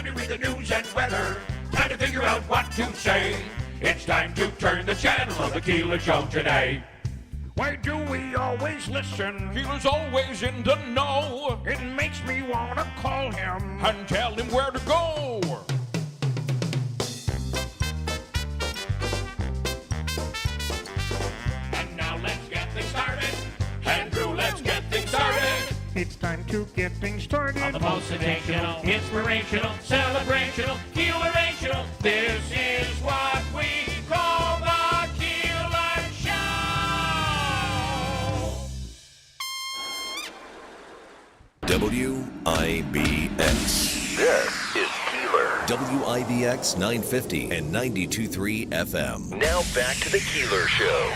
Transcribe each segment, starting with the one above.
to read the news and weather. Time to figure out what to say. It's time to turn the channel of the Keeler Show today. Why do we always listen? Keeler's always in the know. It makes me want to call him And tell him where to go. And now let's get things started. Andrew, let's get things started. It's time to get things started. On the most sensational, inspirational, celebrational, Keelerational. This is what we call the Keeler Show. WIBX. This is Keeler. WIBX 950 and 92.3 FM. Now back to the Keeler Show.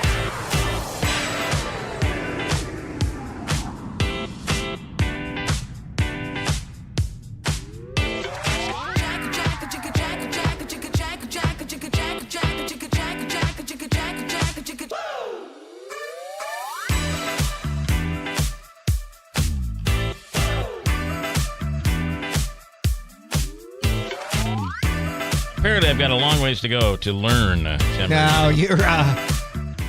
Apparently, I've got a long ways to go to learn. No,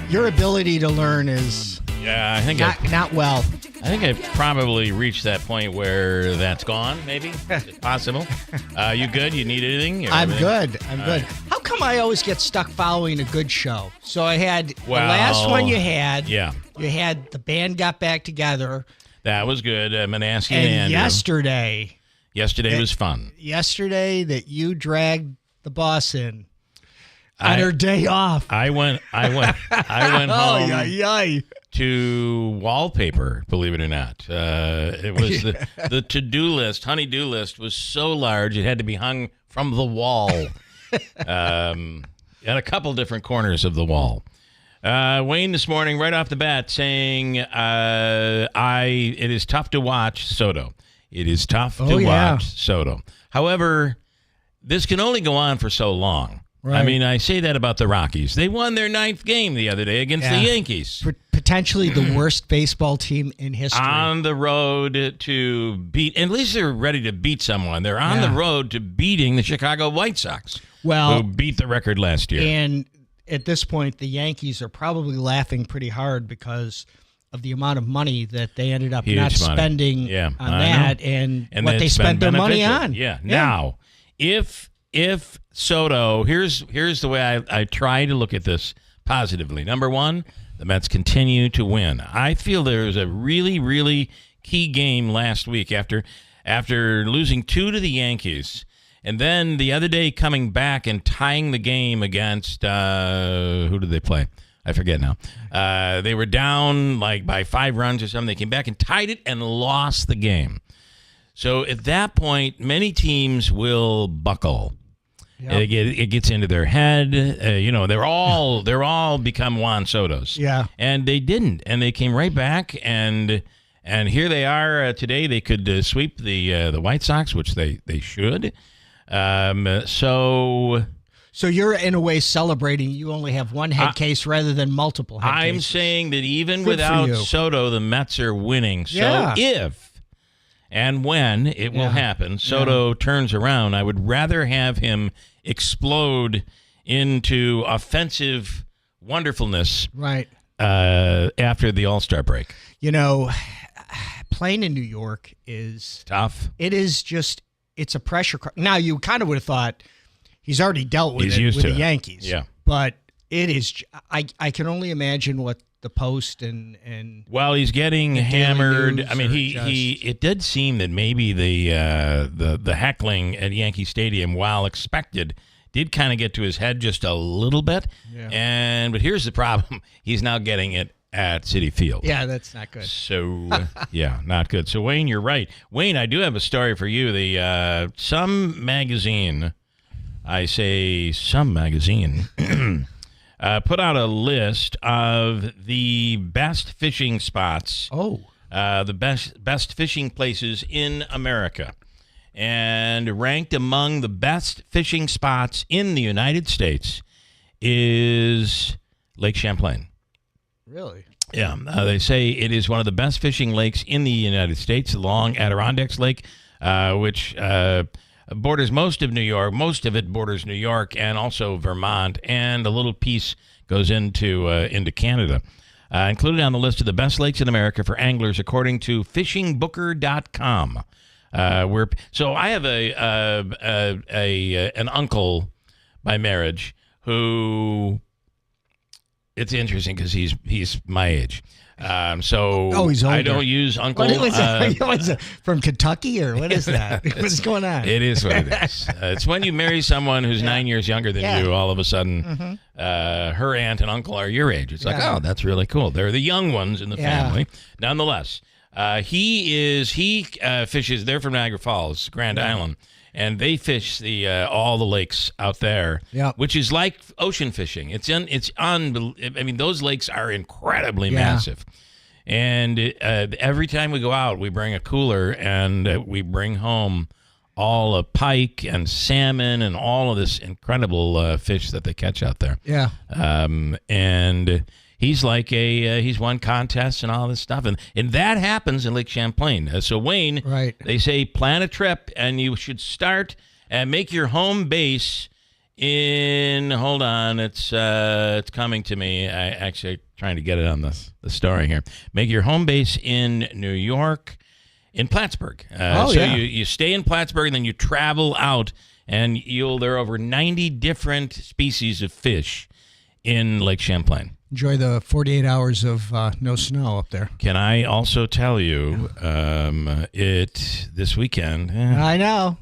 your ability to learn is Yeah, I think not well. I think I've probably reached that point where that's gone. Maybe is it possible? You good? You need anything? I'm good. All Good. right. How come I always get stuck following a good show? So I had the Well, last one you had. yeah. You had the band got back together. That was good. I'm gonna ask you, And Andrew. yesterday was fun. Yesterday that you dragged the boss in on her day off. I went home to wallpaper, believe it or not. It was the to-do list, honey-do list was so large it had to be hung from the wall. At a couple different corners of the wall. Wayne this morning, right off the bat, saying it is tough to watch Soto. It is tough to watch Soto. However, this can only go on for so long. Right. I mean, I say that about the Rockies. They won their 9th game the other day against the Yankees. Potentially the worst baseball team in history. On the road to beat, at least they're ready to beat someone. They're on the road to beating the Chicago White Sox, who beat the record last year. And at this point, the Yankees are probably laughing pretty hard because of the amount of money that they ended up not spending on that and what they spent their money on. Yeah. Now, if Soto, here's the way I try to look at this positively. Number one, the Mets continue to win. I feel there was a really, really key game last week after losing 2 to the Yankees. And then the other day coming back and tying the game against, who did they play? I forget now. They were down like by 5 runs or something. They came back and tied it and lost the game. So at that point, many teams will buckle. Yep. It gets into their head. They're all become Juan Sotos. Yeah. And they didn't. And they came right back and here they are today. They could sweep the White Sox, which they should. So you're in a way celebrating you only have one head case rather than multiple head cases. I'm saying that even without Soto, the Mets are winning. So if and when it will happen, Soto turns around, I would rather have him explode into offensive wonderfulness after the All-Star break. Playing in New York is tough. It is just, it's a pressure. Now, you kind of would have thought he's already dealt with it with the Yankees. Yeah. But it is, I can only imagine what the Post and well, he's getting hammered. I mean, it did seem that maybe the heckling at Yankee Stadium, while expected, did kind of get to his head just a little bit. Yeah. But here's the problem: he's now getting it at Citi Field. Yeah, that's not good. So not good. So Wayne, you're right. Wayne, I do have a story for you. The some magazine, I say some magazine. Put out a list of the best fishing spots. The best fishing places in America. And ranked among the best fishing spots in the United States is Lake Champlain. Really? Yeah. They say it is one of the best fishing lakes in the United States, along Adirondacks Lake, which borders most of New York. Most of it borders New York and also Vermont, and a little piece goes into Canada. Included on the list of the best lakes in America for anglers, according to fishingbooker.com. So I have an uncle by marriage who, it's interesting because he's my age. He's older. I don't use uncle. What is it, from Kentucky or what is that? What's going on? It is what it is. It's when you marry someone who's 9 years younger than you, all of a sudden, her aunt and uncle are your age. It's like, oh, that's really cool. They're the young ones in the family. Nonetheless, he fishes. They're from Niagara Falls, Grand Island. And they fish all the lakes out there, which is like ocean fishing. It's unbelievable. I mean, those lakes are incredibly massive. And every time we go out, we bring a cooler and we bring home all of pike and salmon and all of this incredible fish that they catch out there. Yeah. And he's like he's won contests and all this stuff. And that happens in Lake Champlain. So, Wayne, they say plan a trip, and you should start and make your home base in, hold on, it's coming to me. I actually trying to get it on the story here. Make your home base in New York, in Plattsburgh. You stay in Plattsburgh, and then you travel out, and there are over 90 different species of fish in Lake Champlain. Enjoy the 48 hours of no snow up there. Can I also tell you, this weekend? I know.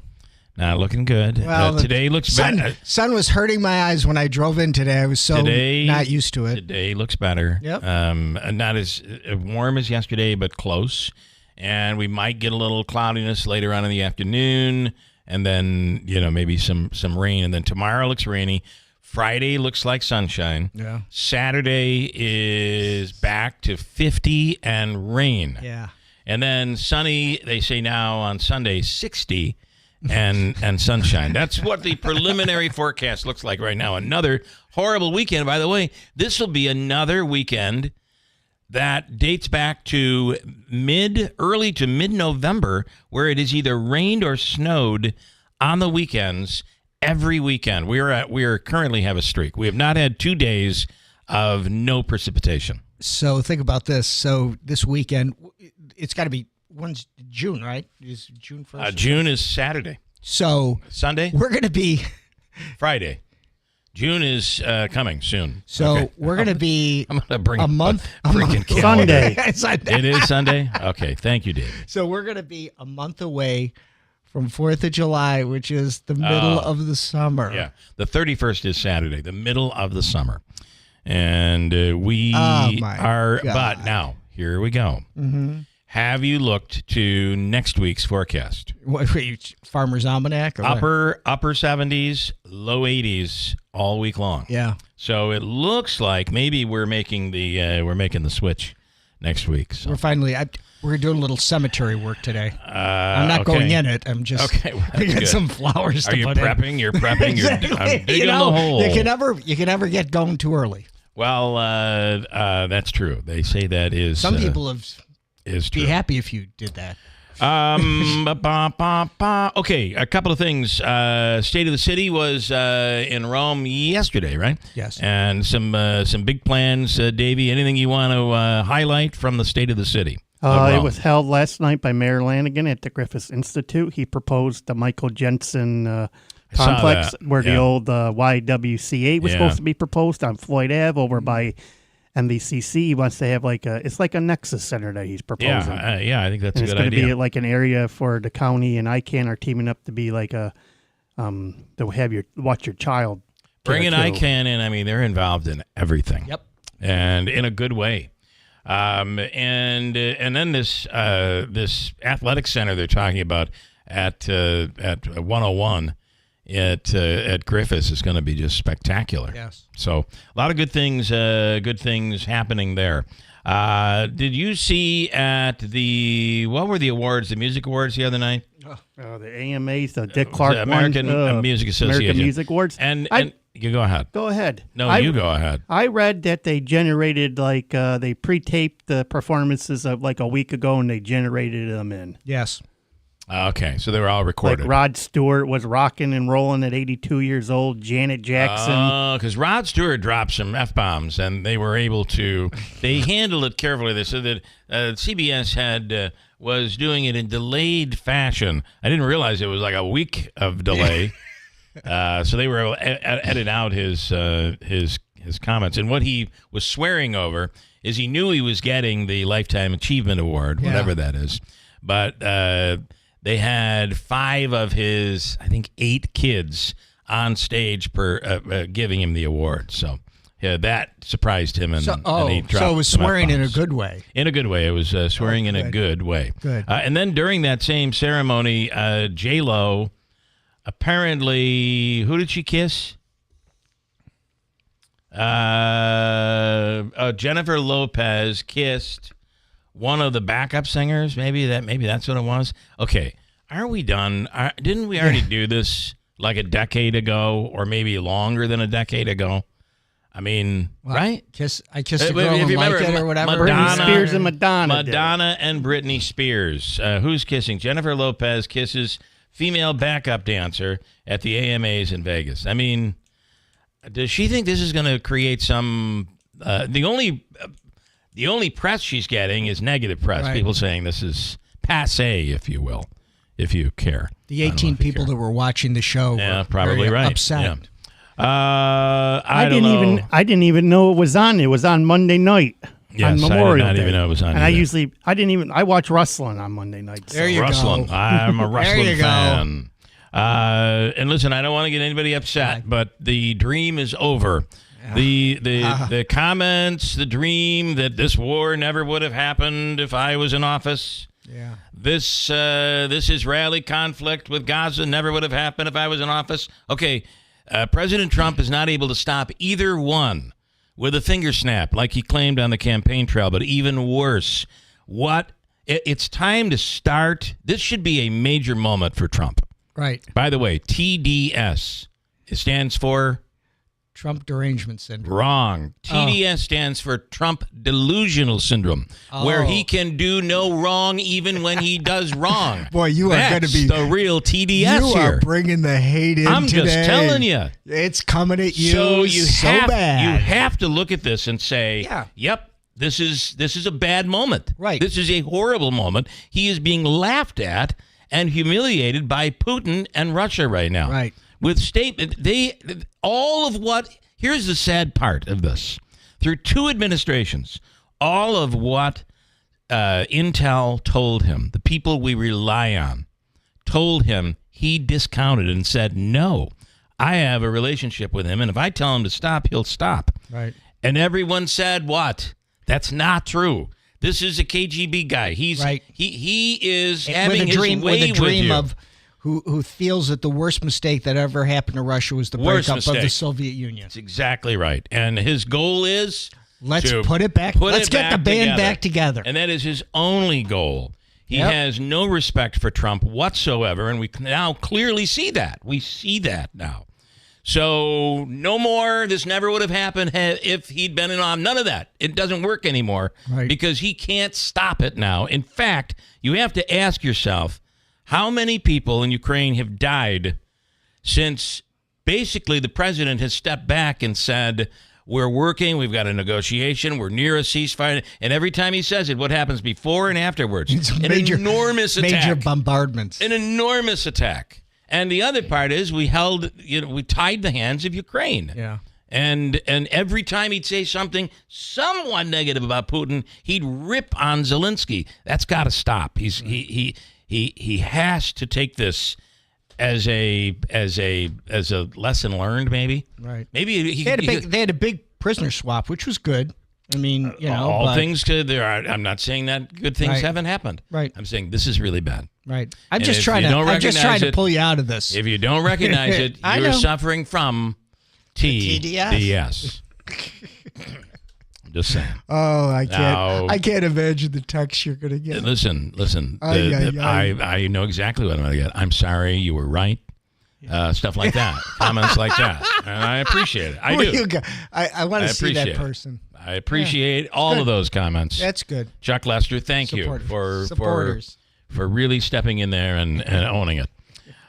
Not looking good. Well, today looks better. Sun was hurting my eyes when I drove in today. I was not used to it. Today looks better. Yep. Not as warm as yesterday, but close. And we might get a little cloudiness later on in the afternoon, and then maybe some rain. And then tomorrow looks rainy. Friday looks like sunshine. Yeah. Saturday is back to 50 and rain. Yeah. And then sunny, they say now on Sunday, 60 and sunshine. That's what the preliminary forecast looks like right now. Another horrible weekend. By the way, this will be another weekend that dates back to early to mid-November, where it is either rained or snowed on the weekends. Every weekend. We are currently have a streak. We have not had 2 days of no precipitation. So think about this. So this weekend, it's got to be, when's June, right? Is June 1st? June is Saturday. So Sunday? We're going to be Friday. June is coming soon. So we're going to be I'm going to bring a month. Sunday. It is Sunday? Okay. Thank you, Dave. So we're going to be a month away from 4th of July, which is the middle of the summer. Yeah. The 31st is Saturday, the middle of the summer. And we are, but now, here we go. Mm-hmm. Have you looked to next week's forecast? What, Farmer's Almanac? Or upper 70s, low 80s all week long. Yeah. So it looks like maybe we're making the switch next week. So. We're doing a little cemetery work today. I'm not going in it. I'm just we got some flowers to put in. Are you prepping? You're prepping. Exactly. I'm digging the hole. You can never get going too early. Well, that's true. They say that is. Some people is true. Be happy if you did that. Okay, a couple of things. State of the City was in Rome yesterday, right? Yes. And some big plans, Davey. Anything you want to highlight from the State of the City? It was held last night by Mayor Lanigan at the Griffith Institute. He proposed the Michael Jensen complex where the old YWCA was supposed to be proposed on Floyd Ave over by MVCC. He wants to have it's like a Nexus Center that he's proposing. Yeah, I think that's a good idea. It's going to be like an area for the county and ICANN are teaming up to be like to have watch your child. Bringing ICANN in, I mean, they're involved in everything. Yep. And in a good way. And then this athletic center they're talking about at 101 at Griffiths is going to be just spectacular. Yes. So a lot of good things happening there. Did you see at what were the awards? The music awards the other night? The AMAs, the Dick Clark American Music Association, American Music Awards, and you go ahead. Go ahead. No, you go ahead. I read that they generated they pre-taped the performances of like a week ago, and they generated them in. Yes. Okay, so they were all recorded. Like Rod Stewart was rocking and rolling at 82 years old. Janet Jackson. Oh, because Rod Stewart dropped some F-bombs, and they were able to. They handled it carefully. They said that CBS was doing it in delayed fashion. I didn't realize it was like a week of delay. So they were able to edit out his comments. And what he was swearing over is he knew he was getting the Lifetime Achievement Award, whatever that is. But they had 5 of his, I think, 8 kids on stage giving him the award. So that surprised him. And he dropped so it was some swearing in a F-bombs. good way. In a good way. It was swearing in a good way. Good. And then during that same ceremony, J-Lo, apparently, who did she kiss? Jennifer Lopez kissed one of the backup singers. Maybe that's what it was. Okay, are we done? Didn't we already do this like a decade ago, or maybe longer than a decade ago? I mean, right? I kissed a girl and liked it or whatever. Britney Spears and Madonna. Madonna and Britney Spears. Who's kissing? Jennifer Lopez kisses female backup dancer at the AMAs in Vegas. I mean, does she think this is going to create some? The only press she's getting is negative press. Right. People saying this is passé, if you will, if you care. The 18 people that were watching the show were probably very right. upset. Yeah. I didn't even know it was on. It was on Monday night. Yes, on Memorial I did not Day. even know it was on. And I watch wrestling on Monday nights. There you wrestling. go. I'm a wrestling There you fan. And listen, I don't want to get anybody upset, but the dream is over. The comments, the dream that this war never would have happened if I was in office. Yeah. This Israeli conflict with Gaza never would have happened if I was in office. Okay, President Trump is not able to stop either one with a finger snap like he claimed on the campaign trail, but even worse, it's time to start. This should be a major moment for Trump. Right. By the way, TDS, it stands for? Trump Derangement Syndrome. Wrong. TDS stands for Trump Delusional Syndrome, where he can do no wrong even when he does wrong. Boy, you are going to be the real TDS you here. You are bringing the hate in I'm today. just telling you. It's coming at you so bad. You have to look at this and say, yep, this is a bad moment. Right. This is a horrible moment. He is being laughed at and humiliated by Putin and Russia right now. Right. With statement, here's the sad part of this. Through 2 administrations, all of what Intel told him, the people we rely on, told him, he discounted and said, no, I have a relationship with him, and if I tell him to stop, he'll stop. Right. And everyone said, what? That's not true. This is a KGB guy. He's right. He is having his way with a dream of who feels that the worst mistake that ever happened to Russia was the breakup of the Soviet Union. That's exactly right. And his goal is let's put it back. Let's get the band back together. And that is his only goal. He has no respect for Trump whatsoever, and we now clearly see that. We see that now. So no more. This never would have happened if he'd been in on. None of that. It doesn't work anymore because he can't stop it now. In fact, you have to ask yourself, how many people in Ukraine have died since basically the president has stepped back and said, we're working, we've got a negotiation, we're near a ceasefire. And every time he says it, what happens before and afterwards? Enormous attack. Major bombardments. An enormous attack. And the other part is we tied the hands of Ukraine. Yeah. And every time he'd say something somewhat negative about Putin, he'd rip on Zelensky. That's got to stop. He has to take this as a lesson learned, maybe. Right. Maybe they had a big prisoner swap, which was good. I mean, all things good. I'm not saying that good things haven't happened. Right. I'm saying this is really bad. Right. I'm just trying to pull you out of this. If you don't recognize it, you're suffering from TDS. Just saying. Oh, I can't imagine the text you're going to get. Listen. I know exactly what I'm going to get. I'm sorry, you were right. Stuff like that. Comments like that. And I appreciate it. I do. I want to see that person. I appreciate all of those comments. That's good. Chuck Lester, thank you for for really stepping in there and owning it.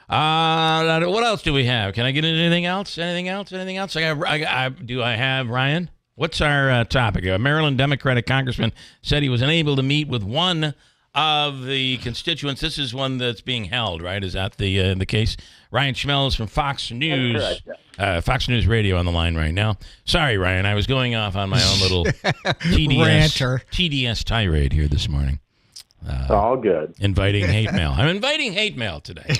What else do we have? Can I get into anything else? Anything else? Do I have Ryan? What's our topic? A Maryland Democratic congressman said he was unable to meet with one of the constituents. This is one that's being held, right? Is that the case? Ryan Schmelz from Fox News. Fox News Radio on the line right now. Sorry, Ryan. I was going off on my own little TDS tirade here this morning. All good. Inviting hate mail. I'm inviting hate mail today.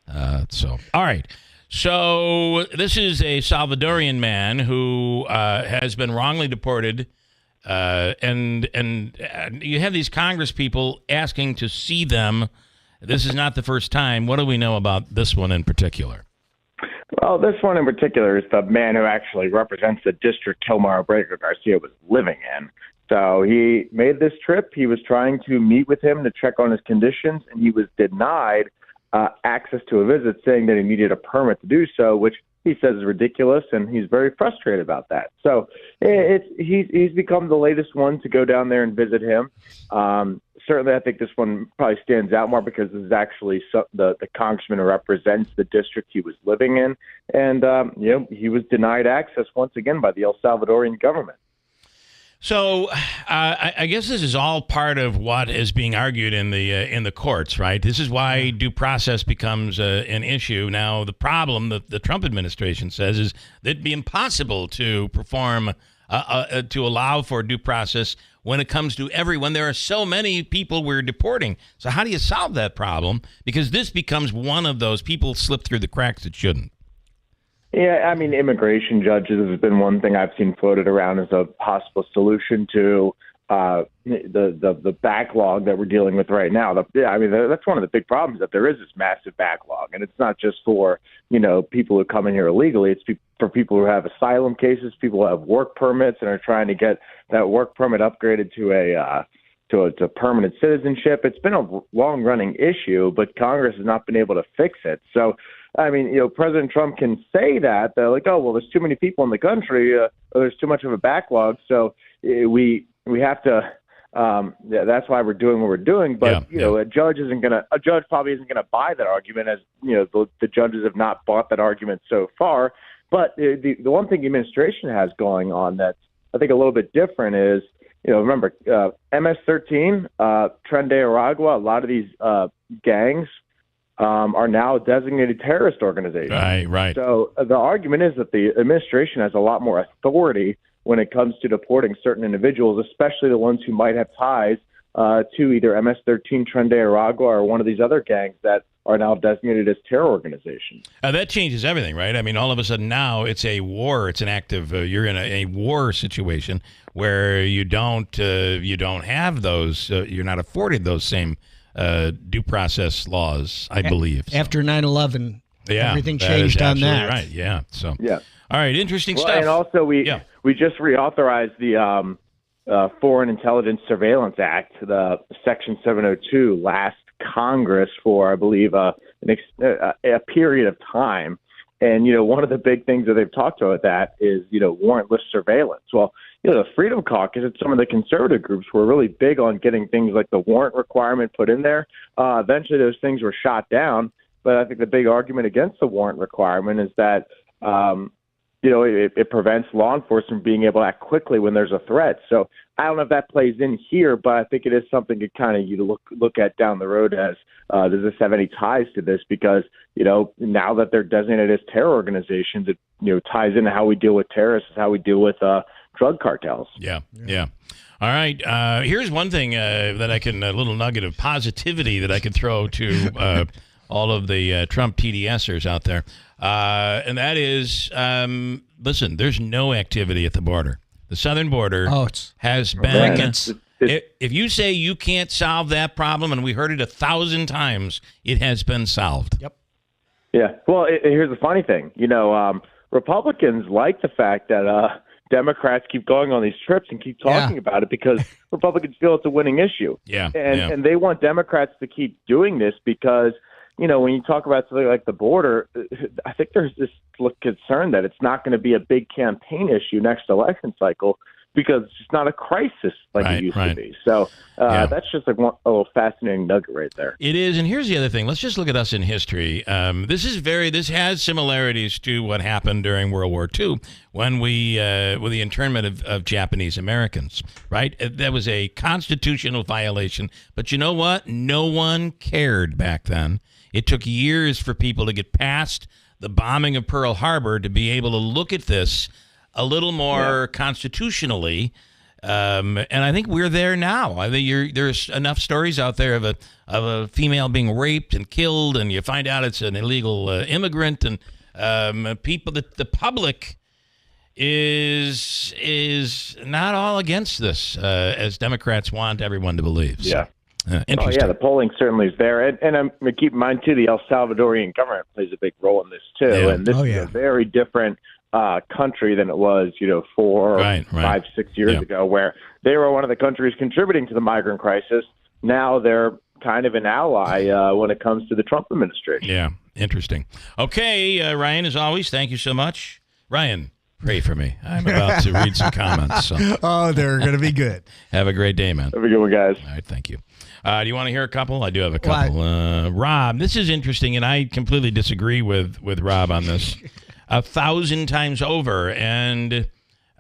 All right. So this is a Salvadorian man who has been wrongly deported, and you have these Congress people asking to see them. This is not the first time. What do we know about this one in particular? Well, this one in particular is the man who actually represents the district Kilmar Breaker Garcia was living in. So he made this trip. He was trying to meet with him to check on his conditions, and he was denied access to a visit, saying that he needed a permit to do so, which he says is ridiculous, and he's very frustrated about that. So he's become the latest one to go down there and visit him. Certainly, I think this one probably stands out more because this is actually the congressman who represents the district he was living in, and he was denied access once again by the El Salvadorian government. So I guess this is all part of what is being argued in the courts, right? This is why due process becomes an issue. Now, the problem that the Trump administration says is that it'd be impossible to perform, to allow for due process when it comes to everyone. There are so many people we're deporting. So how do you solve that problem? Because this becomes one of those people slip through the cracks that shouldn't. Yeah, I mean, immigration judges has been one thing I've seen floated around as a possible solution to the backlog that we're dealing with right now. That's one of the big problems, that there is this massive backlog, and it's not just for people who come in here illegally. It's for people who have asylum cases, people who have work permits and are trying to get that work permit upgraded to a permanent citizenship. It's been a long-running issue, but Congress has not been able to fix it. So, I mean, President Trump can say that. They're like, oh, well, there's too many people in the country, or there's too much of a backlog, so we have to. That's why we're doing what we're doing. But a judge probably isn't gonna buy that argument, as the judges have not bought that argument so far. But the one thing the administration has going on that's, I think, a little bit different is, remember, MS-13, Tren de Aragua, a lot of these gangs are now designated terrorist organizations. Right. So the argument is that the administration has a lot more authority when it comes to deporting certain individuals, especially the ones who might have ties to either MS-13, Tren de Aragua, or one of these other gangs that are now designated as terror organizations. That changes everything, right? I mean, all of a sudden now it's a war. It's an active. You're in a war situation where you don't have those. You're not afforded those same due process laws, I believe. After 9/11, everything changed on that. Right. Yeah. So. Yeah. All right. Interesting stuff. And also we just reauthorized the Foreign Intelligence Surveillance Act, the Section 702, last Congress for, I believe, a period of time. And, one of the big things that they've talked about that is, warrantless surveillance. Well, the Freedom Caucus and some of the conservative groups were really big on getting things like the warrant requirement put in there. Eventually those things were shot down. But I think the big argument against the warrant requirement is that, it prevents law enforcement being able to act quickly when there's a threat. So I don't know if that plays in here, but I think it is something to kind of look at down the road as does this have any ties to this? Because, now that they're designated as terror organizations, it, ties into how we deal with terrorists, how we deal with drug cartels. Yeah. All right. Here's one thing that I can, a little nugget of positivity that I could throw to all of the Trump TDSers out there. And that is, listen, there's no activity at the border. The southern border has been. If you say you can't solve that problem, and we heard it 1,000 times, it has been solved. Yep. Yeah. Well, here's the funny thing. Republicans like the fact that Democrats keep going on these trips and keep talking about it because Republicans feel it's a winning issue. Yeah. And they want Democrats to keep doing this because, when you talk about something like the border, I think there's this concern that it's not going to be a big campaign issue next election cycle because it's not a crisis like it used to be. So that's just like a little fascinating nugget right there. It is, and here's the other thing. Let's just look at us in history. This has similarities to what happened during World War II when with the internment of Japanese Americans, right? That was a constitutional violation. But you know what? No one cared back then. It took years for people to get past the bombing of Pearl Harbor to be able to look at this a little more constitutionally, and I think we're there now. I think there's enough stories out there of a female being raped and killed, and you find out it's an illegal immigrant, and the public is not all against this, as Democrats want everyone to believe. So, the polling certainly is there, and keep in mind too, the El Salvadorian government plays a big role in this too, and this is a very different country than it was, 5, 6 years ago, where they were one of the countries contributing to the migrant crisis. Now they're kind of an ally when it comes to the Trump administration. Yeah, interesting. Okay, Ryan, as always, thank you so much. Ryan, pray for me. I'm about to read some comments. So. Oh, they're going to be good. Have a great day, man. Have a good one, guys. All right, thank you. Do you want to hear a couple? I do have a couple. Rob, this is interesting, and I completely disagree with Rob on this. 1,000 times over, and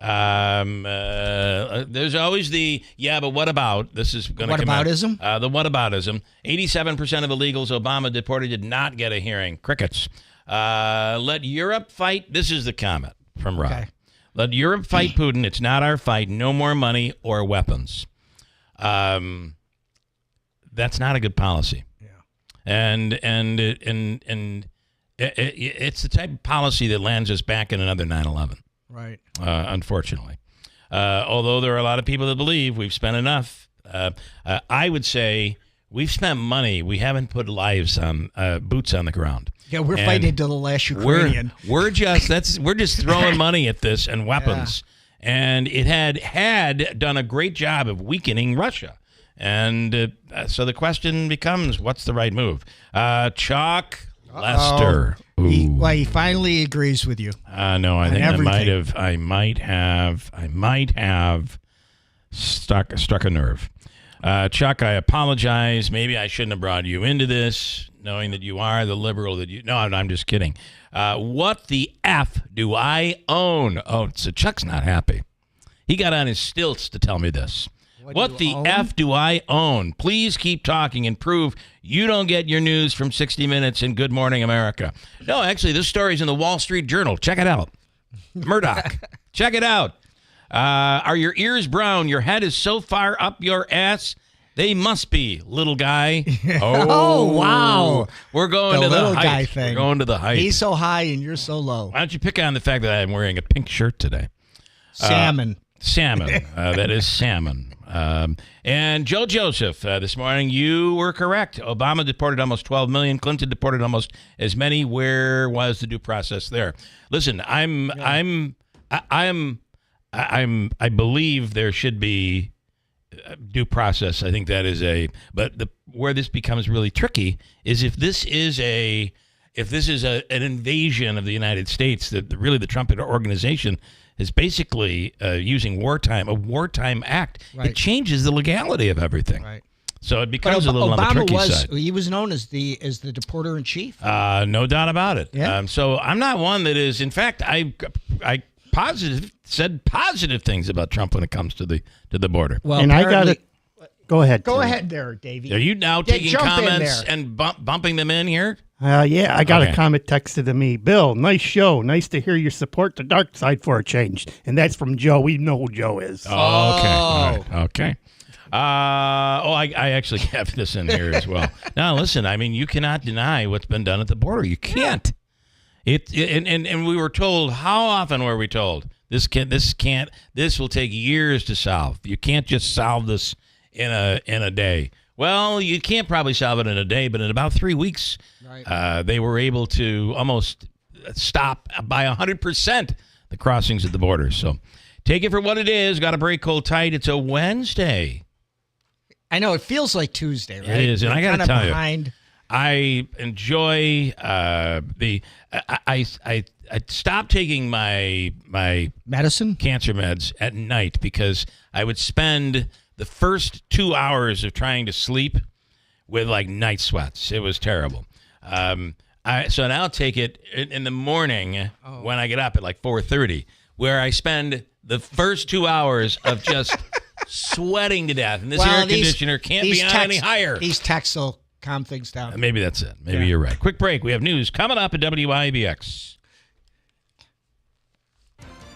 there's always but what about? This is going to come out. Whataboutism? The whataboutism. 87% of illegals Obama deported did not get a hearing. Crickets. Let Europe fight. This is the comment from Rob. Okay. Let Europe fight Putin. It's not our fight. No more money or weapons. That's not a good policy. Yeah. And it's the type of policy that lands us back in another 9/11. Right. Unfortunately. Although there are a lot of people that believe we've spent enough. I would say we've spent money. We haven't put lives on boots on the ground. Yeah, we're fighting to the last Ukrainian. We're just throwing money at this and weapons. Yeah. And it had done a great job of weakening Russia. And so the question becomes, what's the right move? Chuck Lester. He finally agrees with you. No, I think I might have struck a nerve. Chuck, I apologize. Maybe I shouldn't have brought you into this, knowing that you are the liberal that you. No, I'm just kidding. What the F do I own? Oh, so Chuck's not happy. He got on his stilts to tell me this. What the F do I own? Please keep talking and prove you don't get your news from 60 Minutes and Good Morning America. No, actually, this story's in the Wall Street Journal. Check it out. Murdoch, check it out. Are your ears brown? Your head is so far up your ass? They must be, little guy. Oh, wow. We're going to the little height. Guy thing. We're going to the height. He's so high and you're so low. Why don't you pick on the fact that I'm wearing a pink shirt today? Salmon. That is salmon. And Joe Joseph, this morning, you were correct. Obama deported almost 12 million. Clinton deported almost as many. Where was the due process there? Listen, I believe there should be due process. I think that is where this becomes really tricky is if this is an invasion of the United States, that really the Trump organization is basically using a wartime act. Right. It changes the legality of everything. Right. So it becomes a little on the tricky side. He was known as the deporter in chief. No doubt about it. Yeah. So I'm not one that is. In fact, I said positive things about Trump when it comes to the border. Well, and I got it. Go ahead. Go ahead there, Davey. Are you now taking comments and bumping them in here? Yeah, I got a comment texted to me. Bill, nice show. Nice to hear you support the dark side for a change. And that's from Joe. We know who Joe is. Oh, okay. All right. Okay. I actually have this in here as well. Now, listen, I mean, you cannot deny what's been done at the border. You can't. And we were told, how often were we told? This will take years to solve. You can't just solve this in a day. Well, you can't probably solve it in a day, but in about 3 weeks, they were able to almost stop by 100% the crossings at the border. So take it for what it is. Got to break cold tight. It's a Wednesday. I know. It feels like Tuesday, right? It is, and I got to tell you, I enjoy I stopped taking my medicine cancer meds at night because I would spend the first 2 hours of trying to sleep with like night sweats. It was terrible. So now I'll take it in the morning when I get up at like 4:30, where I spend the first 2 hours of just sweating to death. And this air conditioner can't be on any higher. These texts will calm things down. Maybe that's it. Maybe you're right. Quick break. We have news coming up at WIBX.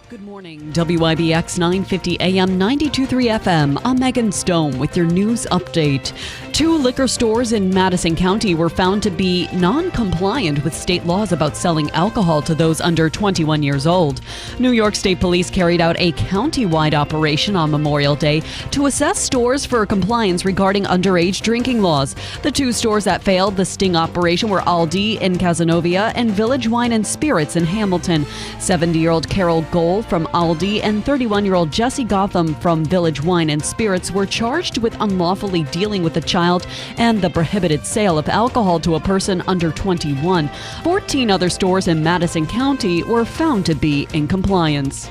Good morning, WIBX 950 AM 92.3 FM. I'm Megan Stone with your news update. 2 liquor stores in Madison County were found to be non-compliant with state laws about selling alcohol to those under 21 years old. New York State Police carried out a county-wide operation on Memorial Day to assess stores for compliance regarding underage drinking laws. The 2 stores that failed the sting operation were Aldi in Cazenovia and Village Wine and Spirits in Hamilton. 70-year-old Carol Gold from Aldi and 31-year-old Jesse Gotham from Village Wine and Spirits were charged with unlawfully dealing with a child and the prohibited sale of alcohol to a person under 21. 14 other stores in Madison County were found to be in compliance.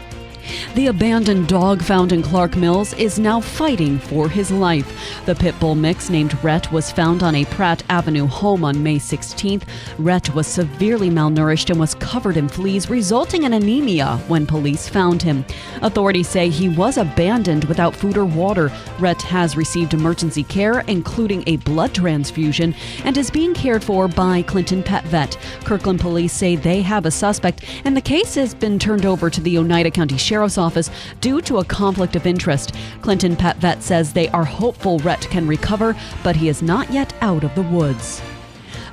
The abandoned dog found in Clark Mills is now fighting for his life. The pit bull mix named Rhett was found on a Pratt Avenue home on May 16th. Rhett was severely malnourished and was covered in fleas, resulting in anemia when police found him. Authorities say he was abandoned without food or water. Rhett has received emergency care, including a blood transfusion, and is being cared for by Clinton Pet Vet. Kirkland police say they have a suspect, and the case has been turned over to the Oneida County Sheriff's Office due to a conflict of interest. Clinton Pet Vet says they are hopeful Rhett can recover, but he is not yet out of the woods.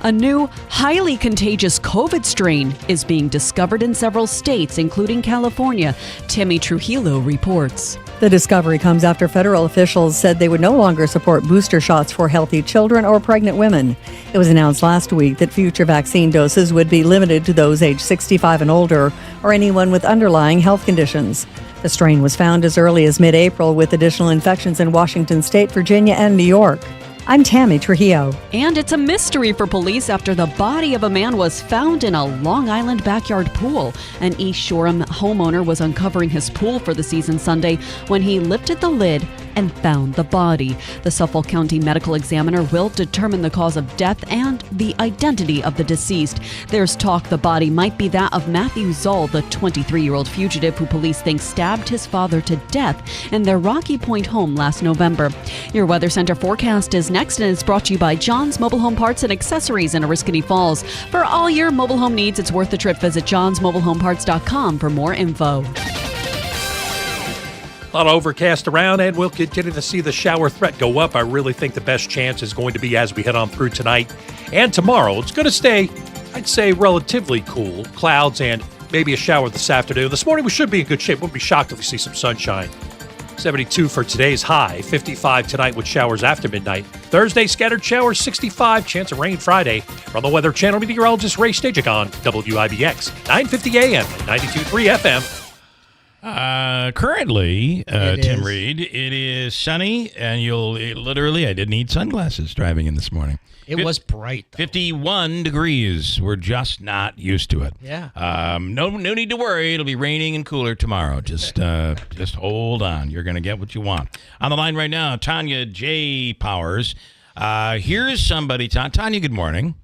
A new, highly contagious COVID strain is being discovered in several states, including California. Tammy Trujillo reports. The discovery comes after federal officials said they would no longer support booster shots for healthy children or pregnant women. It was announced last week that future vaccine doses would be limited to those aged 65 and older or anyone with underlying health conditions. The strain was found as early as mid-April with additional infections in Washington State, Virginia, and New York. I'm Tammy Trujillo. And it's a mystery for police after the body of a man was found in a Long Island backyard pool. An East Shoreham homeowner was uncovering his pool for the season Sunday when he lifted the lid and found the body. The Suffolk County Medical Examiner will determine the cause of death and the identity of the deceased. There's talk the body might be that of Matthew Zoll, the 23-year-old fugitive who police think stabbed his father to death in their Rocky Point home last November. Your Weather Center forecast is next, and it's brought to you by John's Mobile Home Parts and Accessories in Oriskany Falls. For all your mobile home needs, it's worth the trip. Visit johnsmobilehomeparts.com for more info. A lot of overcast around, and we'll continue to see the shower threat go up. I really think the best chance is going to be as we head on through tonight and tomorrow. It's going to stay, I'd say, relatively cool. Clouds and maybe a shower this afternoon. This morning we should be in good shape. Wouldn't be shocked if we see some sunshine. 72 for today's high. 55 tonight with showers after midnight. Thursday, scattered showers, 65. Chance of rain Friday. From the Weather Channel, meteorologist Ray Stajic on WIBX. 950 AM, 92.3 FM. Currently, Tim Reed, it is sunny, and I didn't need sunglasses driving in this morning. It was bright, though. 51 degrees. We're just not used to it. Yeah. No need to worry. It'll be raining and cooler tomorrow. Just hold on. You're going to get what you want. On the line right now, Tanya J. Powers. Here's somebody. Tanya, good morning.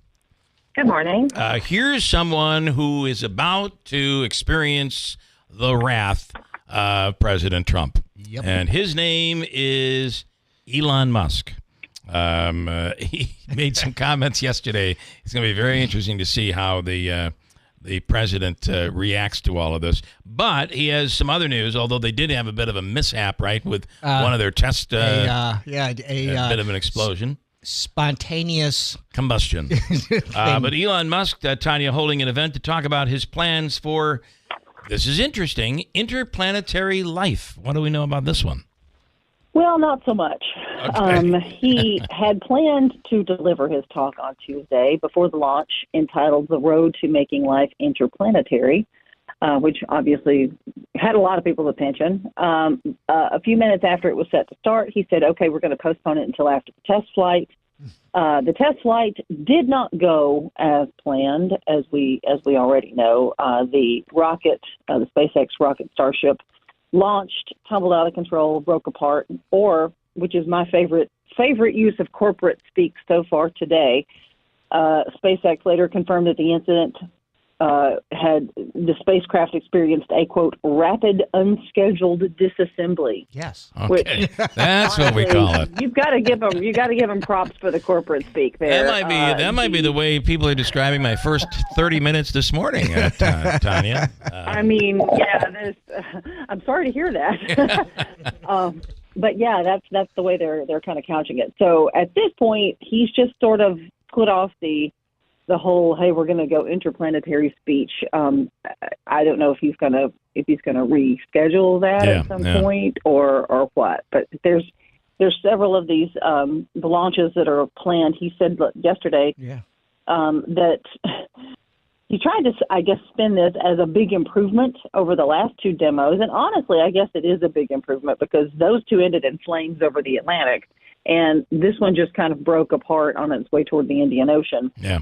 Good morning. Here's someone who is about to experience the wrath of President Trump. Yep. And his name is Elon Musk. He made some comments yesterday. It's going to be very interesting to see how the president reacts to all of this. But he has some other news, although they did have a bit of a mishap, right, with one of their test, a bit of an explosion. Spontaneous combustion. But Elon Musk, Tanya, holding an event to talk about his plans for, this is interesting, interplanetary life. What do we know about this one? Well, not so much. Okay. He had planned to deliver his talk on Tuesday before the launch, entitled The Road to Making Life Interplanetary, which obviously had a lot of people's attention. A few minutes after it was set to start, he said, okay, we're going to postpone it until after the test flight. The test flight did not go as planned, as we already know. The rocket, the SpaceX rocket Starship, launched, tumbled out of control, broke apart, or, which is my favorite use of corporate speak so far today, SpaceX later confirmed that the incident had the spacecraft experienced a, quote, rapid unscheduled disassembly. Yes. Okay. That's honestly, what we call it. You got to give them props for the corporate speak there. That might be the way people are describing my first 30 minutes this morning, Tanya. I mean, yeah, I'm sorry to hear that. But yeah, that's the way they're kind of couching it. So at this point, he's just sort of put off the whole, hey, we're going to go interplanetary speech. I don't know if he's going to reschedule that at some point or what. But there's several of these the launches that are planned. He said yesterday that he tried to, I guess, spin this as a big improvement over the last two demos. And honestly, I guess it is a big improvement because those two ended in flames over the Atlantic. And this one just kind of broke apart on its way toward the Indian Ocean. Yeah.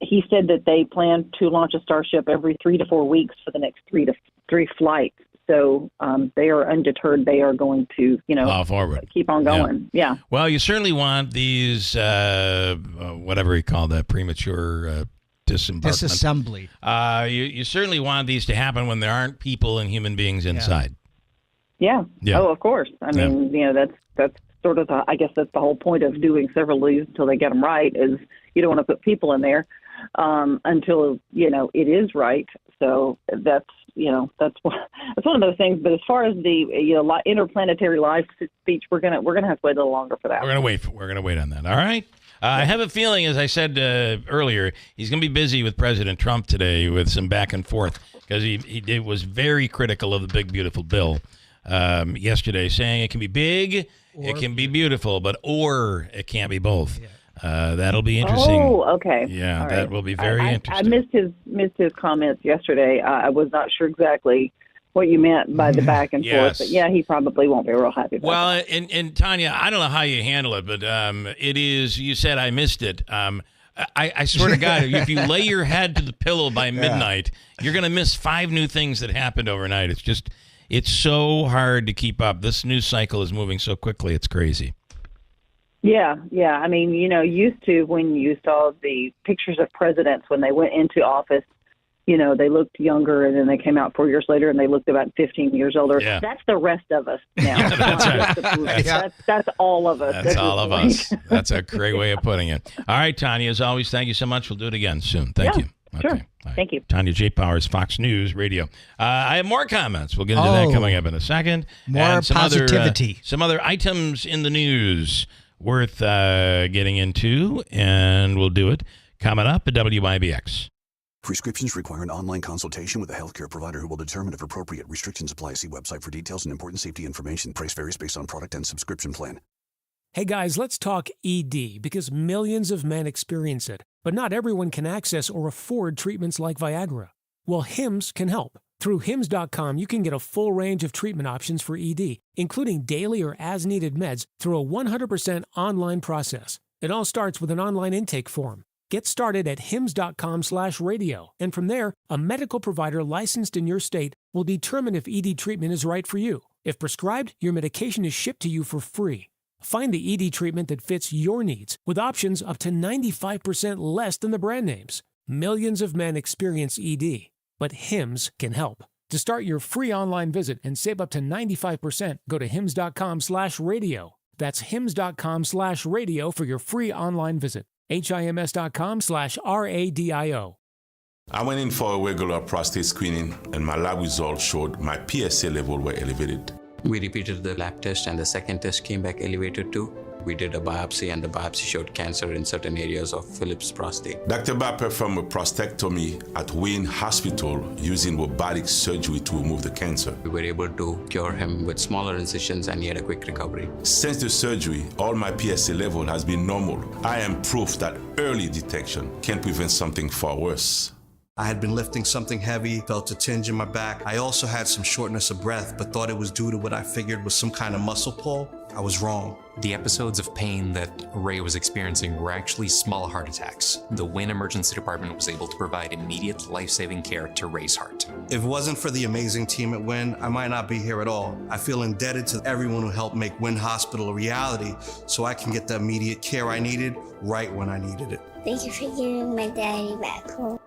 He said that they plan to launch a Starship every 3 to 4 weeks for the next three flights. So they are undeterred. They are going to, forward. Keep on going. Yeah. Well, you certainly want these, whatever you call that, premature disassembly. You certainly want these to happen when there aren't people and human beings inside. Yeah. Oh, of course. I mean, that's sort of I guess that's the whole point of doing several of these until they get them right, is you don't want to put people in there until it is right. So that's one of those things. But as far as the interplanetary life speech, we're gonna have to wait a little longer for that. We're gonna wait on that. All right. I have a feeling, as I said earlier, he's going to be busy with President Trump today with some back and forth because he was very critical of the big beautiful bill yesterday, saying it can be big. It can be beautiful, or it can't be both. Yeah. That'll be interesting. Oh, okay. Yeah, that will be very interesting. I missed his comments yesterday. I was not sure exactly what you meant by the back and forth, but yeah, he probably won't be real happy about that. Well, and Tanya, I don't know how you handle it, but it is. You said I missed it. I swear to God, if you lay your head to the pillow by midnight, you're going to miss 5 new things that happened overnight. It's so hard to keep up. This news cycle is moving so quickly. It's crazy. Yeah. I mean, used to when you saw the pictures of presidents when they went into office, they looked younger, and then they came out 4 years later and they looked about 15 years older. Yeah. That's the rest of us now. Yeah, that's right. That's all of us. That's all of us. That's a great way of putting it. All right, Tanya, as always, thank you so much. We'll do it again soon. Thank you. Okay. Sure. Right. Thank you. Tanya J. Powers, Fox News Radio. I have more comments. We'll get into that coming up in a second. More and positivity. Some other items in the news worth getting into, and we'll do it coming up at WIBX. Prescriptions require an online consultation with a healthcare provider who will determine if appropriate. Restrictions apply. See website for details and important safety information. Price varies based on product and subscription plan. Hey guys, let's talk ED, because millions of men experience it, but not everyone can access or afford treatments like Viagra. Well, Hims can help. Through Hims.com, you can get a full range of treatment options for ED, including daily or as-needed meds, through a 100% online process. It all starts with an online intake form. Get started at hims.com/radio, and from there, a medical provider licensed in your state will determine if ED treatment is right for you. If prescribed, your medication is shipped to you for free. Find the ED treatment that fits your needs, with options up to 95% less than the brand names. Millions of men experience ED, but Hims can help. To start your free online visit and save up to 95%, go to hims.com/radio. That's hims.com/radio for your free online visit. HIMS.com/RADIO. I went in for a regular prostate screening, and my lab results showed my PSA level were elevated. We repeated the lab test, and the second test came back elevated too. We did a biopsy, and the biopsy showed cancer in certain areas of Philip's prostate. Dr. Ba performed a prostatectomy at Wayne Hospital using robotic surgery to remove the cancer. We were able to cure him with smaller incisions, and he had a quick recovery. Since the surgery, all my PSA level has been normal. I am proof that early detection can prevent something far worse. I had been lifting something heavy, felt a tinge in my back. I also had some shortness of breath, but thought it was due to what I figured was some kind of muscle pull. I was wrong. The episodes of pain that Ray was experiencing were actually small heart attacks. The Wynn Emergency Department was able to provide immediate life-saving care to Ray's heart. If it wasn't for the amazing team at Wynn, I might not be here at all. I feel indebted to everyone who helped make Wynn Hospital a reality so I can get the immediate care I needed right when I needed it. Thank you for giving my daddy back home.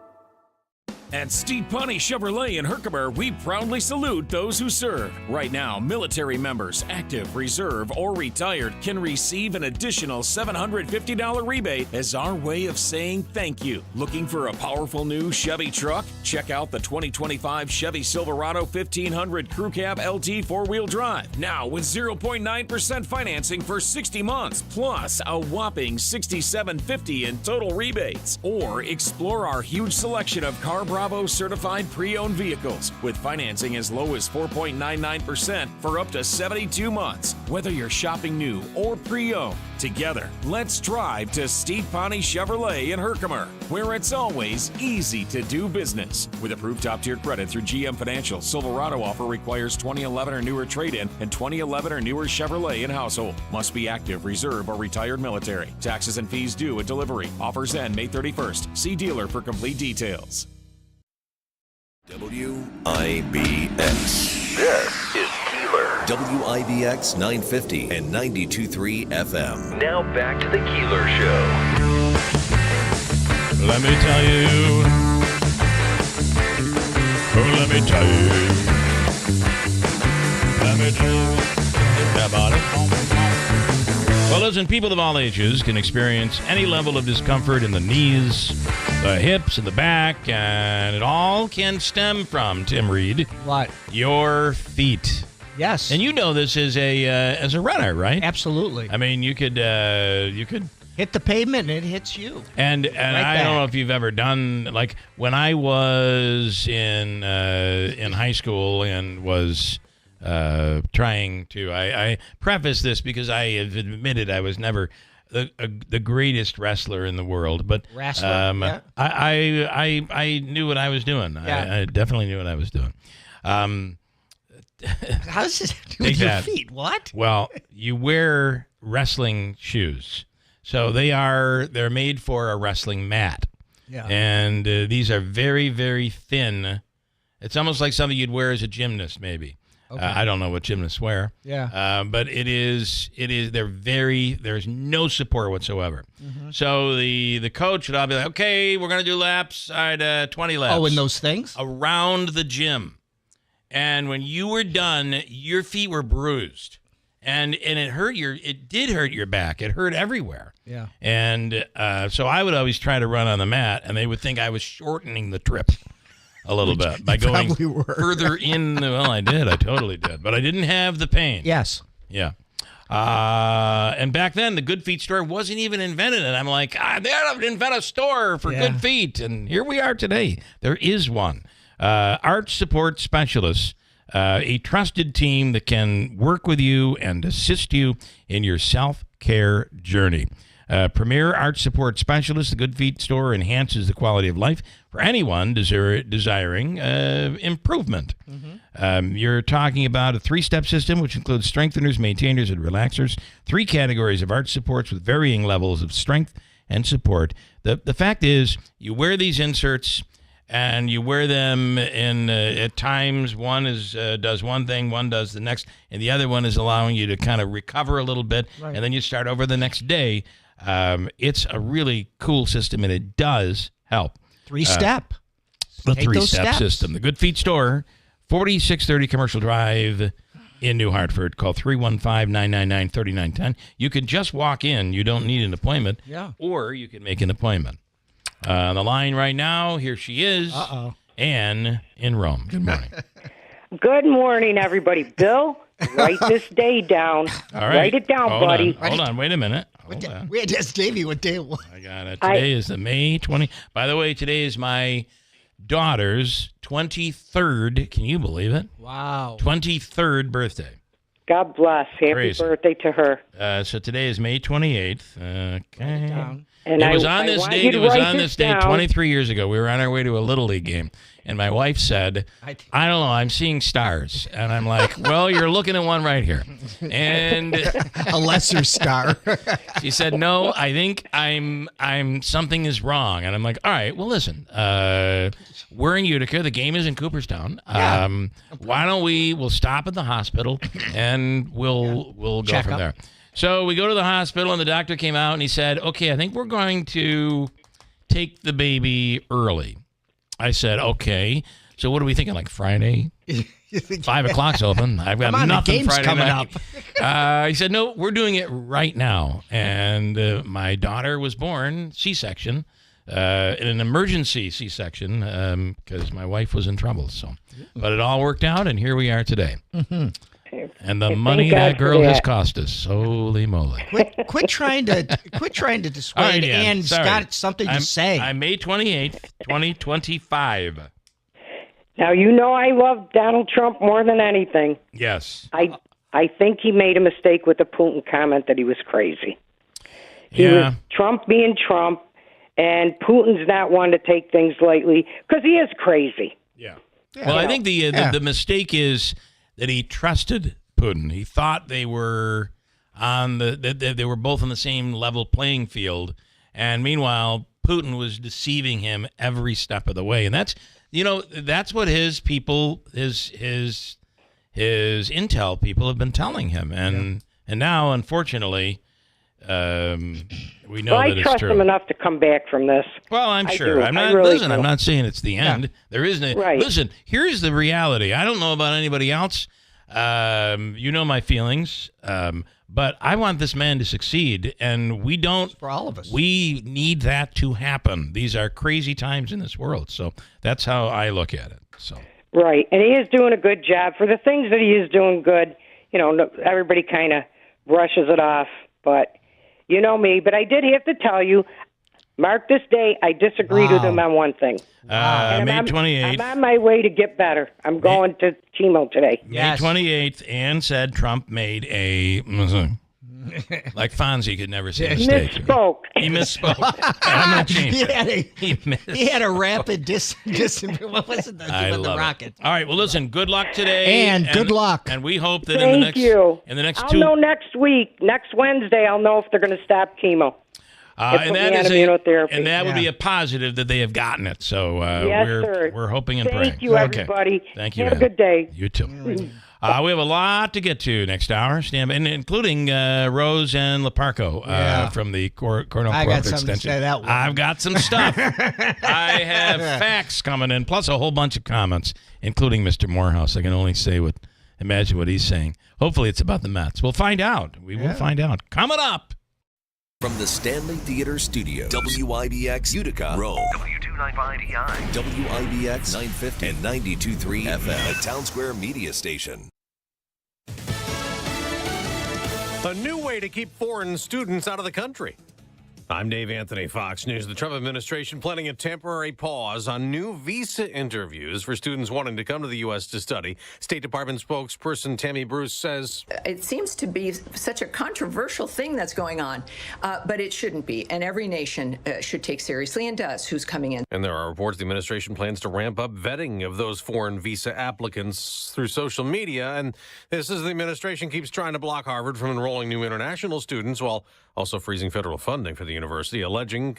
At Steve Pawnee Chevrolet in Herkimer, we proudly salute those who serve. Right now, military members, active, reserve, or retired, can receive an additional $750 rebate as our way of saying thank you. Looking for a powerful new Chevy truck? Check out the 2025 Chevy Silverado 1500 Crew Cab LT 4-wheel drive. Now with 0.9% financing for 60 months, plus a whopping $67.50 in total rebates. Or explore our huge selection of Bravo certified pre-owned vehicles with financing as low as 4.99% for up to 72 months. Whether you're shopping new or pre-owned, together, let's drive to Steve Pawnee Chevrolet in Herkimer, where it's always easy to do business. With approved top-tier credit through GM Financial, Silverado offer requires 2011 or newer trade-in and 2011 or newer Chevrolet in household. Must be active, reserve, or retired military. Taxes and fees due at delivery. Offers end May 31st. See dealer for complete details. WIBX. This is Keeler. WIBX 950 and 92.3 FM. Now back to the Keeler Show. Let me tell you. Oh, let me tell you. Let me tell you about it. Well, listen, people of all ages can experience any level of discomfort in the knees, the hips, and the back, and it all can stem from, Tim Reed. What? Your feet. Yes. And you know this as a runner, right? Absolutely. I mean, you could hit the pavement and it hits you. And right I don't know if you've ever done, like when I was in high school and was trying to, I preface this because I have admitted I was never the greatest wrestler in the world, but yeah. I knew what I was doing. Yeah. I definitely knew what I was doing. How does this do with your feet? What? Well, you wear wrestling shoes, so they're made for a wrestling mat. Yeah. And these are very, very thin. It's almost like something you'd wear as a gymnast, maybe. Okay. I don't know what gymnasts wear. Yeah. But there's no support whatsoever. Mm-hmm. So the coach would all be like, okay, we're going to do laps, all right, 20 laps. Oh, in those things? Around the gym. And when you were done, your feet were bruised. And it did hurt your back. It hurt everywhere. Yeah. And so I would always try to run on the mat, and they would think I was shortening the trip a little bit by going further in. Well, I did. I totally did. But I didn't have the pain. Yes. Yeah. And back then, the Good Feet store wasn't even invented. And I'm like, they ought to invent a store for good feet. And here we are today. There is one. Arch Support Specialists, a trusted team that can work with you and assist you in your self-care journey. Premier Arch Support Specialist, the Good Feet store enhances the quality of life for anyone desiring improvement. Mm-hmm. You're talking about a 3-step system, which includes strengtheners, maintainers, and relaxers. 3 categories of arch supports with varying levels of strength and support. The fact is, you wear these inserts, and you wear them in at times. One does one thing, one does the next, and the other one is allowing you to kind of recover a little bit, and then you start over the next day. It's a really cool system, and it does help. 3-step. The 3-step system. The Good Feet store, 4630 Commercial Drive in New Hartford. Call 315-999-3910. You can just walk in. You don't need an appointment. Yeah. Or you can make an appointment. On the line right now, here she is. Ann in Rome. Good morning. Good morning, everybody. Bill, write this day down. All right. Write it down, buddy. Hold on. Wait a minute. Wait, that's Davey. What day? I got it. Today is the May 20. By the way, today is my daughter's 23rd. Can you believe it? Wow. 23rd birthday. God bless. Happy Crazy. birthday to her. So today is May 28th. Okay. And it was on this date. It was on this date down. 23 years ago. We were on our way to a Little League game. And my wife said, I don't know, I'm seeing stars. And I'm like, well, you're looking at one right here. And a lesser star. She said, no, I think I'm something is wrong. And I'm like, all right, well, listen, we're in Utica. The game is in Cooperstown. Yeah. Why don't we'll stop at the hospital and we'll go Check from up. there. So we go to the hospital and the doctor came out and he said, okay, I think we're going to take the baby early. I said, okay. So what are we thinking? Like Friday? 5 o'clock's open. I've got nothing Friday coming night. He said, no, we're doing it right now. And my daughter was born C-section, in an emergency C-section, because my wife was in trouble. So, but it all worked out, and here we are today. Mm-hmm. And the money that girl has cost us, holy moly! Quit trying to dissuade. All right, Ann, Ann's sorry. got something to say. I'm May 28th, 2025. Now, you know I love Donald Trump more than anything. Yes. I think he made a mistake with the Putin comment that he was crazy. He was Trump being Trump, and Putin's not one to take things lightly because he is crazy. Yeah. Well, I think the mistake is that he trusted Putin. He thought they were they were both on the same level playing field, and meanwhile Putin was deceiving him every step of the way. And that's what his people, his intel people have been telling him, and now unfortunately we know that it's true. I trust him enough to come back from this. Well, I'm sure. I'm not I'm not saying it's the end. There isn't. Listen, here's the reality. I don't know about anybody else. You know my feelings. But I want this man to succeed, and we don't. For all of us. We need that to happen. These are crazy times in this world. So that's how I look at it. So. Right, and he is doing a good job. For the things that he is doing good, everybody kind of brushes it off, but you know me. But I did have to tell you, mark this day, I disagreed with him on one thing. May 28th. I'm on my way to get better. I'm going to chemo today. May 28th, Ann said Trump made a... like Fonzie could never say mistake. He misspoke. I'm not changing. He had a rapid what was it? The rocket. All right. Well, listen. Good luck today, and good luck. And we hope that in the next I'll know next week, next Wednesday. I'll know if they're going to stop chemo. And that would be a positive that they have gotten it. So we're hoping and praying. Thank you, everybody. Thank you. Have a good day. You too. We have a lot to get to next hour, including Rose and Leparco from the Cornell Corporate Extension. I've got some stuff. I have facts coming in, plus a whole bunch of comments, including Mr. Morehouse. I can only imagine what he's saying. Hopefully it's about the Mets. We'll find out. We will find out. Coming up. From the Stanley Theater Studios, WIBX Utica, Rome, W295EI, WIBX 950 and 92.3 FM, a Town Square media station. A new way to keep foreign students out of the country. I'm Dave Anthony, Fox News. The Trump administration planning a temporary pause on new visa interviews for students wanting to come to the U.S. to study. State Department spokesperson Tammy Bruce says, it seems to be such a controversial thing that's going on, but it shouldn't be. And every nation should take seriously, and does, who's coming in. And there are reports the administration plans to ramp up vetting of those foreign visa applicants through social media. And this is the administration keeps trying to block Harvard from enrolling new international students while also freezing federal funding for the university, alleging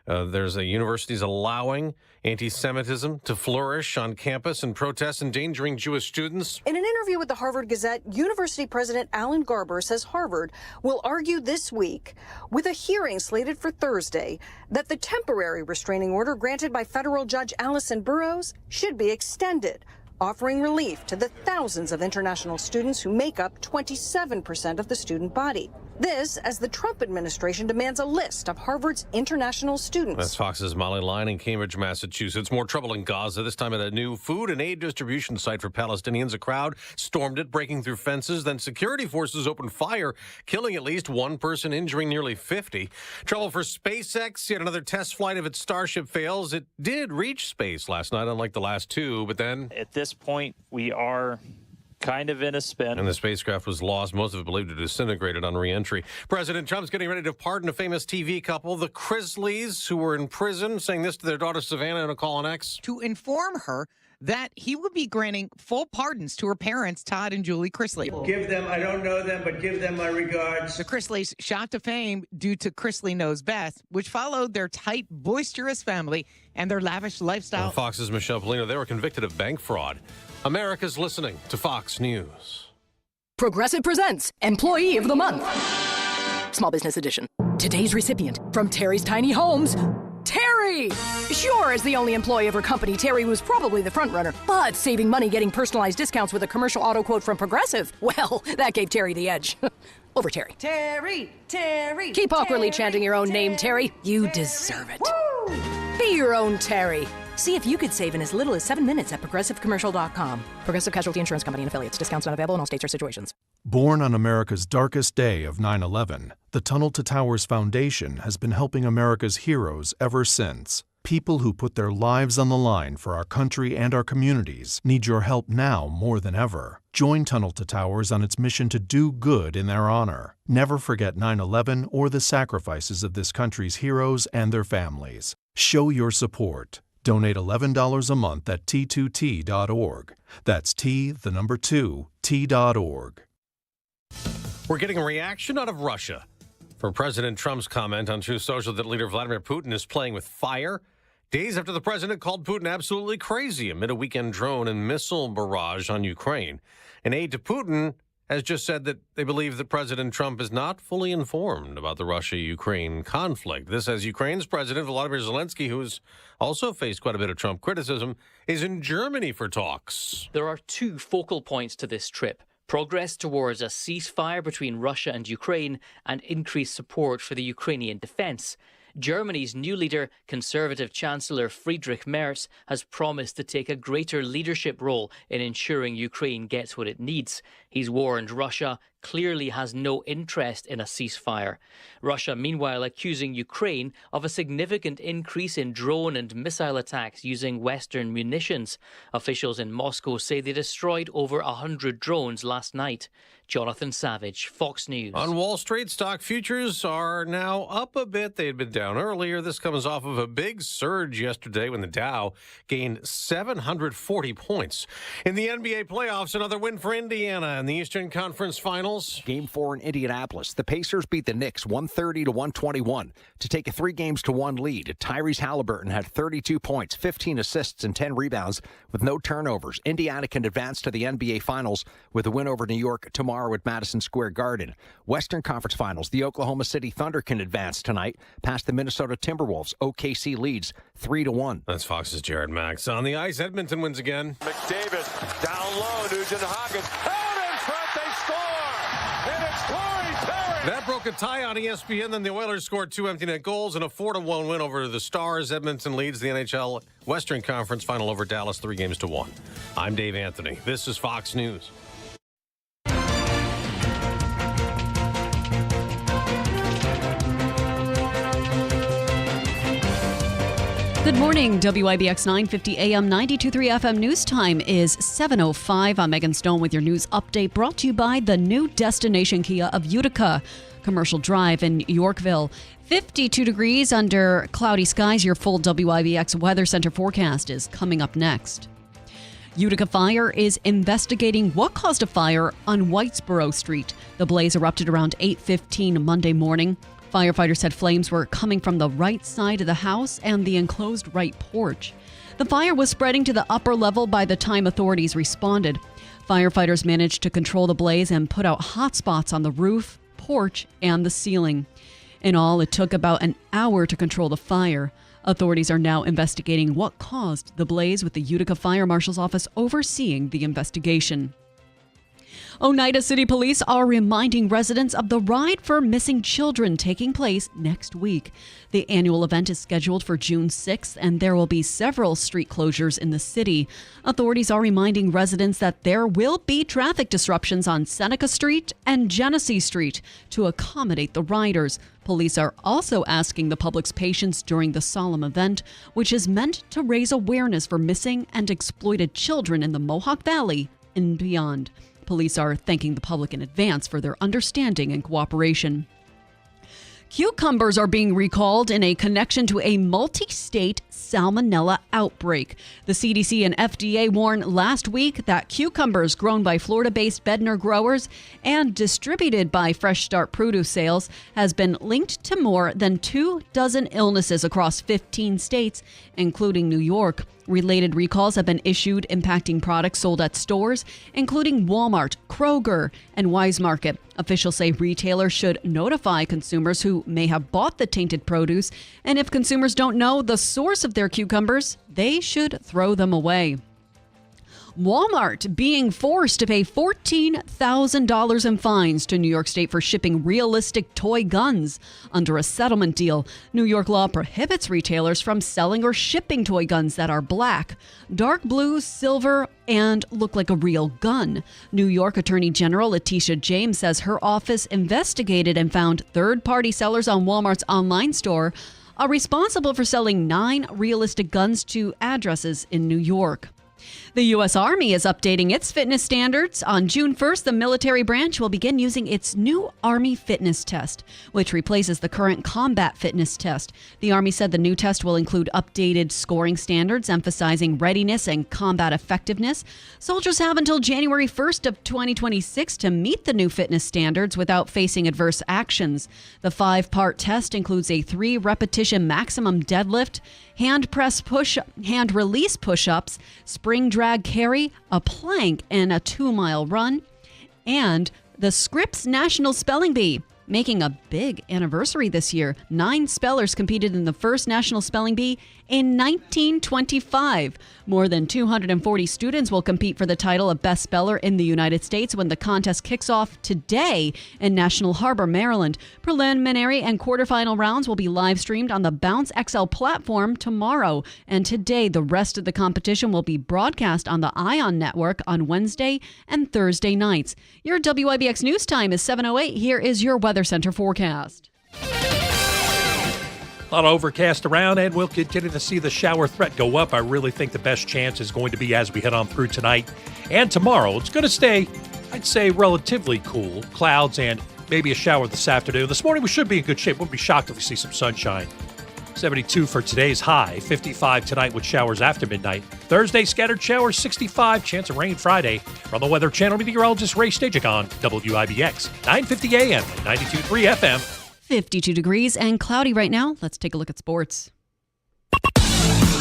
there's a university's allowing anti-Semitism to flourish on campus and protests endangering Jewish students. In an interview with the Harvard Gazette, University President Alan Garber says Harvard will argue this week, with a hearing slated for Thursday, that the temporary restraining order granted by federal judge Allison Burroughs should be extended, offering relief to the thousands of international students who make up 27% of the student body. This as the Trump administration demands a list of Harvard's international students. That's Fox's Molly Line in Cambridge, Massachusetts. More trouble in Gaza, this time at a new food and aid distribution site for Palestinians. A crowd stormed it, breaking through fences. Then security forces opened fire, killing at least one person, injuring nearly 50. Trouble for SpaceX. Yet another test flight of its Starship fails. It did reach space last night, unlike the last two, but then... At this point, we are kind of in a spin. And the spacecraft was lost, most of it believed to disintegrated on re-entry. President Trump's getting ready to pardon a famous TV couple, the Chrisleys, who were in prison, saying this to their daughter Savannah in a call on X. To inform her that he would be granting full pardons to her parents, Todd and Julie Chrisley. Give them, I don't know them, but give them my regards. The Chrisleys shot to fame due to Chrisley Knows Best, which followed their tight, boisterous family and their lavish lifestyle. And Fox's Michelle Polino, they were convicted of bank fraud. America's listening to Fox News. Progressive presents Employee of the Month. Small Business Edition. Today's recipient from Terry's Tiny Homes, Terry! Sure, as the only employee of her company, Terry was probably the front runner, but saving money getting personalized discounts with a commercial auto quote from Progressive, well, that gave Terry the edge. Over Terry. Terry, Terry. Keep awkwardly chanting your own name, Terry. You deserve it. Woo! Be your own Terry. See if you could save in as little as 7 minutes at progressivecommercial.com. Progressive Casualty Insurance Company and affiliates. Discounts not available in all states or situations. Born on America's darkest day of 9/11, the Tunnel to Towers Foundation has been helping America's heroes ever since. People who put their lives on the line for our country and our communities need your help now more than ever. Join Tunnel to Towers on its mission to do good in their honor. Never forget 9/11 or the sacrifices of this country's heroes and their families. Show your support. Donate $11 a month at t2t.org. That's T2T.org. We're getting a reaction out of Russia for President Trump's comment on Truth Social that leader Vladimir Putin is playing with fire. Days after the president called Putin absolutely crazy amid a weekend drone and missile barrage on Ukraine. An aide to Putin has just said that they believe that President Trump is not fully informed about the Russia-Ukraine conflict. This as Ukraine's President Volodymyr Zelensky, who's also faced quite a bit of Trump criticism, is in Germany for talks. There are two focal points to this trip: progress towards a ceasefire between Russia and Ukraine and increased support for the Ukrainian defense. Germany's new leader, Conservative Chancellor Friedrich Merz, has promised to take a greater leadership role in ensuring Ukraine gets what it needs. He's warned Russia clearly has no interest in a ceasefire. Russia, meanwhile, accusing Ukraine of a significant increase in drone and missile attacks using Western munitions. Officials in Moscow say they destroyed over 100 drones last night. Jonathan Savage, Fox News. On Wall Street, stock futures are now up a bit. They had been down earlier. This comes off of a big surge yesterday when the Dow gained 740 points. In the NBA playoffs, another win for Indiana in the Eastern Conference Finals. Game 4 in Indianapolis. The Pacers beat the Knicks 130-121 to take a 3-1 lead. Tyrese Halliburton had 32 points, 15 assists, and 10 rebounds with no turnovers. Indiana can advance to the NBA Finals with a win over New York tomorrow at Madison Square Garden. Western Conference Finals. The Oklahoma City Thunder can advance tonight past the Minnesota Timberwolves. OKC leads 3-1. That's Fox's Jared Max. On the ice, Edmonton wins again. McDavid down low. Nugent-Hopkins out in front. They score. And it's Corey Perry. That broke a tie on ESPN. Then the Oilers scored 2 empty net goals and a 4-1 win over the Stars. Edmonton leads the NHL Western Conference Final over Dallas 3-1. I'm Dave Anthony. This is Fox News. Good morning, WIBX 950 AM 92.3 FM news time is 7:05. I'm Megan Stone with your news update brought to you by the new destination Kia of Utica, Commercial Drive in Yorkville. 52 degrees under cloudy skies. Your full WIBX Weather Center forecast is coming up next. Utica Fire is investigating what caused a fire on Whitesboro Street. The blaze erupted around 8:15 Monday morning. Firefighters said flames were coming from the right side of the house and the enclosed right porch. The fire was spreading to the upper level by the time authorities responded. Firefighters managed to control the blaze and put out hot spots on the roof, porch, and the ceiling. In all, it took about an hour to control the fire. Authorities are now investigating what caused the blaze, with the Utica Fire Marshal's office overseeing the investigation. Oneida City Police are reminding residents of the Ride for Missing Children taking place next week. The annual event is scheduled for June 6th, and there will be several street closures in the city. Authorities are reminding residents that there will be traffic disruptions on Seneca Street and Genesee Street to accommodate the riders. Police are also asking the public's patience during the solemn event, which is meant to raise awareness for missing and exploited children in the Mohawk Valley and beyond. Police are thanking the public in advance for their understanding and cooperation. Cucumbers are being recalled in a connection to a multi-state salmonella outbreak. The CDC and FDA warned last week that cucumbers grown by Florida-based Bedner growers and distributed by Fresh Start Produce Sales has been linked to more than 24 illnesses across 15 states, including New York. Related recalls have been issued impacting products sold at stores, including Walmart, Kroger, and Weis Market. Officials say retailers should notify consumers who may have bought the tainted produce, and if consumers don't know the source of their cucumbers, they should throw them away. Walmart being forced to pay $14,000 in fines to New York State for shipping realistic toy guns under a settlement deal. New York law prohibits retailers from selling or shipping toy guns that are black, dark blue, silver, and look like a real gun. New York Attorney General Letitia James says her office investigated and found third-party sellers on Walmart's online store are responsible for selling 9 realistic guns to addresses in New York. The U.S. Army is updating its fitness standards. On June 1st, the military branch will begin using its new Army Fitness Test, which replaces the current Combat Fitness Test. The Army said the new test will include updated scoring standards, emphasizing readiness and combat effectiveness. Soldiers have until January 1st of 2026 to meet the new fitness standards without facing adverse actions. The 5-part test includes a 3-repetition maximum deadlift, hand release push-ups, spring drag carry, a plank, and a 2-mile run. And the Scripps National Spelling Bee, making a big anniversary this year. 9 spellers competed in the first National Spelling Bee in 1925. More than 240 students will compete for the title of Best Speller in the United States when the contest kicks off today in National Harbor, Maryland. Preliminary and quarterfinal rounds will be live streamed on the Bounce XL platform tomorrow. And today, the rest of the competition will be broadcast on the ION network on Wednesday and Thursday nights. Your WIBX news time is 7:08. Here is your Weather Center forecast. A lot of overcast around, and we'll continue to see the shower threat go up. I really think the best chance is going to be as we head on through tonight and tomorrow. It's going to stay, I'd say, relatively cool. Clouds and maybe a shower this afternoon. This morning we should be in good shape. We'll be shocked if we see some sunshine. 72 for today's high. 55 tonight with showers after midnight. Thursday, scattered showers, 65. Chance of rain Friday. From the Weather Channel, meteorologist Ray Stajic on WIBX. 9:50 a.m. 92.3 FM. 52 degrees and cloudy right now. Let's take a look at sports.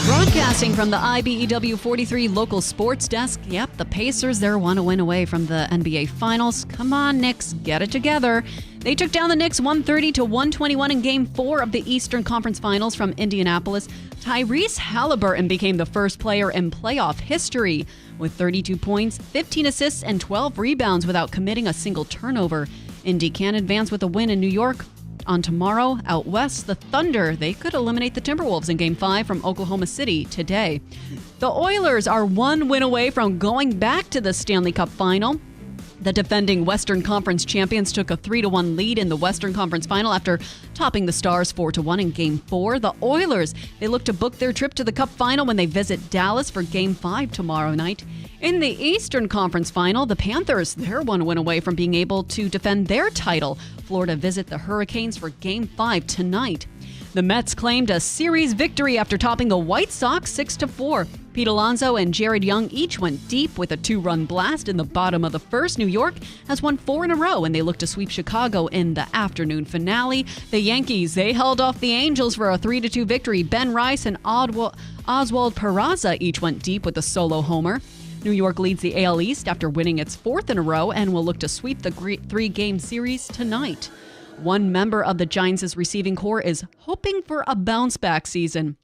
Broadcasting from the IBEW 43 local sports desk. Yep, the Pacers, they're 1 win away from the NBA Finals. Come on, Knicks, get it together. They took down the Knicks 130-121 in Game 4 of the Eastern Conference Finals from Indianapolis. Tyrese Halliburton became the first player in playoff history with 32 points, 15 assists, and 12 rebounds without committing a single turnover. Indy can advance with a win in New York. On tomorrow, out west, the Thunder, they could eliminate the Timberwolves in Game 5 from Oklahoma City today. The Oilers are 1 win away from going back to the Stanley Cup Final. The defending Western Conference champions took a 3-1 lead in the Western Conference Final after topping the Stars 4-1 in Game 4. The Oilers, they look to book their trip to the Cup Final when they visit Dallas for Game 5 tomorrow night. In the Eastern Conference Final, the Panthers, they're 1 win away from being able to defend their title. Florida visit the Hurricanes for Game 5 tonight. The Mets claimed a series victory after topping the White Sox 6-4. Pete Alonso and Jared Young each went deep with a 2-run blast in the bottom of the first. New York has won 4 in a row, and they look to sweep Chicago in the afternoon finale. The Yankees, they held off the Angels for a 3-2 victory. Ben Rice and Oswald Peraza each went deep with a solo homer. New York leads the AL East after winning its 4th in a row and will look to sweep the 3-game series tonight. One member of the Giants' receiving corps is hoping for a bounce-back season.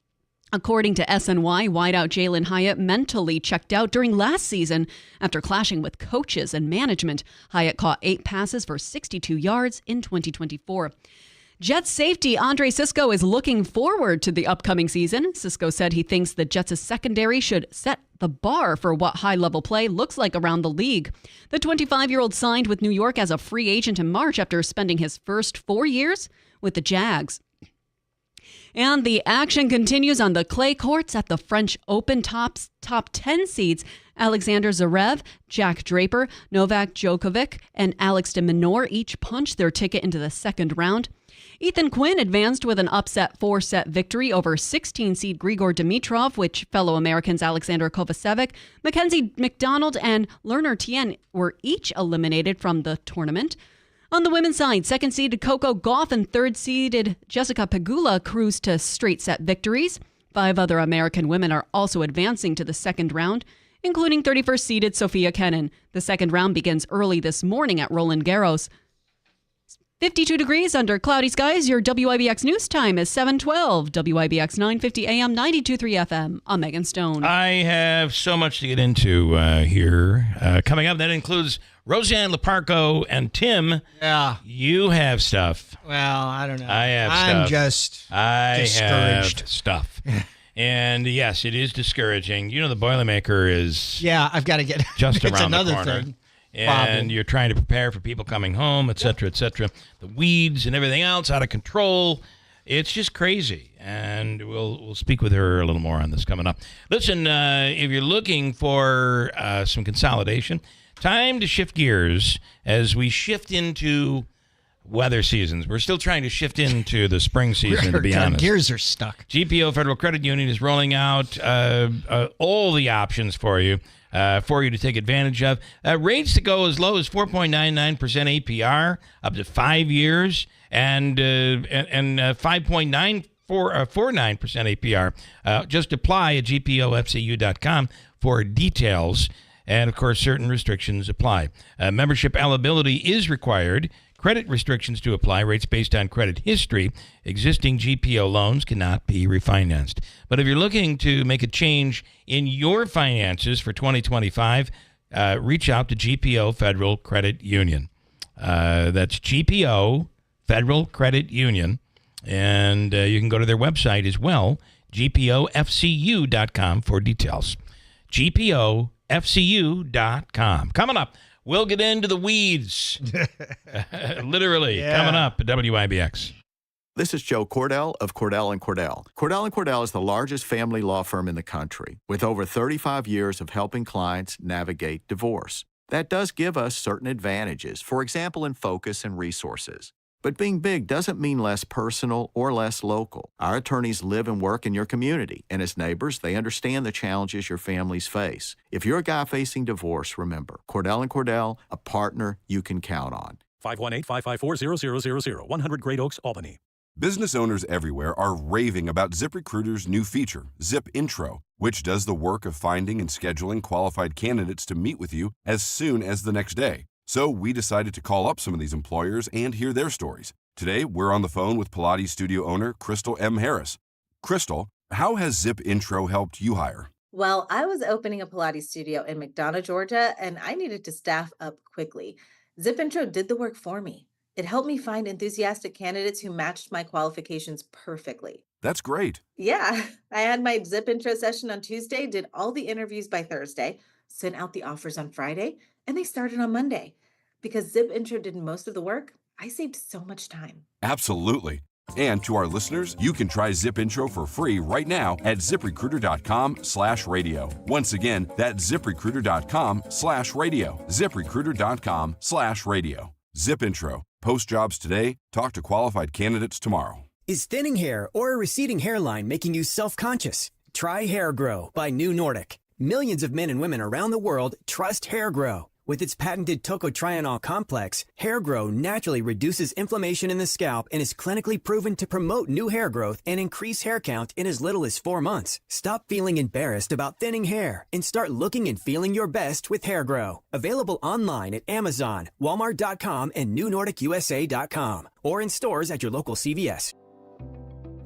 According to SNY, wideout Jalen Hyatt mentally checked out during last season after clashing with coaches and management. Hyatt caught 8 passes for 62 yards in 2024. Jets safety Andre Sisco is looking forward to the upcoming season. Sisco said he thinks the Jets' secondary should set the bar for what high-level play looks like around the league. The 25-year-old signed with New York as a free agent in March after spending his first 4 years with the Jags. And the action continues on the clay courts at the French Open. Top 10 seeds Alexander Zverev, Jack Draper, Novak Djokovic, and Alex de Minaur each punched their ticket into the second round. Ethan Quinn advanced with an upset 4-set victory over 16-seed Grigor Dimitrov, which fellow Americans Alexander Kovacevic, Mackenzie McDonald, and Lerner Tien were each eliminated from the tournament. On the women's side, second-seeded Coco Gauff and third-seeded Jessica Pegula cruised to straight-set victories. 5 other American women are also advancing to the second round, including 31st-seeded Sophia Kenin. The second round begins early this morning at Roland Garros. 52 degrees under cloudy skies. Your WIBX news time is 7:12. WIBX 950 AM, 92.3 FM. I'm Megan Stone. I have so much to get into here. Coming up, that includes Roseanne Leparco and Tim. Yeah. You have stuff. Well, I don't know. I have I'm stuff. just I discouraged. have stuff. And yes, it is discouraging. You know, the Boilermaker is I've got to get just it's around another the corner. Thing. And Problem. you're trying to prepare for people coming home, et cetera, et cetera. The weeds and everything else out of control. It's just crazy. And we'll speak with her a little more on this coming up. Listen, if you're looking for some consolidation, time to shift gears as we shift into weather seasons. We're still trying to shift into the spring season, to be honest. Gears are stuck. GPO Federal Credit Union is rolling out all the options for you to take advantage of. Rates to go as low as 4.99% APR up to 5 years and 5.4949% APR. Just apply at gpofcu.com for details. And, of course, certain restrictions apply. Membership eligibility is required. Credit restrictions to apply. Rates based on credit history. Existing GPO loans cannot be refinanced. But if you're looking to make a change in your finances for 2025, reach out to GPO Federal Credit Union. That's GPO Federal Credit Union. And you can go to their website as well, gpofcu.com for details. gpofcu.com. Coming up, we'll get into the weeds. Literally, coming up at WIBX. This is Joe Cordell of Cordell & Cordell. Cordell & Cordell is the largest family law firm in the country, with over 35 years of helping clients navigate divorce. That does give us certain advantages, for example, in focus and resources. But being big doesn't mean less personal or less local. Our attorneys live and work in your community, and as neighbors, they understand the challenges your families face. If you're a guy facing divorce, remember, Cordell & Cordell, a partner you can count on. 518-554-0000, 100 Great Oaks, Albany. Business owners everywhere are raving about ZipRecruiter's new feature, Zip Intro, which does the work of finding and scheduling qualified candidates to meet with you as soon as the next day. So we decided to call up some of these employers and hear their stories. Today, we're on the phone with Pilates studio owner Crystal M. Harris. Crystal, how has Zip Intro helped you hire? Well, I was opening a Pilates studio in McDonough, Georgia, and I needed to staff up quickly. Zip Intro did the work for me. It helped me find enthusiastic candidates who matched my qualifications perfectly. That's great. Yeah, I had my Zip Intro session on Tuesday, did all the interviews by Thursday, sent out the offers on Friday, and they started on Monday. Because Zip Intro did most of the work, I saved so much time. Absolutely. And to our listeners, you can try Zip Intro for free right now at ZipRecruiter.com/radio. Once again, that's ZipRecruiter.com/radio. ZipRecruiter.com/radio. Zip Intro. Post jobs today. Talk to qualified candidates tomorrow. Is thinning hair or a receding hairline making you self-conscious? Try Hair Grow by New Nordic. Millions of men and women around the world trust Hair Grow. With its patented tocotrienol complex, Hair Grow naturally reduces inflammation in the scalp and is clinically proven to promote new hair growth and increase hair count in as little as 4 months. Stop feeling embarrassed about thinning hair and start looking and feeling your best with Hair Grow. Available online at Amazon, Walmart.com, and NewNordicUSA.com, or in stores at your local CVS.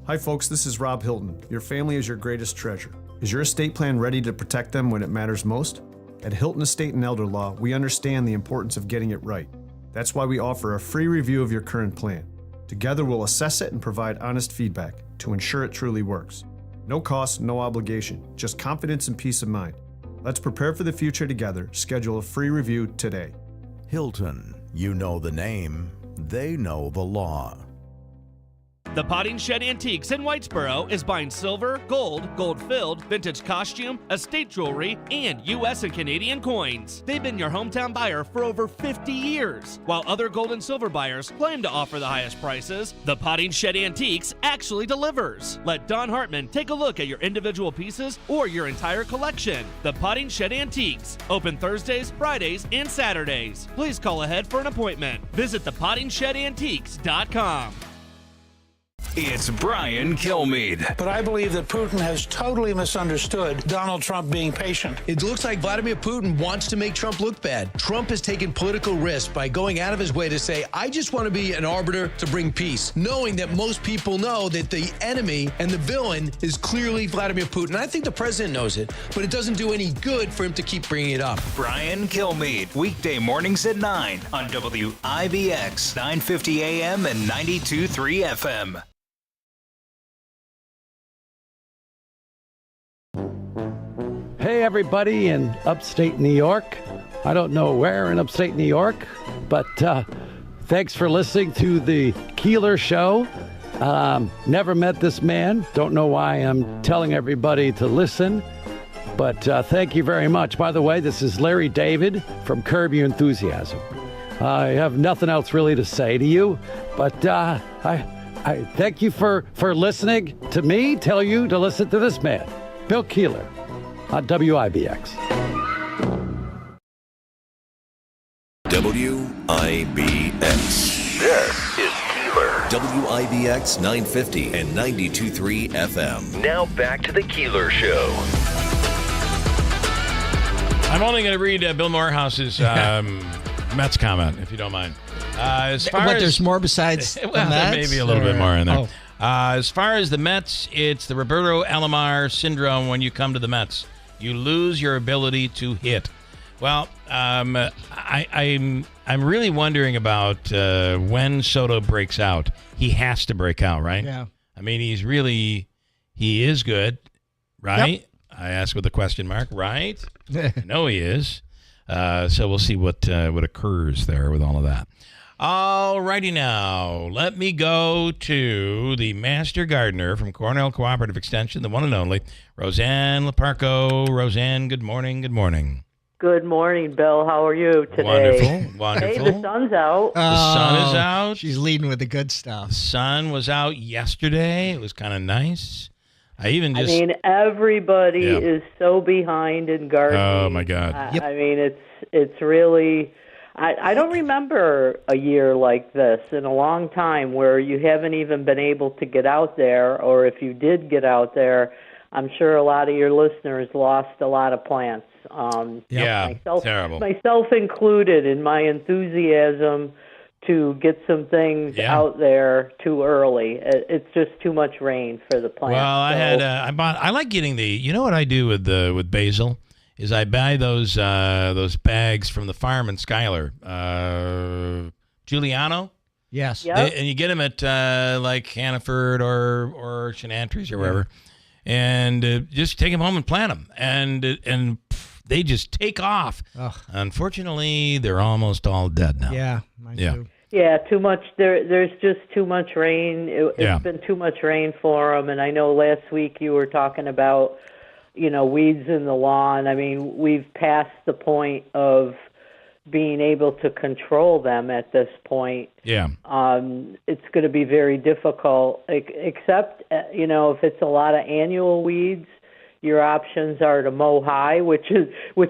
Hi folks, this is Rob Hilton. Your family is your greatest treasure. Is your estate plan ready to protect them when it matters most? At Hilton Estate and Elder Law, we understand the importance of getting it right. That's why we offer a free review of your current plan. Together, we'll assess it and provide honest feedback to ensure it truly works. No cost, no obligation, just confidence and peace of mind. Let's prepare for the future together. Schedule a free review today. Hilton, you know the name, they know the law. The Potting Shed Antiques in Whitesboro is buying silver, gold, gold-filled, vintage costume, estate jewelry, and U.S. and Canadian coins. They've been your hometown buyer for over 50 years. While other gold and silver buyers claim to offer the highest prices, the Potting Shed Antiques actually delivers. Let Don Hartman take a look at your individual pieces or your entire collection. The Potting Shed Antiques, open Thursdays, Fridays, and Saturdays. Please call ahead for an appointment. Visit thepottingshedantiques.com. It's Brian Kilmeade. But I believe that Putin has totally misunderstood Donald Trump being patient. It looks like Vladimir Putin wants to make Trump look bad. Trump has taken political risks by going out of his way to say, I just want to be an arbiter to bring peace, knowing that most people know that the enemy and the villain is clearly Vladimir Putin. I think the president knows it, but it doesn't do any good for him to keep bringing it up. Brian Kilmeade, weekday mornings at 9 on WIBX 950 AM and 92.3 FM. Hey, everybody in upstate New York. I don't know where in upstate New York, but thanks for listening to the Keeler Show. Never met this man. Don't know why I'm telling everybody to listen, but thank you very much. By the way, this is Larry David from Curb Your Enthusiasm. I have nothing else really to say to you, but I thank you for listening to me, tell you to listen to this man, Bill Keeler, on WIBX. WIBX. This is Keeler. WIBX 950 and 92.3 FM. Now back to the Keeler Show. I'm only going to read Bill Morehouse's Mets comment, if you don't mind. There's more besides the Mets? There may be a little bit more in there. Oh. As far as the Mets, it's the Roberto Alomar syndrome when you come to the Mets. You lose your ability to hit. Well, I'm really wondering about when Soto breaks out. He has to break out, right? Yeah. I mean, he is good, right? Yep. I ask with a question mark, right? No, he is. So we'll see what occurs there with all of that. All righty now, let me go to the Master Gardener from Cornell Cooperative Extension, the one and only, Roseanne Leparco. Roseanne, good morning, good morning. Good morning, Bill. How are you today? Wonderful. Hey, the sun's out. The sun is out. She's leading with the good stuff. The sun was out yesterday. It was kind of nice. I mean, everybody is so behind in gardening. Oh, my God. I mean, it's really... I don't remember a year like this in a long time where you haven't even been able to get out there, or if you did get out there, I'm sure a lot of your listeners lost a lot of plants. Terrible. Myself included in my enthusiasm to get some things out there too early. It's just too much rain for the plants. Well, I like getting you know what I do with basil? Is I buy those bags from the farm in Schuyler, Giuliano. Yes. Yep. And you get them at like Hannaford or Chenantries or wherever, and just take them home and plant them, and they just take off. Ugh. Unfortunately, they're almost all dead now. Yeah. Mine too. Yeah, too much. There's just too much rain. It's been too much rain for them, and I know last week you were talking about, weeds in the lawn. I mean, we've passed the point of being able to control them at this point. Yeah. It's going to be very difficult, except, if it's a lot of annual weeds, your options are to mow high, which a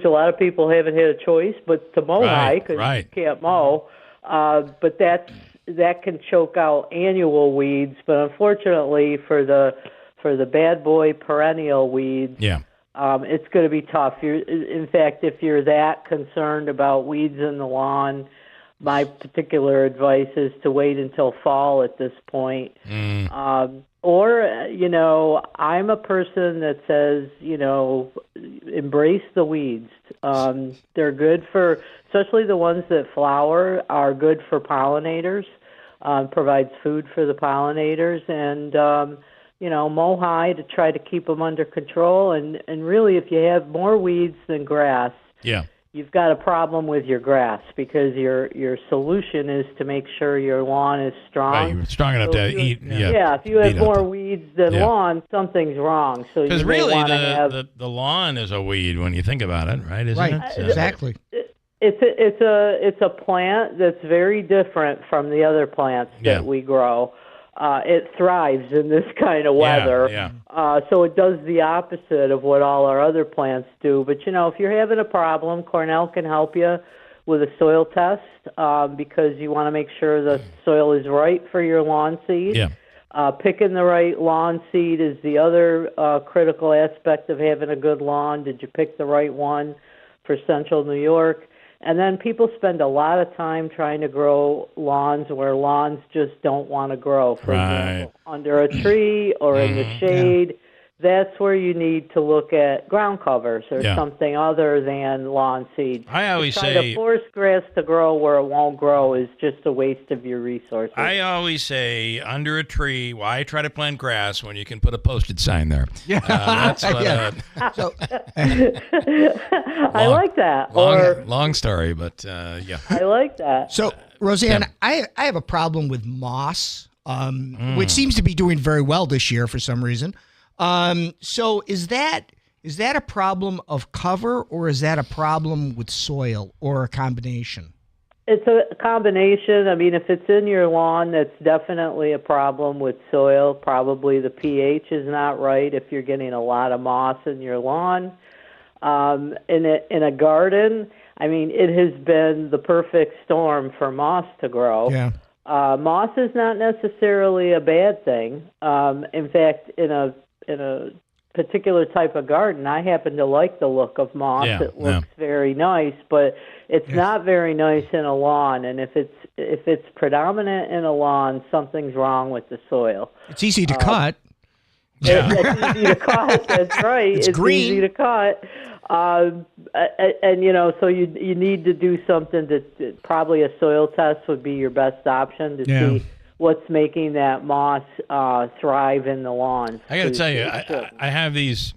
lot of people haven't had a choice, but to mow high because you can't mow. But that can choke out annual weeds. But unfortunately for the bad boy perennial weeds, it's going to be tough. In fact, if you're that concerned about weeds in the lawn, my particular advice is to wait until fall at this point. Or, I'm a person that says, embrace the weeds. They're good for, especially the ones that flower, are good for pollinators, provides food for the pollinators, and, mow high to try to keep them under control. And really, if you have more weeds than grass, you've got a problem with your grass, because your solution is to make sure your lawn is strong. Right, you're strong enough to eat. Yeah, if you have more weeds than lawn, something's wrong. So because you really have the lawn is a weed when you think about it, right? Isn't it? Exactly. It's a plant that's very different from the other plants that we grow. It thrives in this kind of weather. So it does the opposite of what all our other plants do. But, if you're having a problem, Cornell can help you with a soil test because you want to make sure the soil is right for your lawn seed. Picking the right lawn seed is the other critical aspect of having a good lawn. Did you pick the right one for Central New York? And then people spend a lot of time trying to grow lawns where lawns just don't want to grow. For example, under a tree or in the shade. That's where you need to look at ground covers or something other than lawn seeds. I always say to force grass to grow where it won't grow is just a waste of your resources. I always say under a tree. Why try to plant grass when you can put a posted sign there? That's what, I like that. Long story, but yeah. I like that. So, Roseanne, I have a problem with moss, which seems to be doing very well this year for some reason. So is that a problem of cover, or is that a problem with soil, or a combination? It's a combination. I mean, if it's in your lawn, that's definitely a problem with soil. Probably the pH is not right if you're getting a lot of moss in your lawn. In a garden, I mean, it has been the perfect storm for moss to grow. Yeah. Moss is not necessarily a bad thing. In fact, in a particular type of garden, I happen to like the look of moss. It looks very nice, but it's not very nice in a lawn. And if it's predominant in a lawn, something's wrong with the soil. It's easy to cut. It's easy to cut. That's right. It's green. Easy to cut. And so you need to do something that probably a soil test would be your best option to see what's making that moss thrive in the lawn. I got to tell you, I have these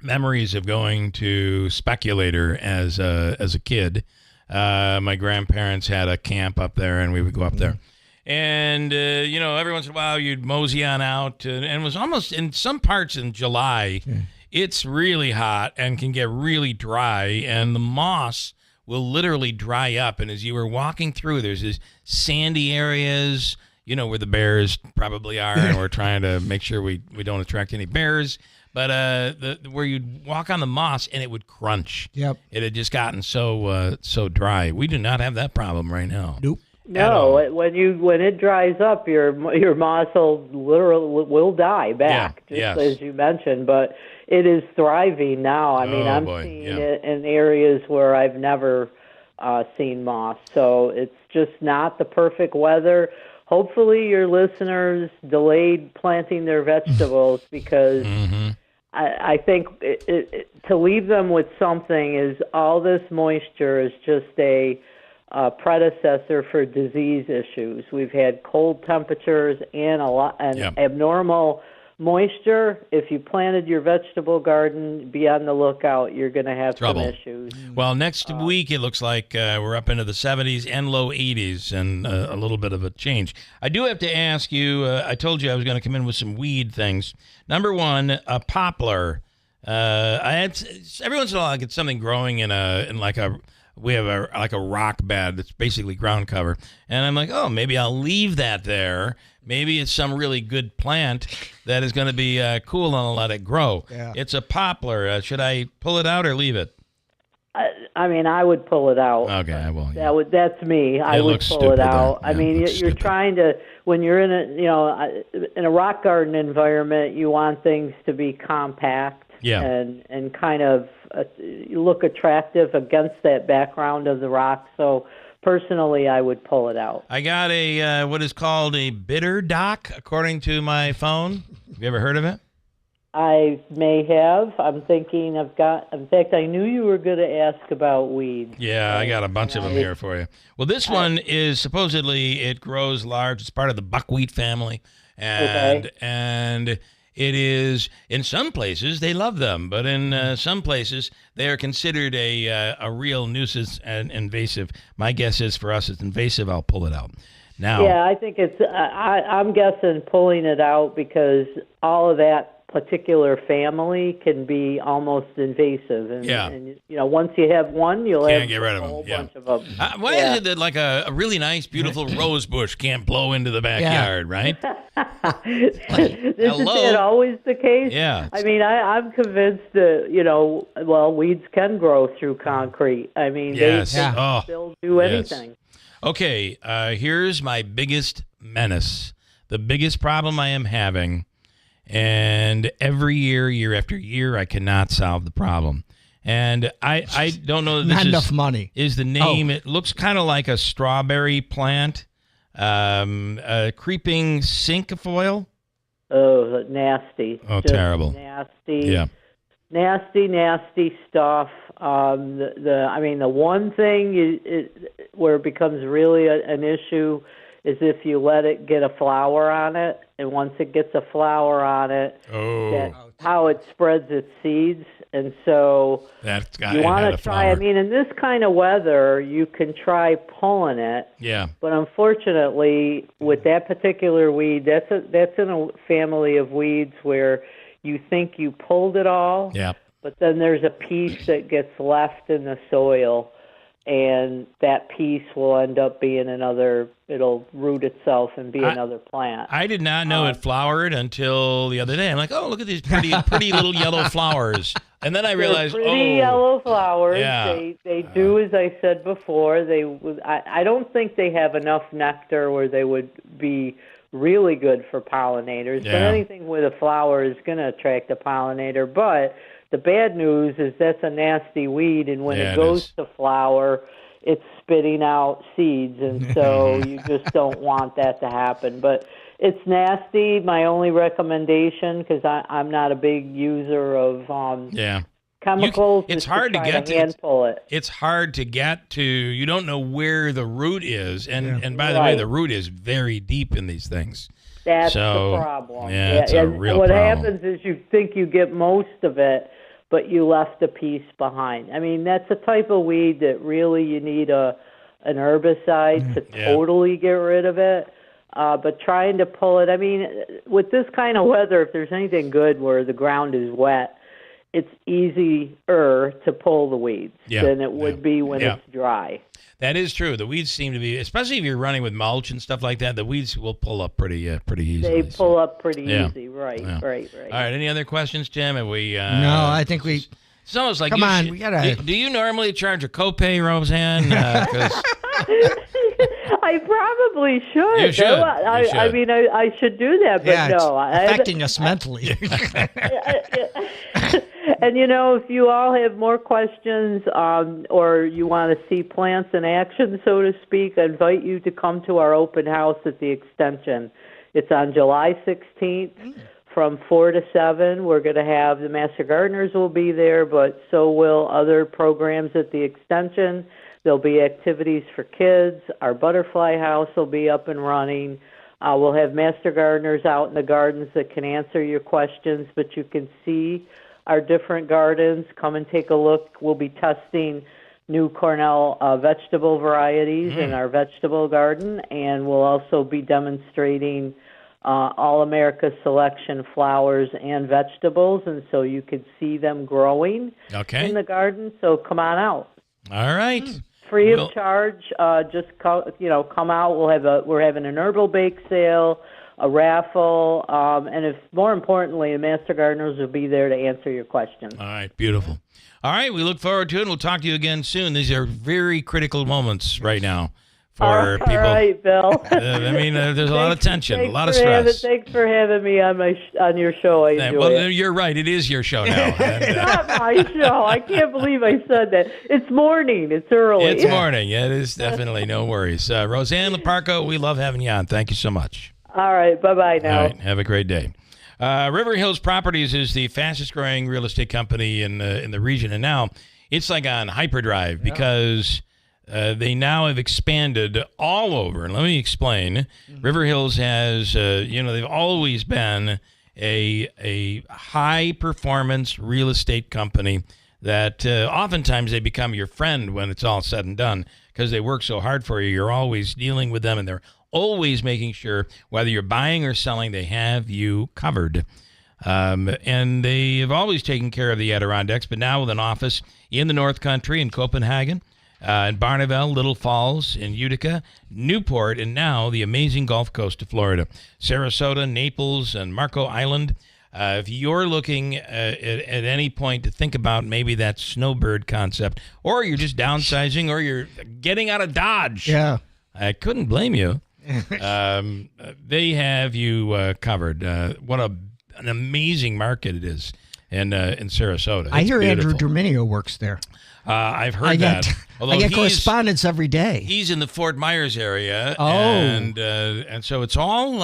memories of going to Speculator as a kid. My grandparents had a camp up there, and we would go up there. And, every once in a while you'd mosey on out, and it was almost in some parts in July, it's really hot and can get really dry, and the moss will literally dry up. And as you were walking through, there's these sandy areas, where the bears probably are, and we're trying to make sure we don't attract any bears. But where you'd walk on the moss and it would crunch. Yep. It had just gotten so dry. We do not have that problem right now. Nope. No, when it dries up, your moss will die back, as you mentioned. But it is thriving now. I mean, I'm seeing it in areas where I've never seen moss. So it's just not the perfect weather. Hopefully your listeners delayed planting their vegetables because I think to leave them with something is all this moisture is just a predecessor for disease issues. We've had cold temperatures and abnormal moisture. If you planted your vegetable garden, be on the lookout. You're going to have some issues. Well, next week it looks like we're up into the 70s and low 80s, and a little bit of a change. I do have to ask you, I told you I was going to come in with some weed things. Number one, a poplar. I had every once in a while I get something growing we have a rock bed that's basically ground cover, and I'm like, oh, maybe I'll leave that there. Maybe it's some really good plant that is going to be cool, and I'll let it grow. Yeah. It's a poplar. Should I pull it out or leave it? I mean, I would pull it out. Okay, I will. That's me. I would pull it out. Yeah, I mean, you're trying to, when you're in a rock garden environment, you want things to be compact. Yeah. And kind of look attractive against that background of the rock. So personally, I would pull it out. I got a what is called a bitter dock, according to my phone. Have you ever heard of it? I may have. I'm thinking in fact, I knew you were going to ask about weeds. Yeah, I got a bunch of them here for you. Well, this one is supposedly, it grows large. It's part of the buckwheat family. And It is, in some places, they love them, but in some places, they are considered a real nuisance and invasive. My guess is for us, it's invasive. I'll pull it out. Now, yeah, I think it's. I'm guessing pulling it out because all of that particular family can be almost invasive, and, and once you have one, you'll have get rid of a whole them. bunch of them. Why is it that like a really nice, beautiful rose bush can't blow into the backyard, right? This is always the case. Yeah. I mean, I'm convinced that weeds can grow through concrete. I mean, they can still do anything. Okay, here's my biggest menace, the biggest problem I am having, and every year after year, I cannot solve the problem. And I don't know that this Not enough money. Is the name. It looks kind of like a strawberry plant, creeping cinquefoil. Oh, nasty. Oh, just terrible. Nasty. Yeah. Nasty stuff. The one thing where it becomes really an issue is if you let it get a flower on it, and once it gets a flower on it, that's how it spreads its seeds. And so you want to try. I mean, in this kind of weather, you can try pulling it. Yeah. But unfortunately, with that particular weed, that's in a family of weeds where you think you pulled it all. Yeah. But then there's a piece that gets left in the soil, and that piece will end up being it'll root itself and be another plant. I did not know it flowered until the other day. I'm like, oh, look at these pretty little yellow flowers. And then I realized, pretty yellow flowers. Yeah. They do, as I said before, I don't think they have enough nectar where they would be really good for pollinators. Yeah. But anything with a flower is going to attract a pollinator. But the bad news is that's a nasty weed, and when it goes to flower, it's spitting out seeds, and so you just don't want that to happen. But it's nasty. My only recommendation, because I'm not a big user of chemicals, it's hard to get to. Hand pull it. It's hard to get to. You don't know where the root is, and by the way, the root is very deep in these things. That's the problem. Yeah, it's a real what problem. happens is you think you get most of it, but you left a piece behind. I mean, that's a type of weed that really you need an herbicide to totally get rid of it. But trying to pull it, I mean, with this kind of weather, if there's anything good where the ground is wet, it's easier to pull the weeds than it would be when it's dry. That is true. The weeds seem to be, especially if you're running with mulch and stuff like that, the weeds will pull up pretty easily. They pull up pretty easy, right. All right, any other questions, Jim? Have we? No, I think we. It's almost like Come on, we gotta. Do you normally charge a copay, Roseanne? 'Cause I probably should. You should. I mean, I should do that, but no. It's affecting us mentally. And, if you all have more questions or you want to see plants in action, so to speak, I invite you to come to our open house at the Extension. It's on July 16th from 4 to 7. We're going to have the Master Gardeners will be there, but so will other programs at the Extension. There'll be activities for kids. Our butterfly house will be up and running. We'll have Master Gardeners out in the gardens that can answer your questions, but you can see our different gardens. Come and take a look. We'll be testing new Cornell vegetable varieties in our vegetable garden, and we'll also be demonstrating All America Selection flowers and vegetables, and so you can see them growing in the garden. So come on out. All right. Free of charge. Just come out. We're having an herbal bake sale, a raffle, and if more importantly, the Master Gardeners will be there to answer your questions. All right, beautiful. All right, we look forward to it, and we'll talk to you again soon. These are very critical moments right now for people. All right, Bill. I mean, there's a lot of tension, a lot of stress. Thanks for having me on your show. I enjoy it. You're right. It is your show now. It's not my show. I can't believe I said that. It's morning. It's early. It's morning. Yeah, it is definitely. No worries. Roseanne Leparco, we love having you on. Thank you so much. All right. Bye-bye now. All right. Have a great day. River Hills Properties is the fastest growing real estate company in the region. And now it's like on hyperdrive because they now have expanded all over. And let me explain. River Hills has, they've always been a high performance real estate company that oftentimes they become your friend when it's all said and done because they work so hard for you. You're always dealing with them, and they're always making sure whether you're buying or selling, they have you covered. And they have always taken care of the Adirondacks, but now with an office in the North Country in Copenhagen, in Barneveld, Little Falls, in Utica, Newport, and now the amazing Gulf Coast of Florida, Sarasota, Naples, and Marco Island. If you're looking at any point to think about maybe that snowbird concept, or you're just downsizing, or you're getting out of Dodge, Yeah. I couldn't blame you. They have you covered. What an amazing market it is in Sarasota. I hear beautiful. Andrew Dominio works there. I've heard that. I get correspondence every day. He's in the Fort Myers area. Oh. And so it's all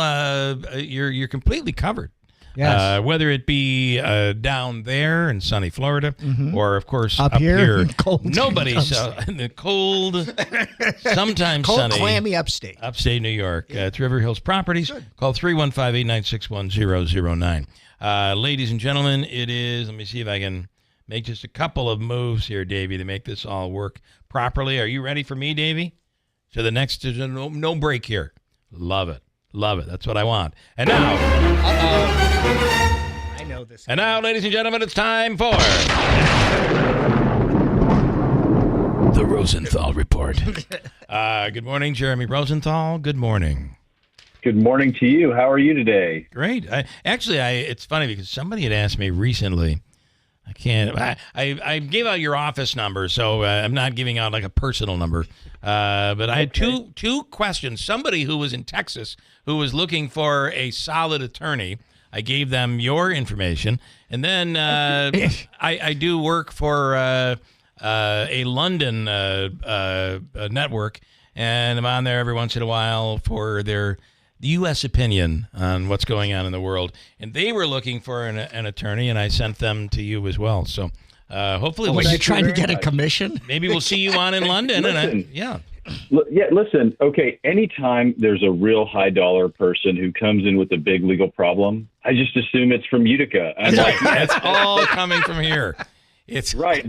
you're completely covered. Yes. Whether it be down there in sunny Florida, or of course up here. here. Nobody's in the cold, sometimes Cold, sunny, clammy upstate New York. It's River Hills Properties. Call 315-896-1009. Ladies and gentlemen, it is. Let me see if I can make just a couple of moves here, Davey, to make this all work properly. Are you ready for me, Davey? So the next is no break here. Love it. Love it. That's what I want. And now. I know this. And now, ladies and gentlemen, it's time for the Rosenthal Report. Good morning, Jeremy Rosenthal. Good morning. Good morning to you. How are you today? Great. It's funny because somebody had asked me recently. I gave out your office number, so I'm not giving out like a personal number. But I had two questions. Somebody who was in Texas who was looking for a solid attorney. I gave them your information, and then I do work for a London network, and I'm on there every once in a while for their U.S. opinion on what's going on in the world. And they were looking for an attorney, and I sent them to you as well. So hopefully, you're trying to get a commission? Maybe we'll see you on in London. Yeah, listen. Okay, anytime there's a real high dollar person who comes in with a big legal problem, I just assume it's from Utica. That's all coming from here. It's right.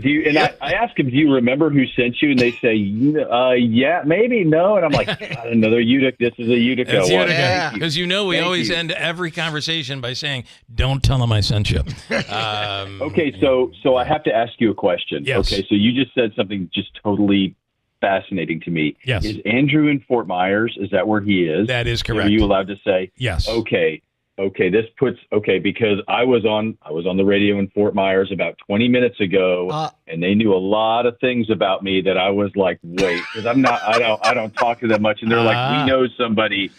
I ask them, do you remember who sent you? And they say, yeah, maybe, no. And I'm like, God, another Utica. This is a Utica one. Because we always end every conversation by saying, don't tell them I sent you. Okay, so I have to ask you a question. Yes. Okay, so you just said something just totally fascinating to me. Yes. Is Andrew in Fort Myers? Is that where he is? That is correct. Are you allowed to say? Yes. Okay, because I was on the radio in Fort Myers about 20 minutes ago, and they knew a lot of things about me that I was like, wait, because I don't talk to them much, and they're like, we know somebody.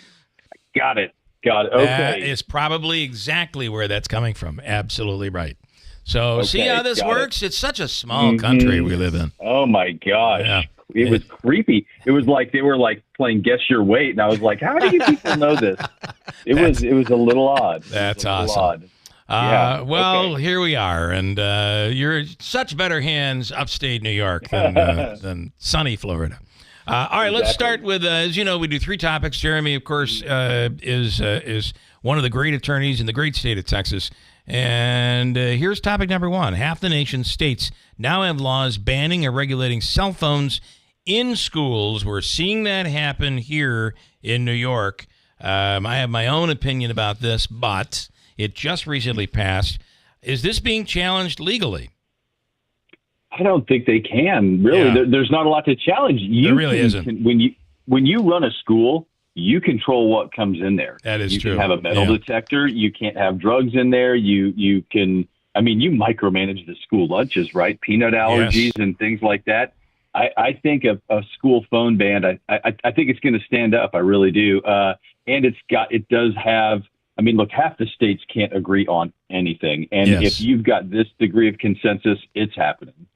Got it. Okay, that is probably exactly where that's coming from. Absolutely right. So see how this works? It's such a small country we live in. Oh my gosh. Yeah. It was creepy. It was like they were like playing Guess Your Weight, and I was like, how do you people know this? It was a little odd. That's awesome. Here we are, and you're in such better hands upstate New York than sunny Florida. All right, let's start with, as you know, we do three topics. Jeremy, of course, is one of the great attorneys in the great state of Texas. And here's topic number one. Half the nation's states now have laws banning or regulating cell phones in schools. We're seeing that happen here in New York. I have my own opinion about this, but it just recently passed. Is this being challenged legally? I don't think they can. Really, there's not a lot to challenge. There really isn't. When you run a school, you control what comes in there. That is true. You can have a metal detector. You can't have drugs in there. You can. I mean, you micromanage the school lunches, right? Peanut allergies and things like that. I think a school phone ban. I think it's going to stand up. I really do. And it does have. I mean, look, half the states can't agree on anything, and if you've got this degree of consensus, it's happening.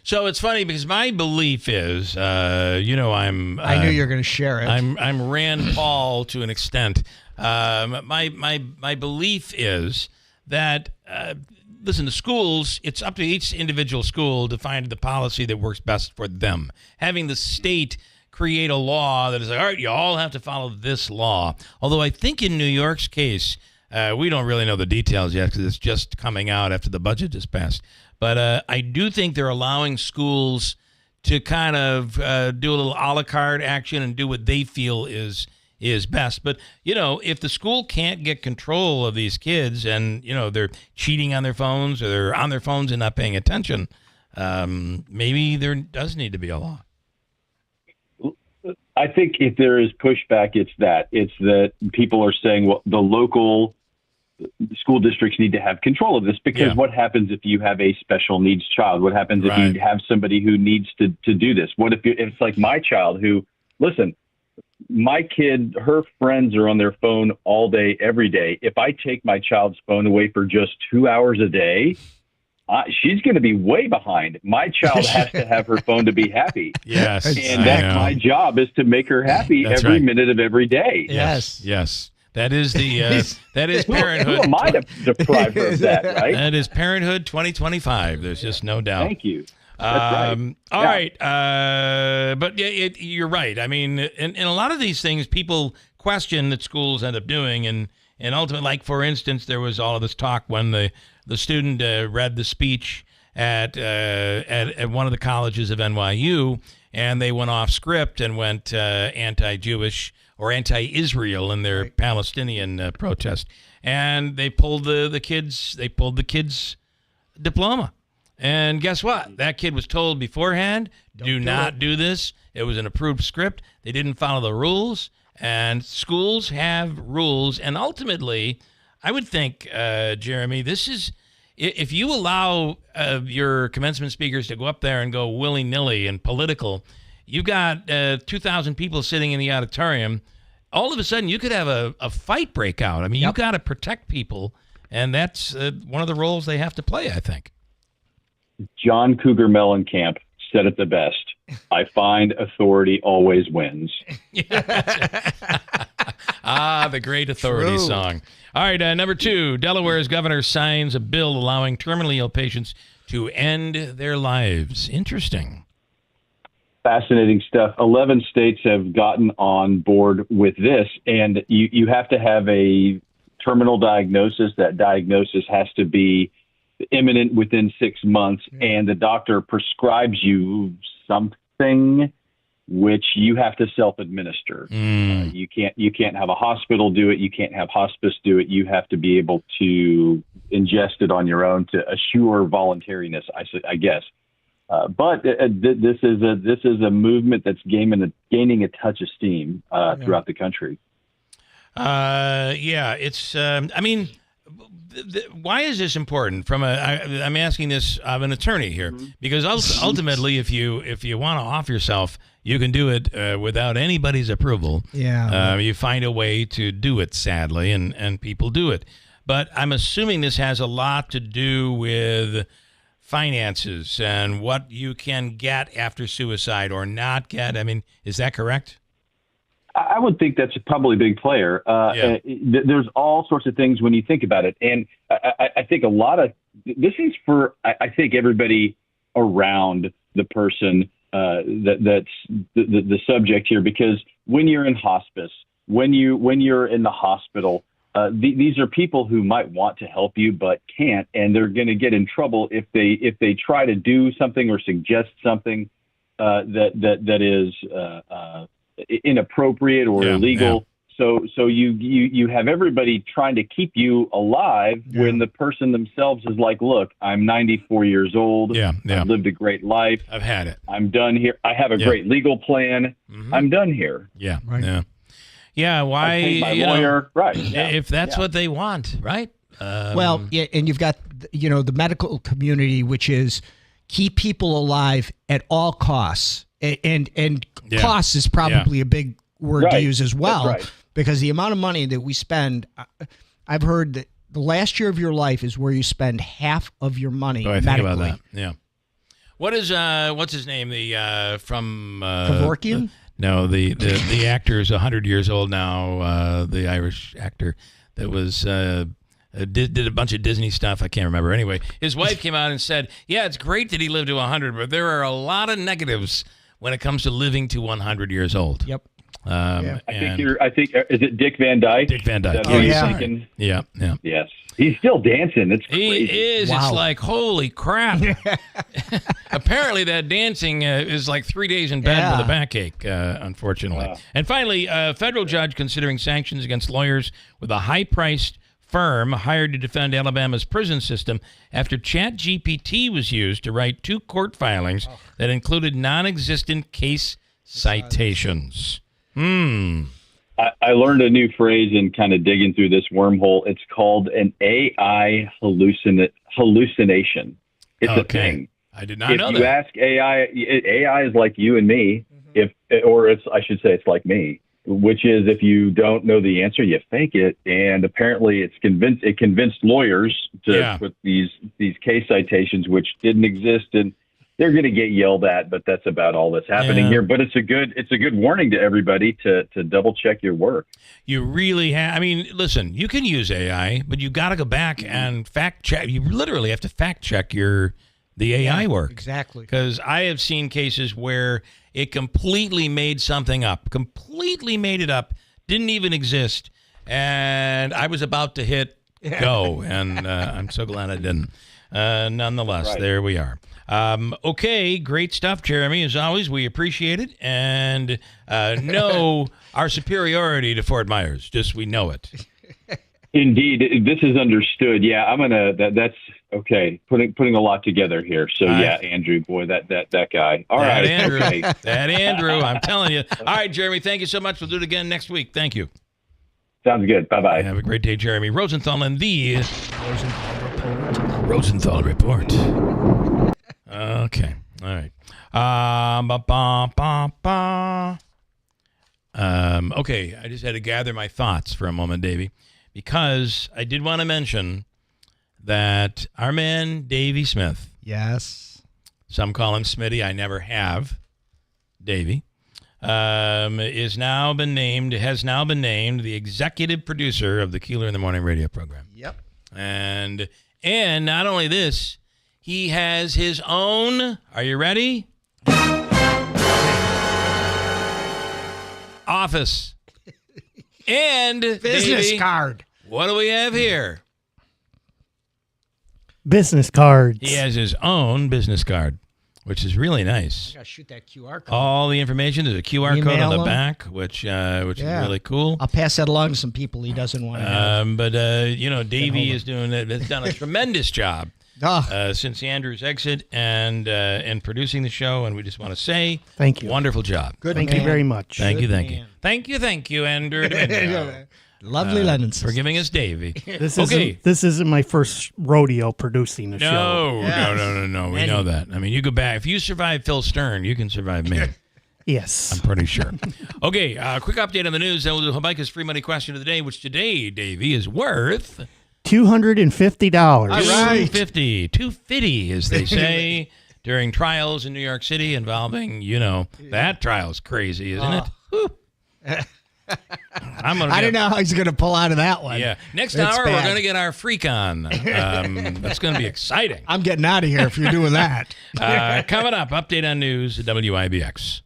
So it's funny because my belief is, I knew you're going to share it. I'm Rand Paul to an extent. My belief is that, listen, the schools, it's up to each individual school to find the policy that works best for them. Having the state create a law that is like, all right, you all have to follow this law. Although I think in New York's case, We don't really know the details yet because it's just coming out after the budget just passed. But I do think they're allowing schools to kind of do a little a la carte action and do what they feel is best. But, if the school can't get control of these kids and, they're cheating on their phones or they're on their phones and not paying attention, maybe there does need to be a law. I think if there is pushback, it's that people are saying, well, the local school districts need to have control of this because what happens if you have a special needs child? What happens if you have somebody who needs to do this? What if it's like my child who, listen, my kid, her friends are on their phone all day, every day. If I take my child's phone away for just 2 hours a day, she's going to be way behind. My child has to have her phone to be happy. Yes. And that's my job is to make her happy every minute of every day. Yes. That is that is parenthood. Who am I to deprive her of that, right? That is parenthood 2025. There's just no doubt. Thank you. That's right. All right. But you're right. I mean, in a lot of these things, people question that schools end up doing. And ultimately, like, for instance, there was all of this talk when the student read the speech at one of the colleges of NYU, and they went off script and went anti-Jewish or anti-Israel in their Palestinian protest. And they pulled the kid's diploma. And guess what? That kid was told beforehand, do not do this. It was an approved script. They didn't follow the rules. And schools have rules. And ultimately, I would think, Jeremy, this is, if you allow your commencement speakers to go up there and go willy-nilly and political, you've got 2,000 people sitting in the auditorium. All of a sudden, you could have a fight break out. I mean, you got to protect people. And that's one of the roles they have to play, I think. John Cougar Mellencamp said it the best. I find authority always wins. The great authority song. All right, number 2, Delaware's governor signs a bill allowing terminally ill patients to end their lives. Interesting. Fascinating stuff. 11 states have gotten on board with this, and you have to have a terminal diagnosis. That diagnosis has to be imminent within 6 months, and the doctor prescribes you something which you have to self-administer. You can't have a hospital do it. You can't have hospice do it. You have to be able to ingest it on your own to assure voluntariness, I guess. But this is a movement that's gaining a touch of steam throughout the country. It's. I mean, why is this important? I'm asking this of an attorney here, because ultimately, if you want to off yourself, you can do it without anybody's approval. You find a way to do it, sadly, and people do it. But I'm assuming this has a lot to do with finances and what you can get after suicide or not get. I mean, is that correct? I would think that's probably a big player. There's all sorts of things when you think about it. And I think a lot of this is for, I think, everybody around the person that's the subject here, because when you're in hospice, when you're in the hospital, these are people who might want to help you but can't, and they're going to get in trouble if they try to do something or suggest something that is inappropriate or illegal. So you have everybody trying to keep you alive when the person themselves is like, look, I'm 94 years old. I've lived a great life. I've had it. I'm done here. I have a great legal plan. I'm done here. Why? My lawyer. If that's what they want, right? And you've got, the medical community, which is keep people alive at all costs. And costs is probably a big word to use as well, because the amount of money that we spend, I've heard that the last year of your life is where you spend half of your money medically. Think about that. Yeah. What is what's his name? The from Kevorkian? No, the actor is 100 years old now. The Irish actor that was did a bunch of Disney stuff. I can't remember. Anyway, his wife came out and said, "Yeah, it's great that he lived to 100, but there are a lot of negatives when it comes to living to 100 years old." Yep. I think is it Dick Van Dyke? Dick Van Dyke. Oh, yeah. Yes. He's still dancing. It's He crazy. is. Wow. It's like, holy crap. Apparently, that dancing is like 3 days in bed with a backache, unfortunately. Wow. And finally, a federal judge considering sanctions against lawyers with a high-priced firm hired to defend Alabama's prison system after ChatGPT was used to write 2 court filings that included non-existent case citations. I learned a new phrase in kind of digging through this wormhole. It's called an AI hallucination. It's a thing. I did not know that. If you ask AI is like you and me. It's like me, which is if you don't know the answer, you fake it. And apparently it convinced lawyers to put these case citations, which didn't exist, and they're going to get yelled at, but that's about all that's happening here. But it's a good warning to everybody to double check your work. You really have. I mean, listen, you can use AI, but you got to go back and fact check. You literally have to fact check the AI work. Exactly. Because I have seen cases where it completely made something up, completely made it up, didn't even exist, and I was about to hit go, and I'm so glad I didn't. Nonetheless, there we are. Okay, great stuff, Jeremy. As always, we appreciate it and know our superiority to Fort Myers. Just we know it. Indeed, this is understood. Yeah, I'm gonna. That's okay. Putting a lot together here. So Andrew, boy, that guy. All right, Andrew. okay. That Andrew. I'm telling you. All right, Jeremy. Thank you so much. We'll do it again next week. Thank you. Sounds good. Bye-bye. Have a great day, Jeremy Rosenthal, and the Rosenthal Report. Okay. All right. Okay. I just had to gather my thoughts for a moment, Davey, because I did want to mention that our man, Davey Smith. Yes. Some call him Smitty. I never have. Davey. Has now been named the executive producer of the Keeler in the Morning radio program. Yep. And not only this, he has his own, are you ready? Office. And business card. What do we have here? Business cards. He has his own business card, which is really nice. I gotta shoot that QR code. All the information. There's a QR code on the back, which is really cool. I'll pass that along to some people he doesn't want to have. But Davey has done a tremendous job since Andrew's exit and producing the show, and we just want to say thank you. Wonderful job. Good. Thank you very much. Thank you, Andrew. Lovely Lennon for giving us Davey. This isn't my first rodeo producing a show. No. We know that. I mean, you go back. If you survive Phil Stern, you can survive me. Yes. I'm pretty sure. Okay, quick update on the news. Then we'll do Habaika's free money question of the day, which today, Davey, is worth $250. All right. $250, as they say, during trials in New York City involving, that trial's crazy, isn't it? I don't know how he's going to pull out of that one. Yeah. Next hour, we're going to get our freak on. That's going to be exciting. I'm getting out of here if you're doing that. Coming up, update on news at WIBX.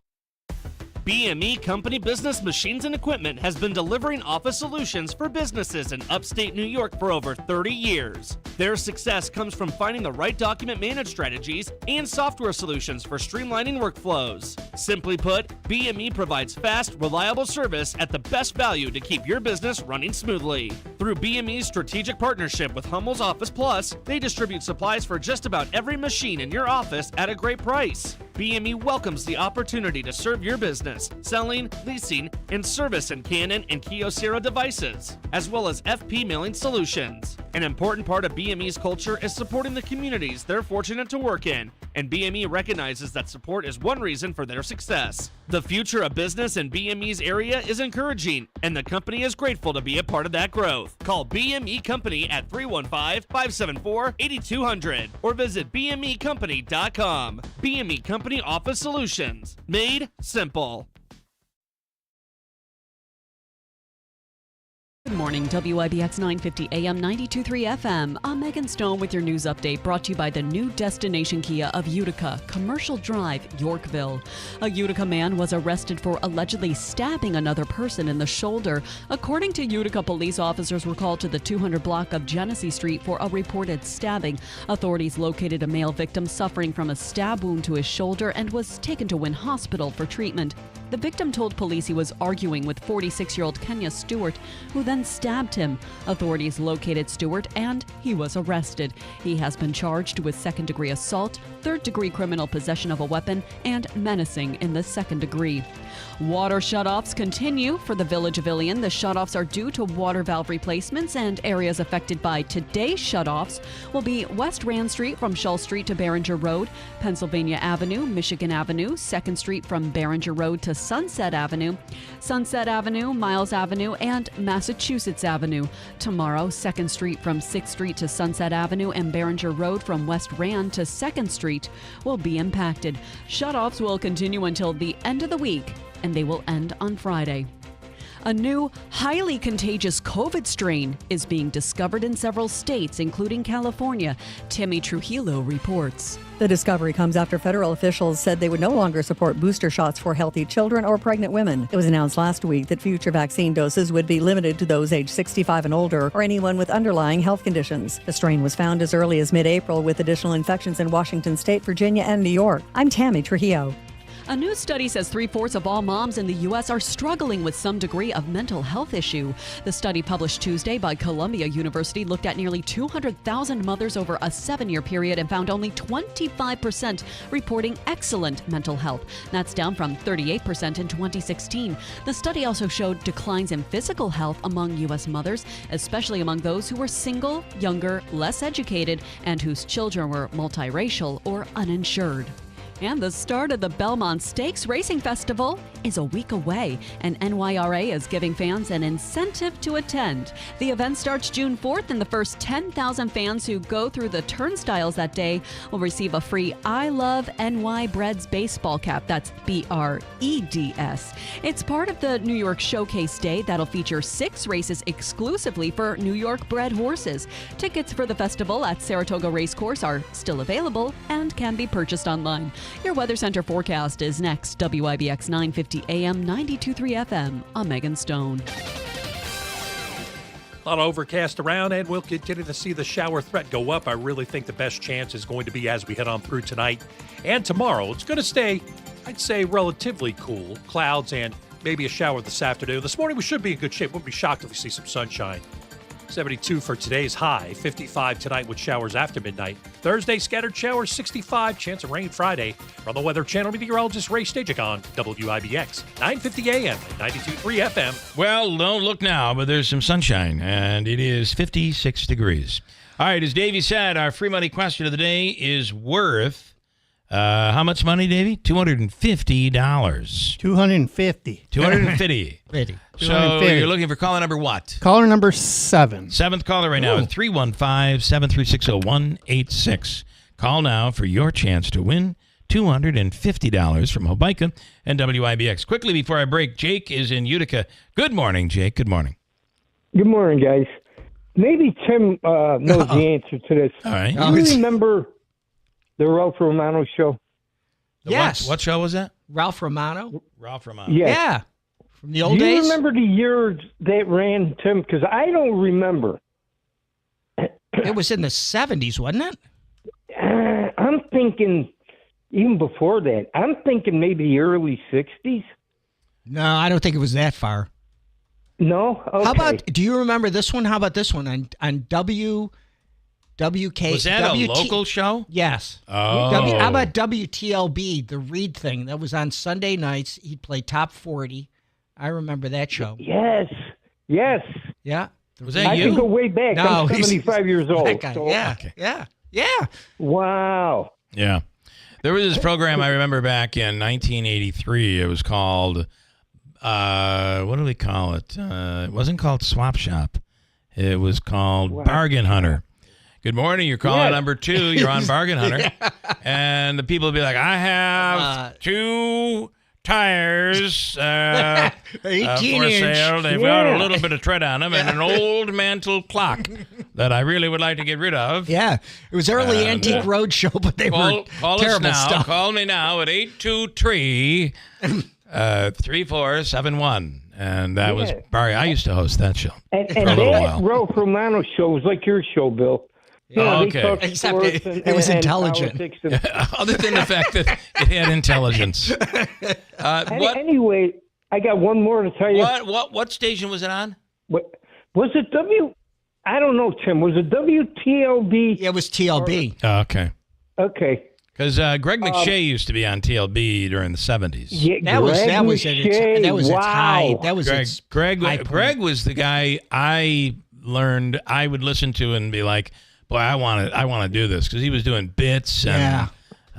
BME Company Business Machines and Equipment has been delivering office solutions for businesses in upstate New York for over 30 years. Their success comes from finding the right document management strategies and software solutions for streamlining workflows. Simply put, BME provides fast, reliable service at the best value to keep your business running smoothly. Through BME's strategic partnership with Hummel's Office Plus, they distribute supplies for just about every machine in your office at a great price. BME welcomes the opportunity to serve your business, selling, leasing, and service in Canon and Kyocera devices, as well as FP mailing solutions. An important part of BME's culture is supporting the communities they're fortunate to work in, and BME recognizes that support is one reason for their success. The future of business in BME's area is encouraging, and the company is grateful to be a part of that growth. Call BME Company at 315-574-8200 or visit BMEcompany.com. BME Company Office Solutions. Made simple. Good morning, WIBX 950 AM 92.3 FM. I'm Megan Stone with your news update, brought to you by the new destination Kia of Utica, Commercial Drive, Yorkville. A Utica man was arrested for allegedly stabbing another person in the shoulder. According to Utica, police officers were called to the 200 block of Genesee Street for a reported stabbing. Authorities located a male victim suffering from a stab wound to his shoulder and was taken to Wynn Hospital for treatment. The victim told police he was arguing with 46-year-old Kenya Stewart, who then stabbed him. Authorities located Stewart and he was arrested. He has been charged with second-degree assault, third-degree criminal possession of a weapon, and menacing in the second degree. Water shutoffs continue for the village of Ilion. The shutoffs are due to water valve replacements, and areas affected by today's shutoffs will be West Rand Street from Shull Street to Barringer Road, Pennsylvania Avenue, Michigan Avenue, 2nd Street from Barringer Road to Sunset Avenue, Miles Avenue, and Massachusetts Avenue. Tomorrow, 2nd Street from 6th Street to Sunset Avenue and Barringer Road from West Rand to 2nd Street will be impacted. Shutoffs will continue until the end of the week, and they will end on Friday. A new, highly contagious COVID strain is being discovered in several states, including California. Tammy Trujillo reports. The discovery comes after federal officials said they would no longer support booster shots for healthy children or pregnant women. It was announced last week that future vaccine doses would be limited to those age 65 and older or anyone with underlying health conditions. The strain was found as early as mid-April with additional infections in Washington State, Virginia, and New York. I'm Tammy Trujillo. A new study says 3/4 of all moms in the U.S. are struggling with some degree of mental health issue. The study published Tuesday by Columbia University looked at nearly 200,000 mothers over a 7-year period and found only 25% reporting excellent mental health. That's down from 38% in 2016. The study also showed declines in physical health among U.S. mothers, especially among those who were single, younger, less educated, and whose children were multiracial or uninsured. And the start of the Belmont Stakes Racing Festival is a week away, and NYRA is giving fans an incentive to attend. The event starts June 4th, and the first 10,000 fans who go through the turnstiles that day will receive a free I Love NY Breds baseball cap. That's BREDS. It's part of the New York Showcase Day that'll feature 6 races exclusively for New York bred horses. Tickets for the festival at Saratoga Racecourse are still available and can be purchased online. Your Weather Center forecast is next. WIBX 950 AM 92.3 FM. I'm Megan Stone. A lot of overcast around, and we'll continue to see the shower threat go up. I really think the best chance is going to be as we head on through tonight and tomorrow. It's going to stay, I'd say, relatively cool. Clouds and maybe a shower this afternoon. This morning we should be in good shape. We'll be shocked if we see some sunshine. 72 for today's high, 55 tonight with showers after midnight. Thursday, scattered showers, 65, chance of rain Friday. From the Weather Channel, meteorologist Ray Stajic on WIBX, 950 AM, 92.3 FM. Well, don't look now, but there's some sunshine, and it is 56 degrees. All right, as Davey said, our free money question of the day is worth how much money, Davey? $250. 250. 250. 50. So you're looking for caller number what? Caller number 7. 7th caller right now, 315-736-0186. Call now for your chance to win $250 from Hobica and WIBX. Quickly before I break, Jake is in Utica. Good morning, Jake. Good morning. Good morning, guys. Maybe Tim knows the answer to this. All right. Do you remember the Ralph Romano show? Yes. What show was that? Ralph Romano. Ralph Romano. Yes. Yeah. From the old days? Do you days? remember the years that ran, Tim? Because I don't remember. It was in the 70s, wasn't it? I'm thinking even before that. I'm thinking maybe the early 60s. No, I don't think it was that far. No? Okay. How about, do you remember this one? How about this one on WK? Was that a local show? Yes. Oh. How about WTLB, the Reed thing? That was on Sunday nights. He'd play Top 40. I remember that show. Yes. Yes. Yeah. Was that I you? can go way back. No, I'm 75 years old. That guy. So. Yeah. Okay. Yeah. Wow. Yeah. There was this program I remember back in 1983. It was called, what do we call it? It wasn't called Swap Shop. It was called Bargain Hunter. Good morning. You're calling number 2. You're on Bargain Hunter. And the people would be like, I have two tires for 18 sale. They've got a little bit of tread on them and an old mantle clock that I really would like to get rid of. Yeah, it was early Antique Roadshow, but they were terrible stuff. Call me now at 823-3471. And that was Barry. I used to host that show And for a little while. Ro Romano show was like your show, Bill. You know, they okay. talked Except sports it was intelligent. politics and- Other than the fact that it had intelligence. Anyway, I got one more to tell you. What station was it on? What was it? I don't know, Tim. Was it WTLB? Yeah, it was TLB. Okay. Okay. Because Greg McShay used to be on TLB during the 70s. Yeah, that was its high. That was Greg high point. Greg was the guy I learned I would listen to and be like, boy, I want to do this, because he was doing bits and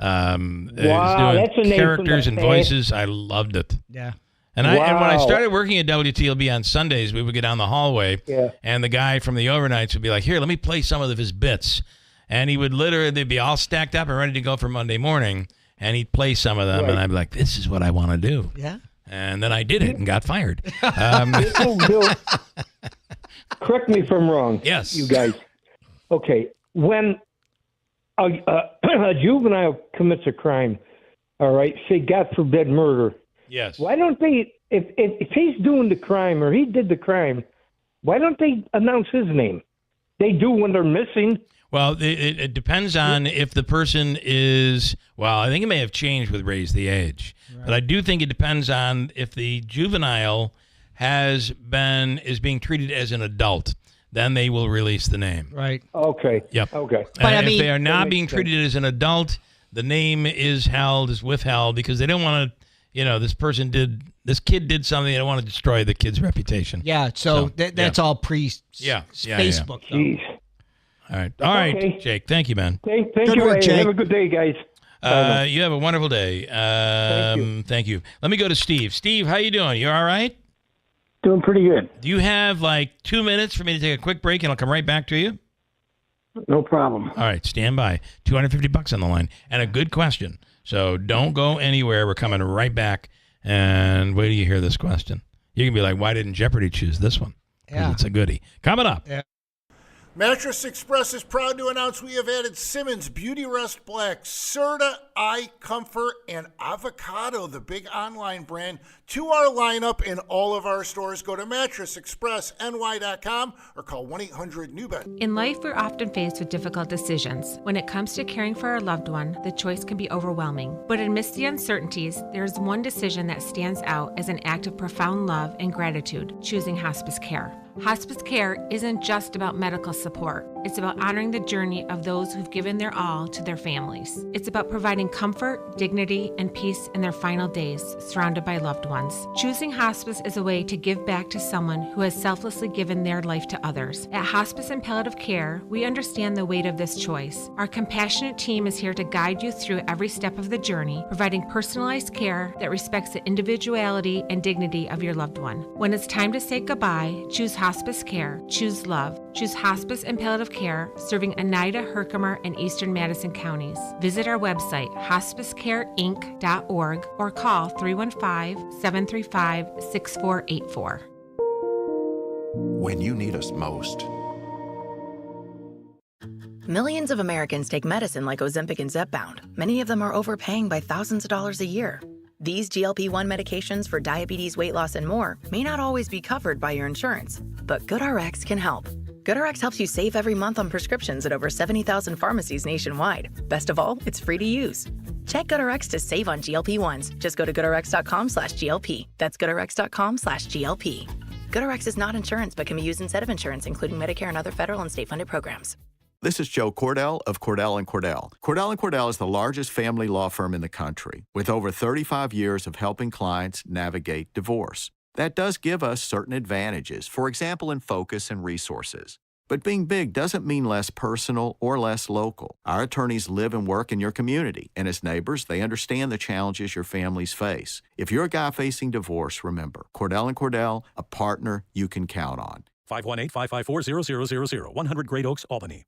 he was that's a doing name characters from and the voices. I loved it. Yeah. And when I started working at WTLB on Sundays, we would get down the hallway, and the guy from the overnights would be like, "Here, let me play some of his bits," and he would literally be all stacked up and ready to go for Monday morning, and he'd play some of them, and I'd be like, "This is what I want to do." Yeah. And then I did it and got fired. Bill, correct me if I'm wrong. Yes. You guys. Okay. When a juvenile commits a crime, all right, say God forbid murder. Yes. Why don't they, if he's doing the crime or he did the crime, why don't they announce his name? They do when they're missing. Well, it depends on if the person is, well, I think it may have changed with Raise the Age. Right. But I do think it depends on if the juvenile is being treated as an adult. Then they will release the name. Right. Okay. Yep. Okay. But if they are not being treated as an adult, the name is withheld, because they don't want to, this kid did something, they don't want to destroy the kid's reputation. Yeah, so that's all Facebook. Jeez. All right. All right, Okay. Jake. Thank you, man. Thank Good you. work, Jake. Have a good day, guys. You have a wonderful day. Thank you. Let me go to Steve. Steve, how you doing? You all right? Doing pretty good. Do you have like 2 minutes for me to take a quick break, and I'll come right back to you? No problem. All right, stand by. $250 on the line, and a good question. So don't go anywhere. We're coming right back, and wait till you hear this question. You can be like, why didn't Jeopardy choose this one? Because it's a goodie. Coming up. Yeah. Mattress Express is proud to announce we have added Simmons Beauty Rest Black, Serta Eye Comfort, and Avocado, the big online brand, to our lineup in all of our stores. Go to mattressexpressny.com or call 1-800-NEW-BED. In life, we're often faced with difficult decisions. When it comes to caring for our loved one, the choice can be overwhelming. But amidst the uncertainties, there is one decision that stands out as an act of profound love and gratitude: choosing hospice care. Hospice care isn't just about medical support. It's about honoring the journey of those who've given their all to their families. It's about providing comfort, dignity, and peace in their final days, surrounded by loved ones. Choosing hospice is a way to give back to someone who has selflessly given their life to others. At Hospice and Palliative Care, we understand the weight of this choice. Our compassionate team is here to guide you through every step of the journey, providing personalized care that respects the individuality and dignity of your loved one. When it's time to say goodbye, choose hospice care. Choose love. Choose Hospice and Palliative Care, serving Oneida, Herkimer, and Eastern Madison counties. Visit our website, hospicecareinc.org, or call 315-735-6484. When you need us most. Millions of Americans take medicine like Ozempic and Zepbound. Many of them are overpaying by thousands of dollars a year. These GLP-1 medications for diabetes, weight loss, and more may not always be covered by your insurance, but GoodRx can help. GoodRx helps you save every month on prescriptions at over 70,000 pharmacies nationwide. Best of all, it's free to use. Check GoodRx to save on GLP-1s. Just go to GoodRx.com/GLP. That's GoodRx.com/GLP. GoodRx is not insurance but can be used instead of insurance, including Medicare and other federal and state-funded programs. This is Joe Cordell of Cordell & Cordell. Cordell & Cordell is the largest family law firm in the country, with over 35 years of helping clients navigate divorce. That does give us certain advantages, for example, in focus and resources. But being big doesn't mean less personal or less local. Our attorneys live and work in your community, and as neighbors, they understand the challenges your families face. If you're a guy facing divorce, remember, Cordell & Cordell, a partner you can count on. 518-554-0000, 100 Great Oaks, Albany.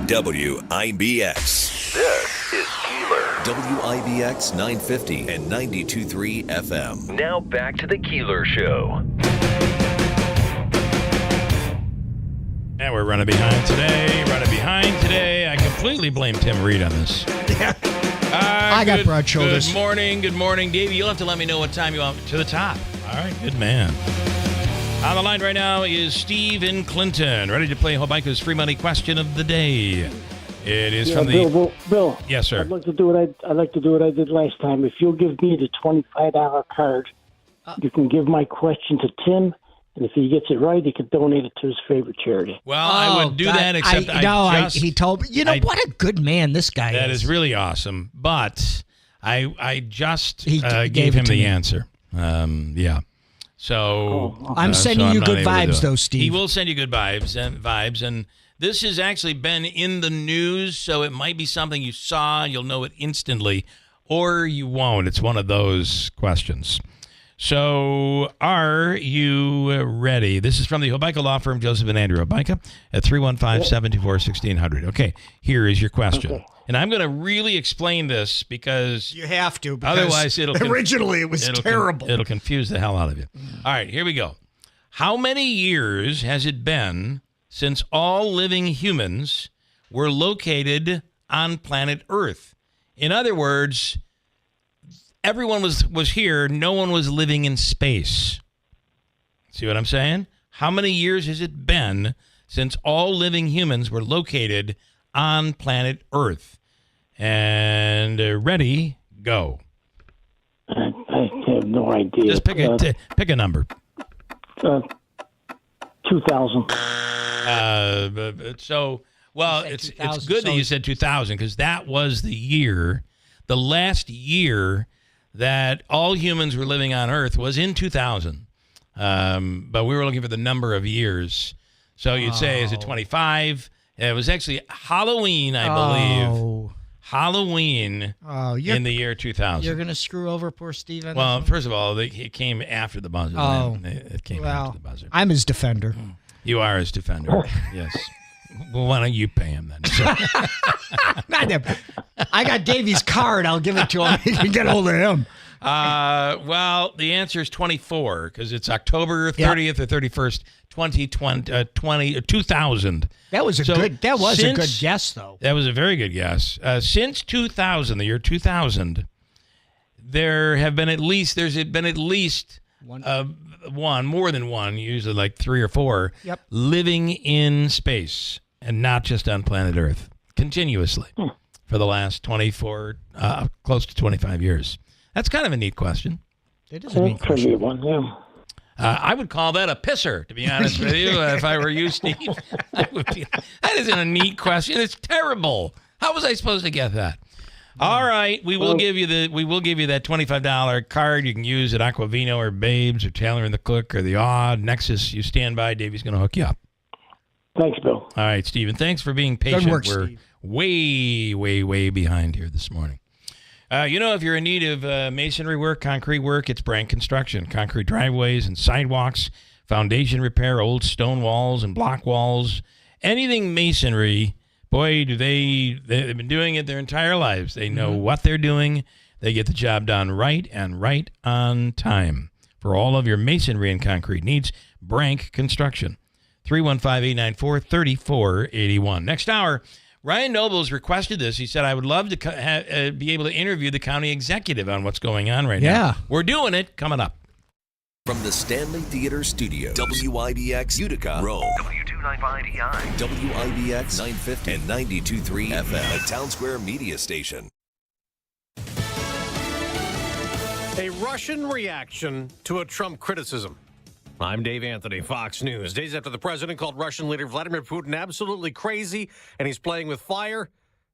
WIBX. This is Keeler. WIBX 950 and 92.3 FM. Now back to the Keeler Show. And we're running behind today. I completely blame Tim Reed on this. Yeah. I got broad shoulders. Good morning. Davey, you'll have to let me know what time you want to the top. All right, good man. On the line right now is Steve in Clinton, ready to play Hobica's free money question of the day. It is from the... Bill. Yes, sir. I'd like to do what I did last time. If you'll give me the $25 card, you can give my question to Tim, and if he gets it right, he can donate it to his favorite charity. Well, I would do that, except he told me. What a good man this guy is. That is really awesome. But I just gave him the answer. Yeah. So I'm sending you good vibes, though, Steve. He will send you good vibes, and this has actually been in the news, so it might be something you saw, you'll know it instantly, or you won't. It's one of those questions. So, are you ready? This is from the Hobica Law Firm, Joseph and Andrew Hobica, at 315-724-1600. Okay, here is your question. Okay. And I'm going to really explain this because... You have to, because otherwise originally it was terrible. It'll confuse the hell out of you. All right, here we go. How many years has it been since all living humans were located on planet Earth? In other words... Everyone was here. No one was living in space. See what I'm saying? How many years has it been since all living humans were located on planet Earth? And ready, go. I have no idea. Just pick a number. 2000. It's good that you said 2000 because that was the last year that all humans were living on Earth was in 2000. But we were looking for the number of years. So you'd say, is it 25? It was actually Halloween, I believe. Halloween in the year 2000. You're going to screw over poor Steven? Well, first of all, it came after the buzzer. It came after the buzzer. I'm his defender. You are his defender, yes. Well, why don't you pay him then? I got Davey's card. I'll give it to him. You can get hold of him. Well, the answer is 24 because it's October 30th or 31st, 2000. That was a good guess, though. That was a very good guess. Since 2000, the year 2000, there's been at least more than one, usually like 3 or 4, living in space and not just on planet Earth continuously for the last 24, close to 25 years. That's kind of a neat question. It is a neat question. I would call that a pisser, to be honest with you. If I were you, Steve, that isn't a neat question. It's terrible. How was I supposed to get that? All right, we will give you that $25 card you can use at Aquavino or Babes or Taylor and the Cook or the Odd Nexus. You stand by, Davey's going to hook you up. Thanks, Bill. All right, Stephen, thanks for being patient. Good work, We're Steve. way behind here this morning. If you're in need of masonry work, concrete work, it's Brand Construction. Concrete driveways and sidewalks, foundation repair, old stone walls and block walls, anything masonry. Boy, they've been doing it their entire lives. They know what they're doing. They get the job done right and right on time. For all of your masonry and concrete needs, Brank Construction. 315-894-3481. Next hour, Ryan Nobles requested this. He said, I would love to be able to interview the county executive on what's going on right now. We're doing it. Coming up. From the Stanley Theater Studio, WIBX Utica, Rome, W295EI, WIBX 950 and 92.3 FM, a Town Square media station. A Russian reaction to a Trump criticism. I'm Dave Anthony, Fox News. Days after the president called Russian leader Vladimir Putin absolutely crazy and he's playing with fire,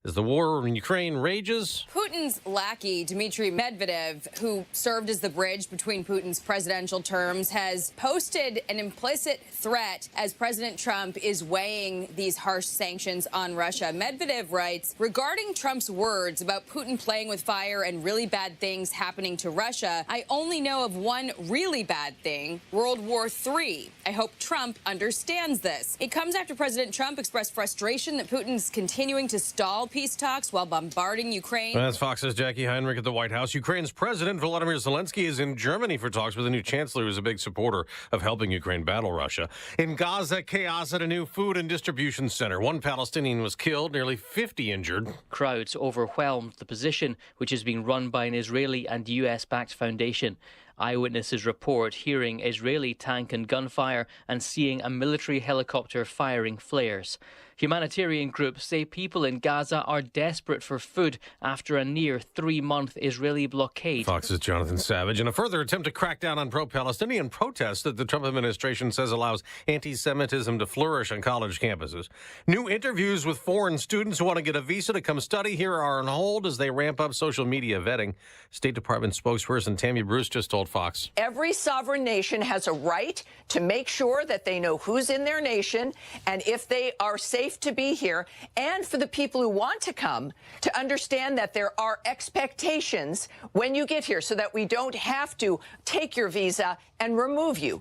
as the war in Ukraine rages. Putin's lackey, Dmitry Medvedev, who served as the bridge between Putin's presidential terms, has posted an implicit threat as President Trump is weighing these harsh sanctions on Russia. Medvedev writes, regarding Trump's words about Putin playing with fire and really bad things happening to Russia, I only know of one really bad thing, World War III. I hope Trump understands this. It comes after President Trump expressed frustration that Putin's continuing to stall peace talks while bombarding Ukraine. That's Fox's Jackie Heinrich at the White House. Ukraine's President Volodymyr Zelensky is in Germany for talks with the new chancellor, who's a big supporter of helping Ukraine battle Russia. In Gaza, chaos at a new food and distribution center. One Palestinian was killed, nearly 50 injured. Crowds overwhelmed the position, which is being run by an Israeli and US-backed foundation. Eyewitnesses report hearing Israeli tank and gunfire and seeing a military helicopter firing flares. Humanitarian groups say people in Gaza are desperate for food after a near 3-month Israeli blockade. Fox's Jonathan Savage. In a further attempt to crack down on pro-Palestinian protests that the Trump administration says allows anti-Semitism to flourish on college campuses, new interviews with foreign students who want to get a visa to come study here are on hold as they ramp up social media vetting. State Department spokesperson Tammy Bruce just told Fox. Every sovereign nation has a right to make sure that they know who's in their nation and if they are safe to be here, and for the people who want to come to understand that there are expectations when you get here so that we don't have to take your visa and remove you.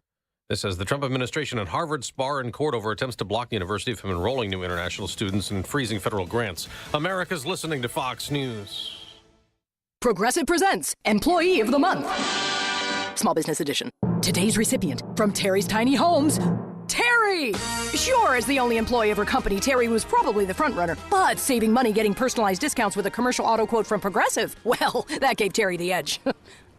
This says the Trump administration and Harvard spar in court over attempts to block the university from enrolling new international students and freezing federal grants. America's listening to Fox News. Progressive presents Employee of the Month. Small Business Edition. Today's recipient from Terry's Tiny Homes, Terry! Sure, as the only employee of her company, Terry was probably the front runner, but saving money getting personalized discounts with a commercial auto quote from Progressive, well, that gave Terry the edge.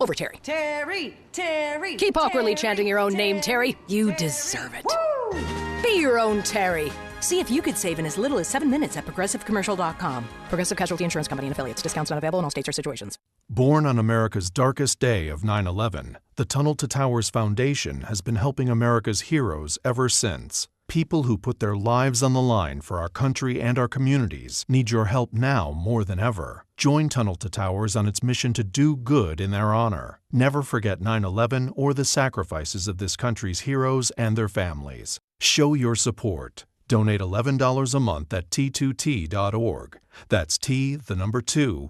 Over Terry. Terry, Terry. Keep awkwardly chanting your own name, Terry. You deserve it. Woo! Be your own Terry. See if you could save in as little as 7 minutes at progressivecommercial.com. Progressive Casualty Insurance Company and affiliates. Discounts not available in all states or situations. Born on America's darkest day of 9/11, the Tunnel to Towers Foundation has been helping America's heroes ever since. People who put their lives on the line for our country and our communities need your help now more than ever. Join Tunnel to Towers on its mission to do good in their honor. Never forget 9/11 or the sacrifices of this country's heroes and their families. Show your support. Donate $11 a month at T2T.org. That's T2T.org.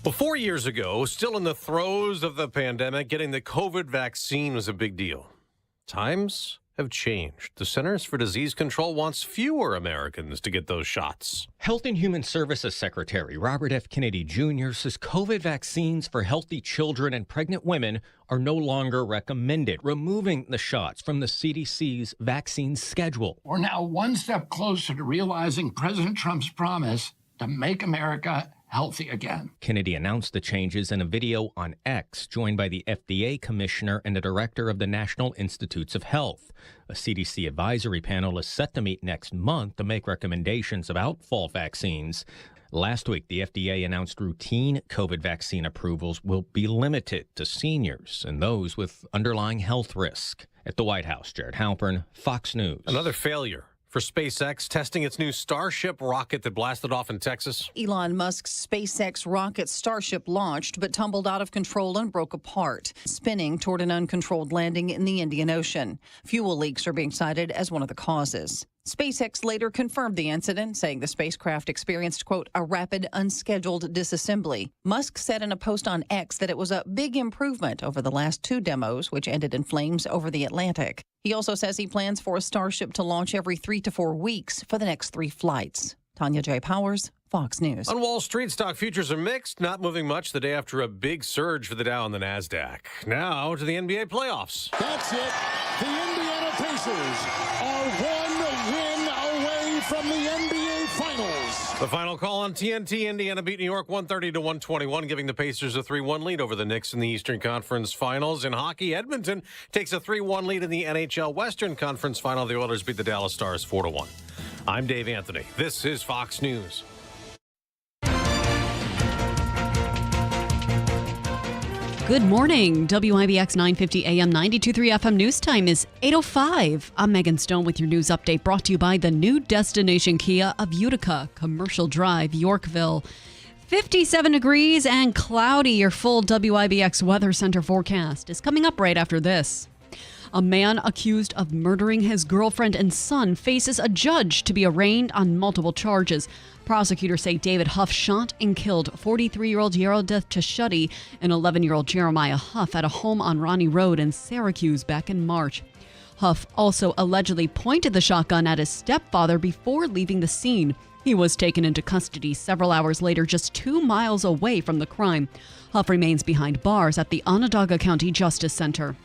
Well, 4 years ago, still in the throes of the pandemic, getting the COVID vaccine was a big deal. Times have changed. The Centers for Disease Control wants fewer Americans to get those shots. Health and Human Services Secretary Robert F. Kennedy Jr. says COVID vaccines for healthy children and pregnant women are no longer recommended, removing the shots from the CDC's vaccine schedule. We're now one step closer to realizing President Trump's promise to make America healthy again. Kennedy announced the changes in a video on X, joined by the FDA commissioner and the director of the National Institutes of Health. A CDC advisory panel is set to meet next month to make recommendations about fall vaccines. Last week, the FDA announced routine COVID vaccine approvals will be limited to seniors and those with underlying health risk. At the White House, Jared Halpern, Fox News. Another failure for SpaceX testing its new Starship rocket that blasted off in Texas. Elon Musk's SpaceX rocket Starship launched but tumbled out of control and broke apart, spinning toward an uncontrolled landing in the Indian Ocean. Fuel leaks are being cited as one of the causes. SpaceX later confirmed the incident, saying the spacecraft experienced, quote, a rapid, unscheduled disassembly. Musk said in a post on X that it was a big improvement over the last 2 demos, which ended in flames over the Atlantic. He also says he plans for a Starship to launch every 3 to 4 weeks for the next 3 flights. Tanya J. Powers, Fox News. On Wall Street, stock futures are mixed, not moving much the day after a big surge for the Dow and the NASDAQ. Now to the NBA playoffs. That's it. The Indiana Pacers are 1 win away from the NBA Finals. The final call on TNT. Indiana beat New York 130-121, giving the Pacers a 3-1 lead over the Knicks in the Eastern Conference Finals. In hockey, Edmonton takes a 3-1 lead in the NHL Western Conference Final. The Oilers beat the Dallas Stars 4-1. I'm Dave Anthony. This is Fox News. Good morning. WIBX 950 AM 92.3 FM news time is 8:05. I'm Megan Stone with your news update brought to you by the new destination Kia of Utica, Commercial Drive, Yorkville. 57 degrees and cloudy. Your full WIBX Weather Center forecast is coming up right after this. A man accused of murdering his girlfriend and son faces a judge to be arraigned on multiple charges. Prosecutors say David Huff shot and killed 43-year-old Yerodeth Tashuti and 11-year-old Jeremiah Huff at a home on Ronnie Road in Syracuse back in March. Huff also allegedly pointed the shotgun at his stepfather before leaving the scene. He was taken into custody several hours later, just 2 miles away from the crime. Huff remains behind bars at the Onondaga County Justice Center.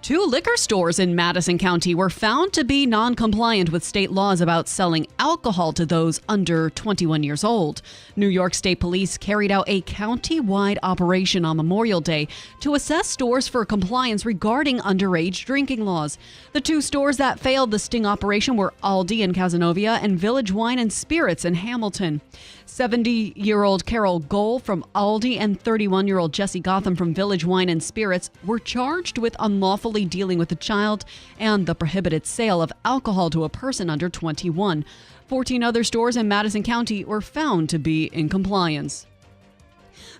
2 liquor stores in Madison County were found to be non-compliant with state laws about selling alcohol to those under 21 years old. New York State Police carried out a county-wide operation on Memorial Day to assess stores for compliance regarding underage drinking laws. The 2 stores that failed the sting operation were Aldi in Cazenovia and Village Wine and Spirits in Hamilton. 70-year-old Carol Gohl from Aldi and 31-year-old Jesse Gotham from Village Wine and Spirits were charged with unlawfully dealing with a child and the prohibited sale of alcohol to a person under 21. 14 other stores in Madison County were found to be in compliance.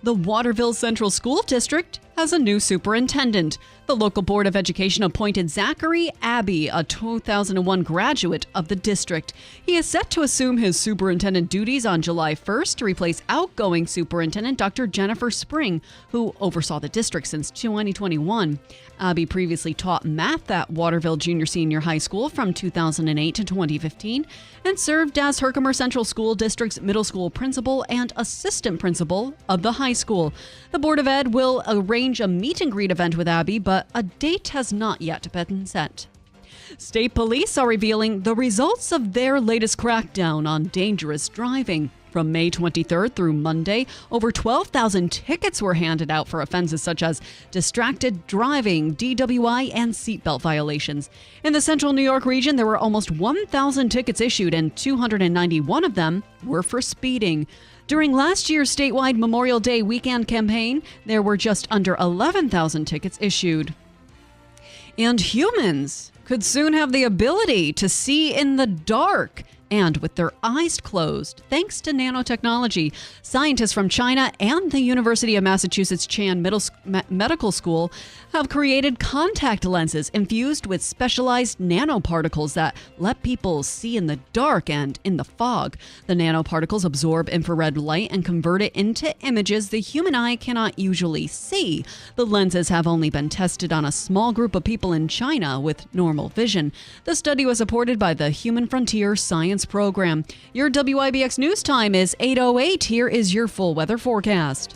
The Waterville Central School District has a new superintendent. The local Board of Education appointed Zachary Abbey, a 2001 graduate of the district. He is set to assume his superintendent duties on July 1st to replace outgoing superintendent Dr. Jennifer Spring, who oversaw the district since 2021. Abbey previously taught math at Waterville Junior-Senior High School from 2008 to 2015 and served as Herkimer Central School District's middle school principal and assistant principal of the high school. The Board of Ed will arrange a meet and greet event with Abbey, but a date has not yet been set. State police are revealing the results of their latest crackdown on dangerous driving. From May 23rd through Monday, over 12,000 tickets were handed out for offenses such as distracted driving, DWI, and seatbelt violations. In the central New York region, there were almost 1,000 tickets issued, and 291 of them were for speeding. During last year's statewide Memorial Day weekend campaign, there were just under 11,000 tickets issued. And humans could soon have the ability to see in the dark and with their eyes closed, thanks to nanotechnology. Scientists from China and the University of Massachusetts Chan Medical School have created contact lenses infused with specialized nanoparticles that let people see in the dark and in the fog. The nanoparticles absorb infrared light and convert it into images the human eye cannot usually see. The lenses have only been tested on a small group of people in China with normal vision. The study was supported by the Human Frontier Science Program. Your WIBX news time is 8:08. Here is your full weather forecast.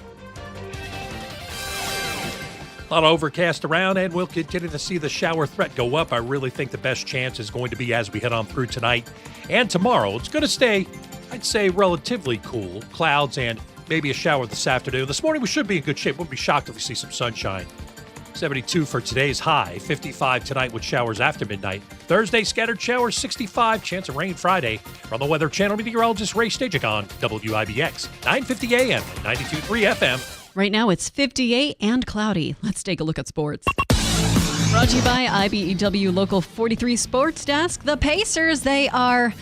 A lot of overcast around, and we'll continue to see the shower threat go up. I really think the best chance is going to be as we head on through tonight and tomorrow. It's going to stay, I'd say, relatively cool. Clouds and maybe a shower this afternoon. This morning we should be in good shape. Wouldn't be shocked if we see some sunshine. 72 for today's high, 55 tonight with showers after midnight. Thursday, scattered showers, 65, chance of rain Friday. From the Weather Channel, meteorologist Ray Stajic on WIBX, 950 AM, 92.3 FM. Right now it's 58 and cloudy. Let's take a look at sports. Brought to you by IBEW Local 43 Sports Desk. The Pacers, they are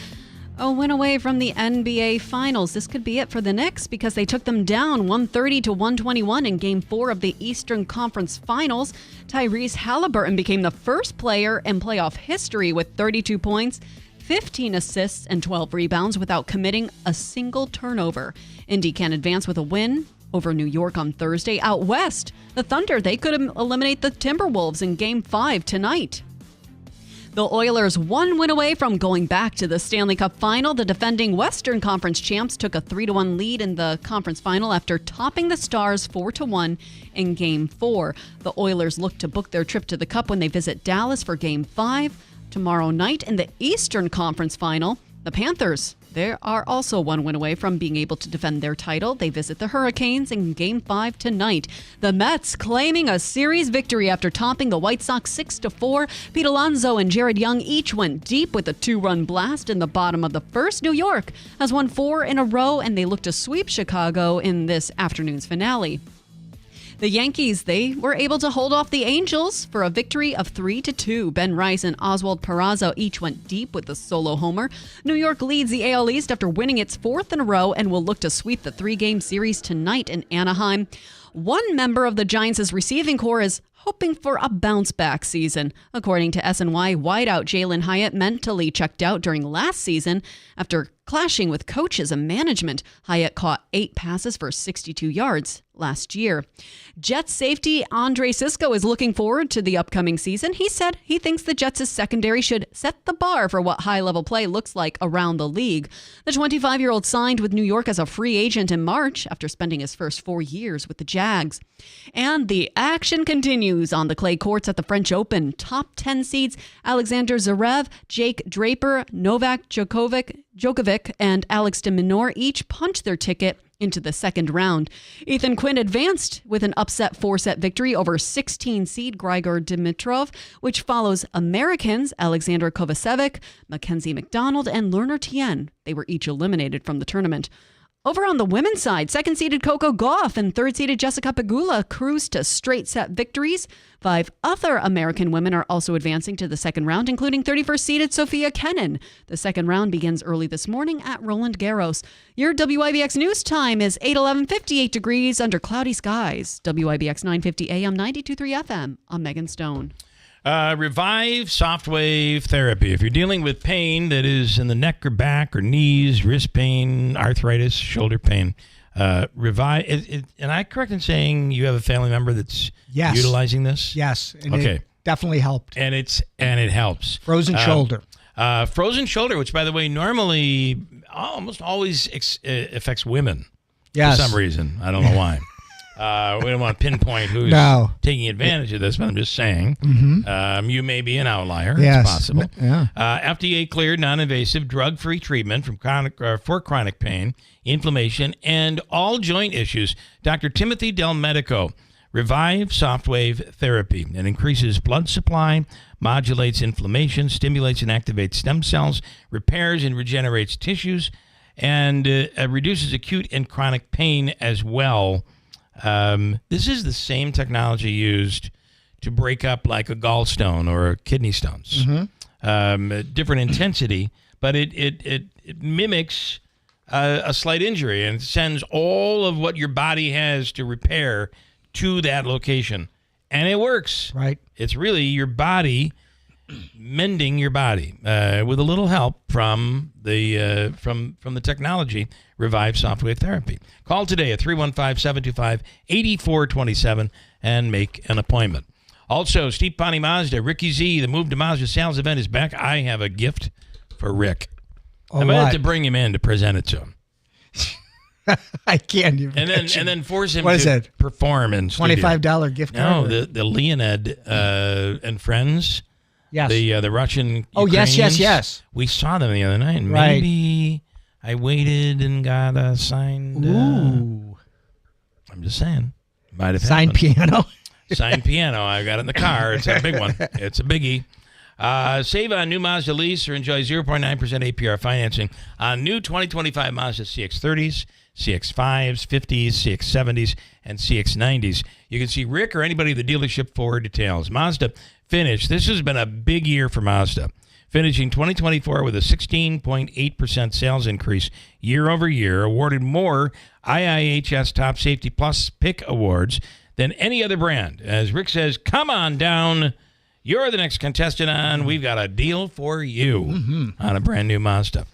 a win away from the NBA Finals. This could be it for the Knicks because they took them down 130-121 in Game 4 of the Eastern Conference Finals. Tyrese Halliburton became the first player in playoff history with 32 points, 15 assists, and 12 rebounds without committing a single turnover. Indy can advance with a win over New York on Thursday. Out west, the Thunder, they could eliminate the Timberwolves in Game 5 tonight. The Oilers one win away from going back to the Stanley Cup Final. The defending Western Conference champs took a 3-1 lead in the conference final after topping the Stars 4-1 in Game 4. The Oilers look to book their trip to the Cup when they visit Dallas for Game 5 tomorrow night. In the Eastern Conference Final, the Panthers, they are also one win away from being able to defend their title. They visit the Hurricanes in Game 5 tonight. The Mets claiming a series victory after topping the White Sox 6-4. Pete Alonso and Jared Young each went deep with a 2-run blast in the bottom of the first. New York has won 4 in a row, and they look to sweep Chicago in this afternoon's finale. The Yankees, they were able to hold off the Angels for a victory of 3-2. Ben Rice and Oswald Peraza each went deep with the solo homer. New York leads the AL East after winning its fourth in a row and will look to sweep the 3-game series tonight in Anaheim. One member of the Giants' receiving corps is hoping for a bounce-back season. According to SNY, wideout Jalen Hyatt mentally checked out during last season after clashing with coaches and management. Hyatt caught 8 passes for 62 yards last year. Jets safety Andre Sisco is looking forward to the upcoming season. He said he thinks the Jets' secondary should set the bar for what high-level play looks like around the league. The 25-year-old signed with New York as a free agent in March after spending his first 4 years with the Jags. And the action continues on the clay courts at the French Open. Top 10 seeds Alexander Zverev, Jake Draper, Novak Djokovic, and Alex de Minaur each punched their ticket into the second round. Ethan Quinn advanced with an upset 4-set victory over 16-seed Grigor Dimitrov, which follows Americans Alexander Kovacevic, Mackenzie McDonald, and Lerner Tien. They were each eliminated from the tournament. Over on the women's side, second-seeded Coco Gauff and third-seeded Jessica Pegula cruised to straight-set victories. 5 other American women are also advancing to the second round, including 31st-seeded Sophia Kenin. The second round begins early this morning at Roland Garros. Your WIBX news time is 8:11, 58 degrees under cloudy skies. WIBX 950 AM, 92.3 FM. I'm Megan Stone. Revive Softwave Therapy. If you're dealing with pain that is in the neck or back or knees, wrist pain, arthritis, shoulder pain, Revive. And I correct in saying you have a family member that's utilizing this? Yes. And okay. It definitely helped. And it helps. Frozen shoulder. Frozen shoulder, which by the way normally almost always affects women. Yes. For some reason. I don't know why. We don't want to pinpoint who's taking advantage of this, but I'm just saying you may be an outlier. Yes. It's possible. Yeah. FDA cleared non-invasive drug-free treatment for chronic pain, inflammation, and all joint issues. Dr. Timothy Del Medico. Revive Softwave Therapy. It increases blood supply, modulates inflammation, stimulates and activates stem cells, repairs and regenerates tissues, and reduces acute and chronic pain as well. This is the same technology used to break up like a gallstone or kidney stones. Different intensity, but it mimics a slight injury and sends all of what your body has to repair to that location. And it works. Right. It's really your body mending your body with a little help from the technology Revive Softwave Therapy. Call today at 315-725-8427 and make an appointment. Also, Steve Ponte Mazda, Ricky Z, the Move to Mazda sales event is back. I have a gift for Rick. I'm going to have to bring him in to present it to him. I can't even. And then force him to perform in studio. $25 gift card. No, the Leonid and friends. Yes. The Russian. Oh, Ukrainians, yes. We saw them the other night. And right. Maybe I waited and got a signed. Ooh. I'm just saying. Might have signed piano. Signed piano. I got it in the car. It's a big one. It's a biggie. Save on new Mazda lease or enjoy 0.9% APR financing on new 2025 Mazda CX-30s, CX-5s, 50s, CX-70s, and CX-90s. You can see Rick or anybody at the dealership for details. Mazda finished. This has been a big year for Mazda, finishing 2024 with a 16.8% sales increase year over year, awarded more IIHS Top Safety Plus Pick Awards than any other brand. As Rick says, come on down. You're the next contestant on. We've got a deal for you on a brand new Mazda.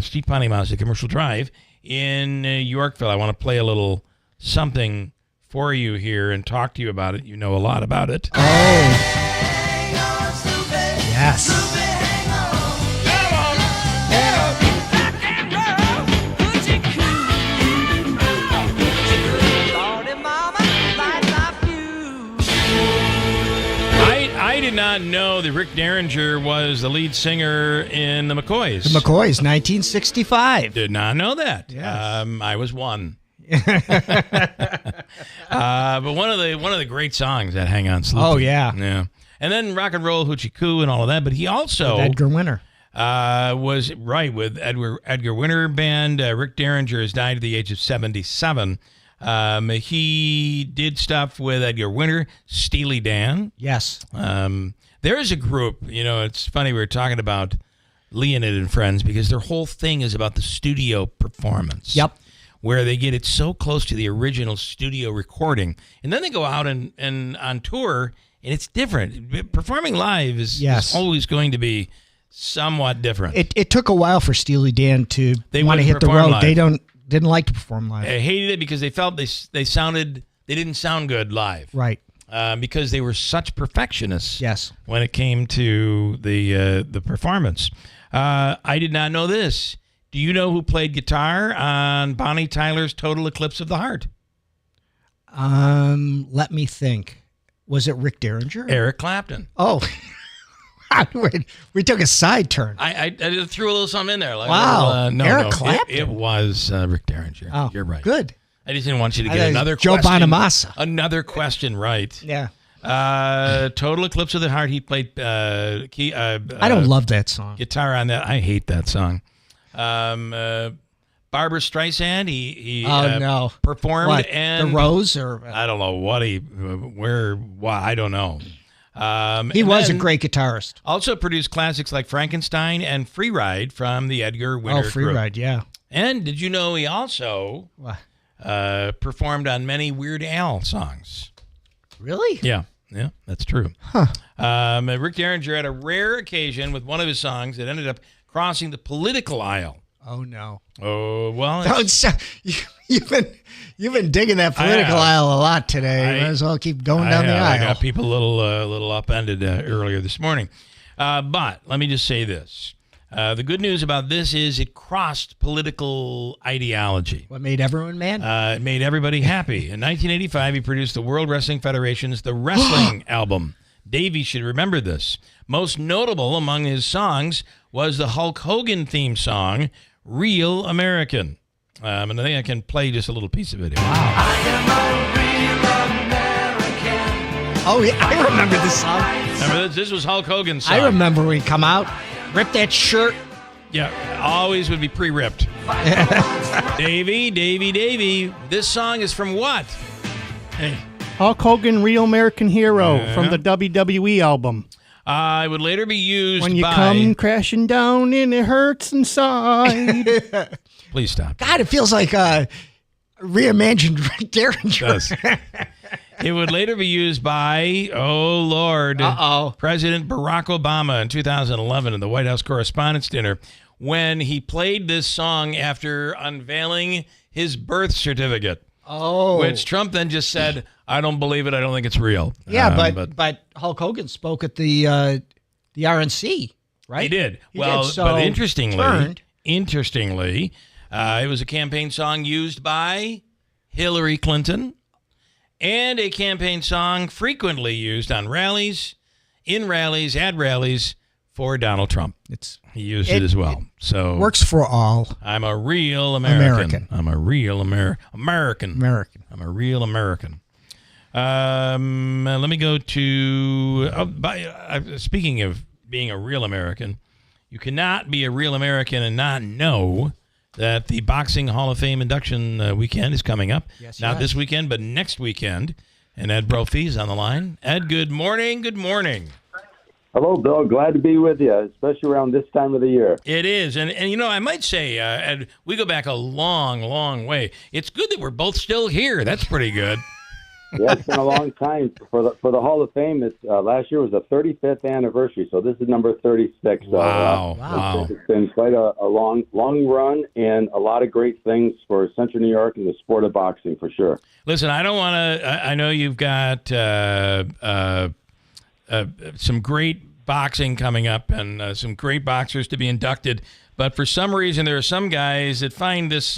Steve Ponte Mazda Commercial Drive in Yorkville. I want to play a little something for you here and talk to you about it. You know a lot about it. Oh. Yes. I did not know that Rick Derringer was the lead singer in the McCoys. The McCoys, 1965. Did not know that. Yes. I was one. But one of the great songs that Hang On Sloopy. Oh, yeah. Yeah. And then Rock and Roll Hoochie Coo and all of that. But he also... With Edgar Winter. Was right with Edgar Winter Band. Rick Derringer has died at the age of 77. He did stuff with Edgar Winter, Steely Dan. Yes. There is a group, it's funny, we were talking about Leonid and Friends because their whole thing is about the studio performance. Yep. Where they get it so close to the original studio recording. And then they go out and on tour, and it's different. Performing live is always going to be somewhat different. It took a while for Steely Dan to want to hit the road. Live. They didn't like to perform live. I hated it because they felt they didn't sound good live. Right. Because they were such perfectionists. Yes. When it came to the performance. I did not know this. Do you know who played guitar on Bonnie Tyler's Total Eclipse of the Heart? Let me think. Was it Rick Derringer? Eric Clapton. Oh. We took a side turn. I threw a little something in there. Like, wow. No, Clapton? It was Rick Derringer. Oh, you're right. Good. I just didn't want you to get another Joe question. Bonamassa. Another question right. Yeah. Total Eclipse of the Heart. He played I don't love that song. Guitar on that. I hate that song. Barbara Streisand. He performed what? and The Rose or I don't know why I don't know. He was a great guitarist. Also produced classics like Frankenstein and Free Ride from the Edgar Winter Free group. Ride, yeah. And did you know he also performed on many Weird Al songs? Really? Yeah, that's true. Huh. Rick Derringer had a rare occasion with one of his songs that ended up crossing the political aisle. Oh no! Oh well, you've been digging that political aisle a lot today. Might as well keep going down the aisle. I got people a little upended earlier this morning, but let me just say this: the good news about this is it crossed political ideology. What made everyone mad? It made everybody happy. In 1985, he produced the World Wrestling Federation's The Wrestling album. Davey should remember this. Most notable among his songs was the Hulk Hogan theme song, Real American. And I think I can play just a little piece of it here. Wow. I am a real American. Oh, yeah, I remember this song. Remember this was Hulk Hogan's song. I remember when he come out, rip that shirt. Yeah, always would be pre-ripped. Davey, this song is from what? Hey. Hulk Hogan, Real American Hero from the WWE album. It would later be used when you come crashing down and it hurts inside. Please stop. God, it feels like reimagined Rick Derringer. It would later be used by, President Barack Obama in 2011 at the White House Correspondents' Dinner when he played this song after unveiling his birth certificate. Oh. Which Trump then just said, I don't believe it. I don't think it's real. Yeah, but Hulk Hogan spoke at the RNC, right? He did. So but interestingly, it was a campaign song used by Hillary Clinton and a campaign song frequently used on rallies, at rallies for Donald Trump. He used it as well. So works for all. I'm a real American. I'm a real American. I'm a real American. Let me go to. Speaking of being a real American, you cannot be a real American and not know that the Boxing Hall of Fame induction weekend is coming up. Not this weekend, but next weekend. And Ed Brophy is on the line. Ed, good morning. Good morning. Hello, Bill. Glad to be with you, especially around this time of the year. It is. And I might say, Ed, we go back a long, long way. It's good that we're both still here. That's pretty good. Yeah, it's been a long time. For the Hall of Fame, last year was the 35th anniversary, so this is number 36. Wow. It's been quite a long run and a lot of great things for Central New York and the sport of boxing, for sure. Listen, I don't want to – I know you've got some great boxing coming up and some great boxers to be inducted. But for some reason, there are some guys that find this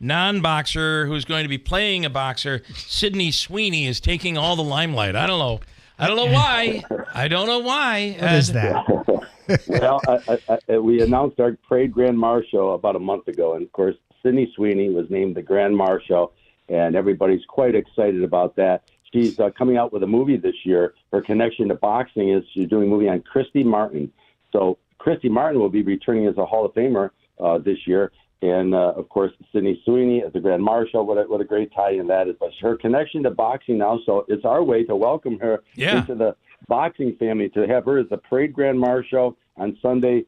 non-boxer who's going to be playing a boxer, Sidney Sweeney, is taking all the limelight. I don't know why. What is that? Well, we announced our parade Grand Marshal about a month ago, and of course, Sidney Sweeney was named the Grand Marshal, and everybody's quite excited about that. She's coming out with a movie this year. Her connection to boxing is she's doing a movie on Christy Martin. So Christy Martin will be returning as a Hall of Famer this year. And, of course, Sydney Sweeney as the Grand Marshal. What a great tie-in that is. But her connection to boxing now, so it's our way to welcome her into the boxing family, to have her as the Parade Grand Marshal on Sunday,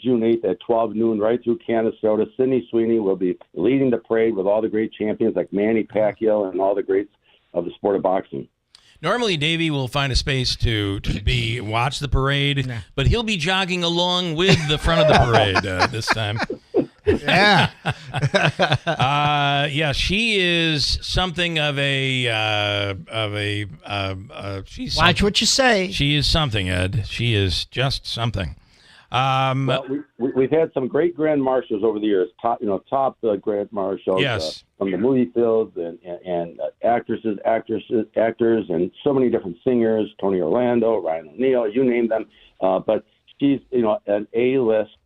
June 8th at 12 noon, right through Canastota. Sydney Sweeney will be leading the parade with all the great champions like Manny Pacquiao and all the greats of the sport of boxing. Normally, Davey will find a space to watch the parade, but he'll be jogging along with the front of the parade this time. Yeah. She is something of a she's Watch what you say. She is something, Ed. She is just something. Well, we've had some great grand marshals over the years, top grand marshals from the movie fields and actors, and so many different singers, Tony Orlando, Ryan O'Neal, you name them. But she's, an A-list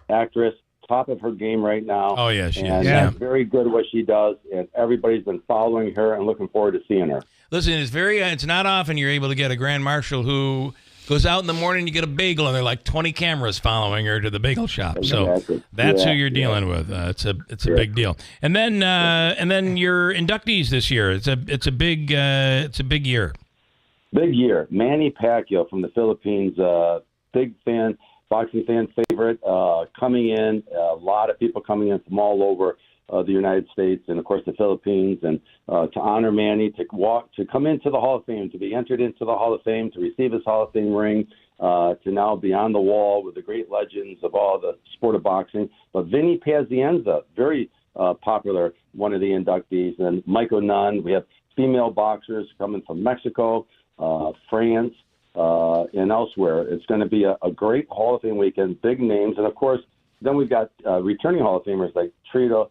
actress, top of her game right now. Oh, yeah, she is. And very good at what she does, and everybody's been following her and looking forward to seeing her. Listen, it's not often you're able to get a grand marshal who goes out in the morning, you get a bagel, and there are like 20 cameras following her to the bagel shop. So that's who you're dealing with. It's a big deal. And then your inductees this year. It's a big year. Big year. Manny Pacquiao from the Philippines, big fan, boxing fan favorite, coming in. A lot of people coming in from all over the United States and, of course, the Philippines, and to honor Manny, to come into the Hall of Fame, to be entered into the Hall of Fame, to receive his Hall of Fame ring, to now be on the wall with the great legends of all the sport of boxing. But Vinny Pazienza, very popular, one of the inductees, and Michael Nunn. We have female boxers coming from Mexico, France, and elsewhere. It's going to be a great Hall of Fame weekend, big names, and, of course, then we've got returning Hall of Famers like Tito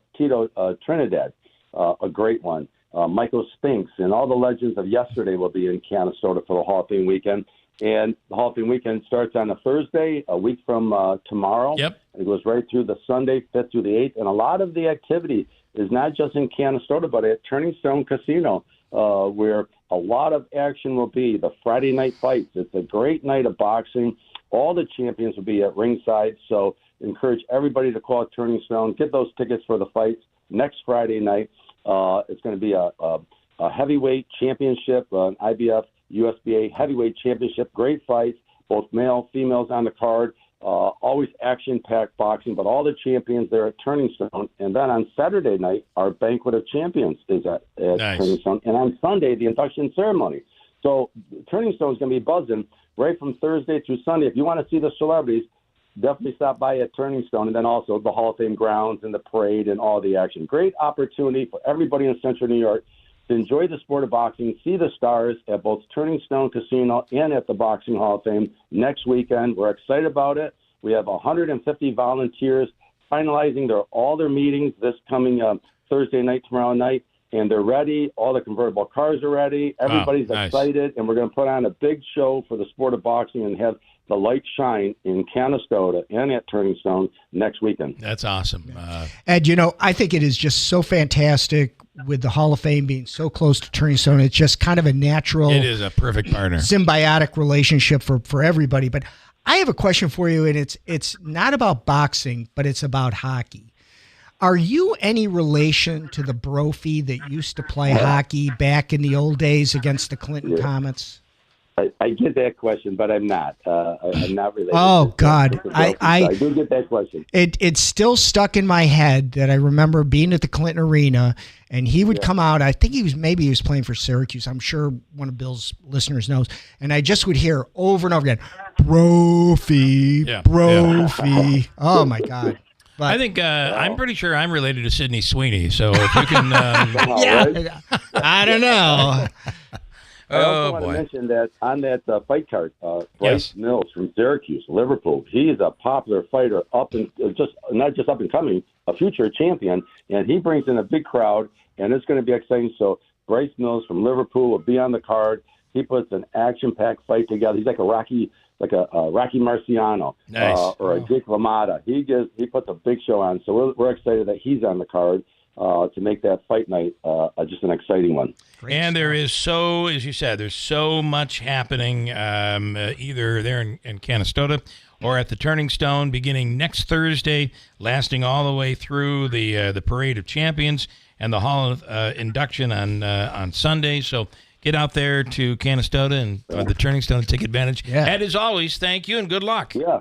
Trinidad, a great one. Michael Spinks, and all the legends of yesterday will be in Canastota for the Hall of Fame weekend. And the Hall of Fame weekend starts on a Thursday, a week from tomorrow. Yep. And it goes right through the Sunday, 5th through the 8th. And a lot of the activity is not just in Canastota, but at Turning Stone Casino, where a lot of action will be. The Friday night fights. It's a great night of boxing. All the champions will be at ringside. So encourage everybody to call Turning Stone. Get those tickets for the fights next Friday night. It's going to be a heavyweight championship, an IBF USBA heavyweight championship. Great fights, both male, females on the card. Always action-packed boxing, but all the champions there at Turning Stone. And then on Saturday night, our Banquet of Champions is at Turning Stone. And on Sunday, the induction ceremony. So Turning Stone is going to be buzzing right from Thursday through Sunday. If you want to see the celebrities, definitely stop by at Turning Stone, and then also the Hall of Fame grounds and the parade and all the action. Great opportunity for everybody in Central New York to enjoy the sport of boxing, see the stars at both Turning Stone Casino and at the Boxing Hall of Fame next weekend. We're excited about it. We have 150 volunteers finalizing all their meetings this coming Thursday night, tomorrow night, and they're ready. All the convertible cars are ready. Everybody's excited, and we're going to put on a big show for the sport of boxing and have the light shine in Canastota and at Turning Stone next weekend. That's awesome. Ed, I think it is just so fantastic with the Hall of Fame being so close to Turning Stone. It's just kind of a natural. It is a perfect partner. Symbiotic relationship for everybody. But I have a question for you, and it's not about boxing, but it's about hockey. Are you any relation to the Brophy that used to play hockey back in the old days against the Clinton Comets? I get that question, but I'm not. I'm not related. Oh, God. I do get that question. It's still stuck in my head that I remember being at the Clinton Arena, and he would come out. I think he was playing for Syracuse. I'm sure one of Bill's listeners knows. And I just would hear over and over again, Brophy, Brophy. Yeah. Oh, my God. But, I think I'm pretty sure I'm related to Sydney Sweeney. So if you can. I don't know. I also want to mention that on that fight card, Bryce Mills from Syracuse, Liverpool, he's a popular fighter, not just up and coming, a future champion, and he brings in a big crowd, and it's going to be exciting. So Bryce Mills from Liverpool will be on the card. He puts an action-packed fight together. He's like a Rocky Marciano, or a Jake LaMotta. He puts a big show on. So we're excited that he's on the card to make that fight night just an exciting one. And there is as you said, there's so much happening either there in Canastota or at the Turning Stone beginning next Thursday, lasting all the way through the Parade of Champions and the Hall of Induction on Sunday. So get out there to Canastota and the Turning Stone and take advantage. Yeah. Ed, as always, thank you and good luck. Yeah.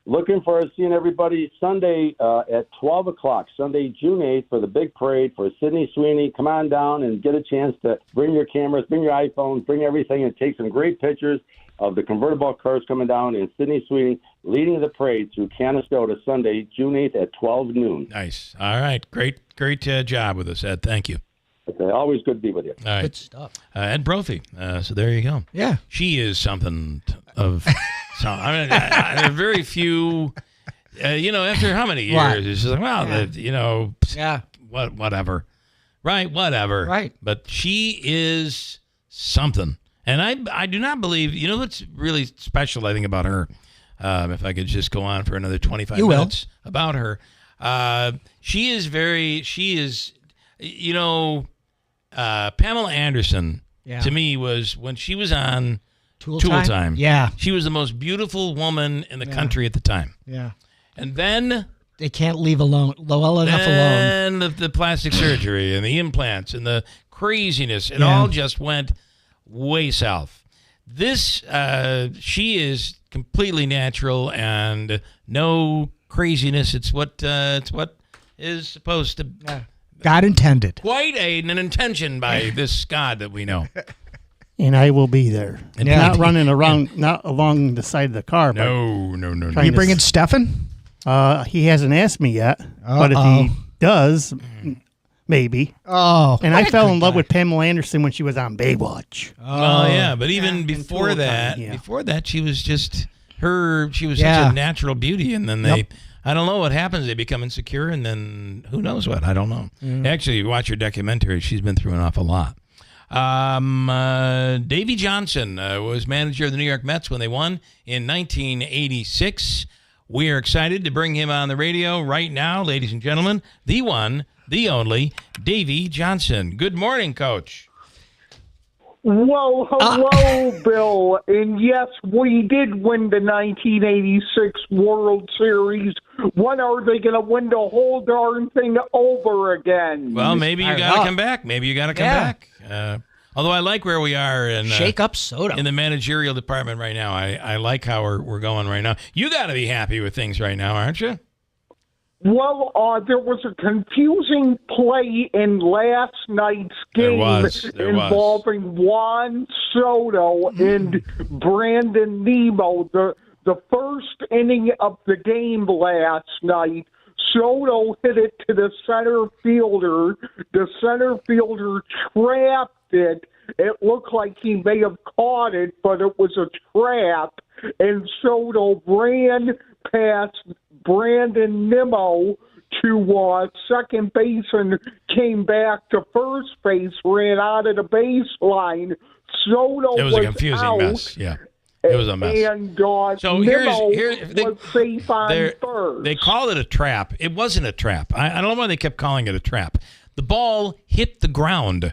Looking forward to seeing everybody Sunday at 12 o'clock, Sunday, June 8th, for the big parade for Sydney Sweeney. Come on down and get a chance to bring your cameras, bring your iPhones, bring everything, and take some great pictures of the convertible cars coming down, and Sydney Sweeney leading the parade through Canastota Sunday, June 8th at 12 noon. Nice. All right. Great job with us, Ed. Thank you. Okay, always good to be with you. All right. Good stuff. Ed Brophy. So there you go. Yeah. She is something of... So, I mean, there are very few, after how many years? What? It's just like, well, Yeah. whatever. Right, whatever. Right. But she is something. And I do not believe, what's really special, I think, about her, if I could just go on for another 25 minutes about her. She is, Pamela Anderson, to me, was, when she was on Tool Time. Yeah. She was the most beautiful woman in the country at the time. Yeah. And then... They can't leave well enough alone. And the plastic surgery and the implants and the craziness, it all just went way south. This, she is completely natural and no craziness. It's what is supposed to... God intended. Quite an intention by this God that we know. And I will be there. And not running around, not along the side of the car. No. You bringing Stefan? He hasn't asked me yet. But if he does, maybe. Oh. And I fell in love with Pamela Anderson when she was on Baywatch. Oh, yeah. But even before that, she was just she was such a natural beauty. And then I don't know what happens. They become insecure, and then who knows what? I don't know. Actually, you watch her documentary. She's been through an awful lot. Davey Johnson was manager of the New York Mets when they won in 1986. We are excited to bring him on the radio right now, ladies and gentlemen. The one, the only, Davey Johnson. Good morning, Coach. Well, hello, Bill. And yes, we did win the 1986 World Series. When are they going to win the whole darn thing over again? Well, maybe you got to come back. Back. Although I like where we are in Shake up soda in the managerial department right now. I like how we're going right now. You got to be happy with things right now, aren't you? Well, there was a confusing play in last night's game involving Juan Soto and Brandon Nimmo. The first inning of the game last night, Soto hit it to the center fielder. The center fielder trapped it. It looked like he may have caught it, but it was a trap. And Soto ran past Brandon Nimmo to second base and came back to first base, ran out of the baseline. Soto it was a confusing mess. Yeah. It was a mess. And so Nimmo here's was safe on first. They call it a trap. It wasn't a trap. I don't know why they kept calling it a trap. The ball hit the ground,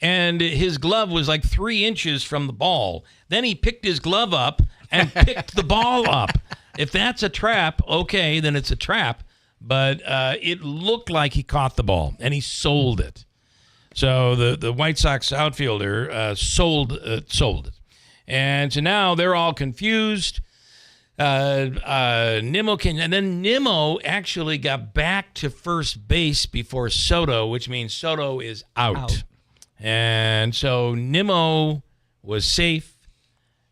and his glove was like 3 inches from the ball. Then he picked his glove up and picked the ball up. If that's a trap, okay, then it's a trap. But it looked like he caught the ball, and he sold it. So the White Sox outfielder sold it. And so now they're all confused. Nimmo actually got back to first base before Soto, which means Soto is out. And so Nimmo was safe.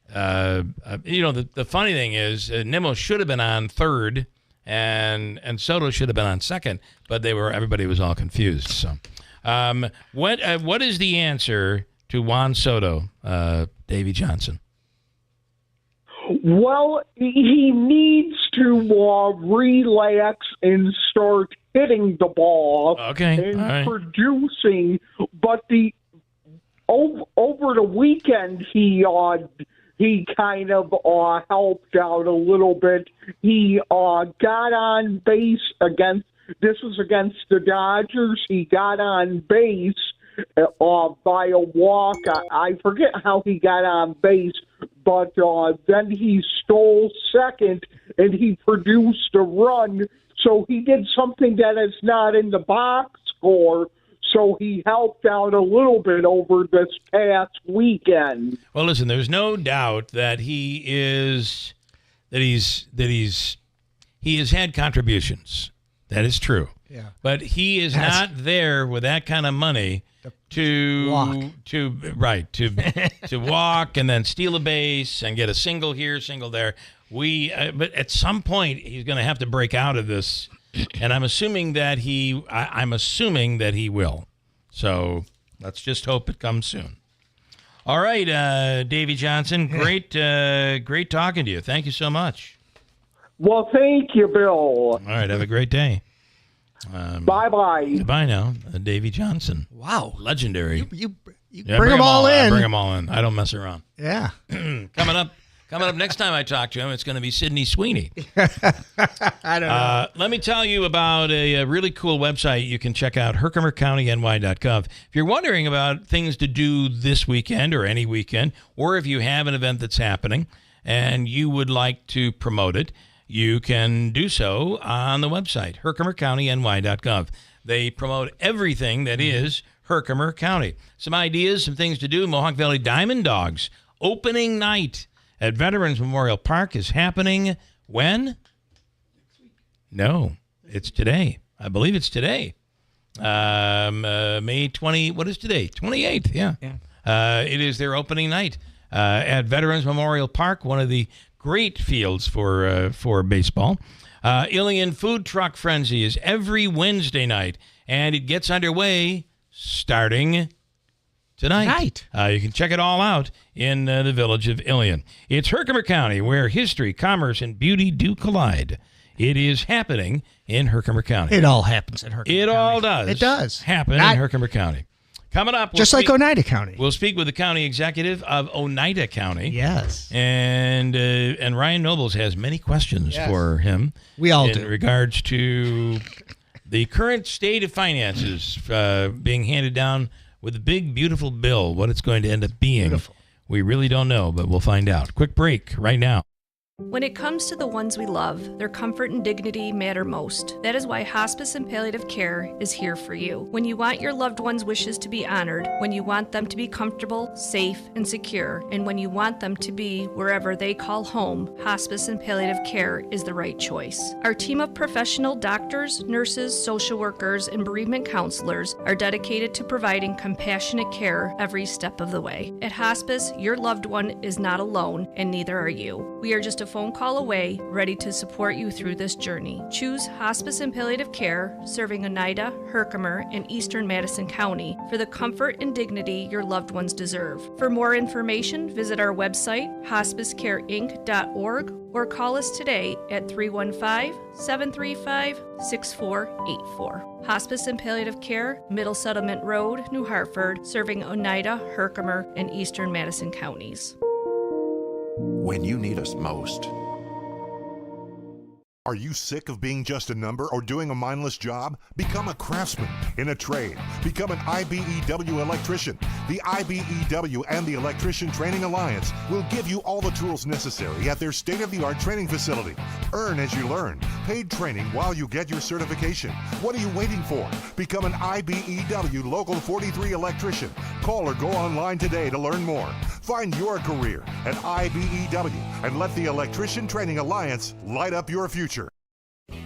The funny thing is Nimmo should have been on third, and Soto should have been on second, but everybody was all confused. So, what is the answer to Juan Soto, Davey Johnson? Well, he needs to relax and start hitting the ball and producing. But over the weekend, he kind of helped out a little bit. He got on base against the Dodgers. He got on base by a walk. I forget how he got on base, but then he stole second and he produced a run. So he did something that is not in the box score. So he helped out a little bit over this past weekend. Well, listen, there's no doubt that he has had contributions. That is true. Yeah. But he is not there with that kind of money to walk and then steal a base and get a single here, single there. But at some point he's going to have to break out of this, and I'm assuming that he will. So let's just hope it comes soon. All right, Davy Johnson, great talking to you. Thank you so much. Well, thank you, Bill. All right, have a great day. Bye-bye. Goodbye now, Davy Johnson. Wow. Legendary. You bring them all in. I bring them all in. I don't mess around. Yeah. Coming up next time I talk to him, it's going to be Sydney Sweeney. I don't know. Let me tell you about a really cool website you can check out, herkimercountyny.gov. If you're wondering about things to do this weekend or any weekend, or if you have an event that's happening and you would like to promote it, you can do so on the website, herkimercountyny.gov. They promote everything that is Herkimer County. Some ideas, some things to do. Mohawk Valley Diamond Dogs opening night at Veterans Memorial Park is happening when? No, it's today. I believe it's today. May 20, what is today? 28th, yeah. It is their opening night at Veterans Memorial Park, one of the great fields for baseball. Ilion Food Truck Frenzy is every Wednesday night, and it gets underway starting tonight. You can check it all out in the village of Ilion. It's Herkimer County, where history, commerce, and beauty do collide. It is happening in Herkimer County. It all happens in Herkimer County. It all does. It does. Happen in Herkimer County. Coming up, just like Oneida County. We'll speak with the county executive of Oneida County. Yes. And Ryan Nobles has many questions for him. We all in do. regards to the current state of finances being handed down with a big, beautiful bill. What it's going to end up being. Beautiful. We really don't know, but we'll find out. Quick break right now. When it comes to the ones we love, their comfort and dignity matter most. That is why Hospice and Palliative Care is here for you. When you want your loved ones' wishes to be honored, when you want them to be comfortable, safe, and secure, and when you want them to be wherever they call home, Hospice and Palliative Care is the right choice. Our team of professional doctors, nurses, social workers, and bereavement counselors are dedicated to providing compassionate care every step of the way. At Hospice, your loved one is not alone, and neither are you. We are just a phone call away, ready to support you through this journey. Choose Hospice and Palliative Care, serving Oneida, Herkimer, and Eastern Madison County for the comfort and dignity your loved ones deserve. For more information, visit our website, hospicecareinc.org, or call us today at 315-735-6484. Hospice and Palliative Care, Middle Settlement Road, New Hartford, serving Oneida, Herkimer, and Eastern Madison counties. When you need us most. Are you sick of being just a number or doing a mindless job? Become a craftsman in a trade. Become an IBEW electrician. The IBEW and the Electrician Training Alliance will give you all the tools necessary at their state-of-the-art training facility. Earn as you learn. Paid training while you get your certification. What are you waiting for? Become an IBEW Local 43 electrician. Call or go online today to learn more. Find your career at IBEW and let the Electrician Training Alliance light up your future.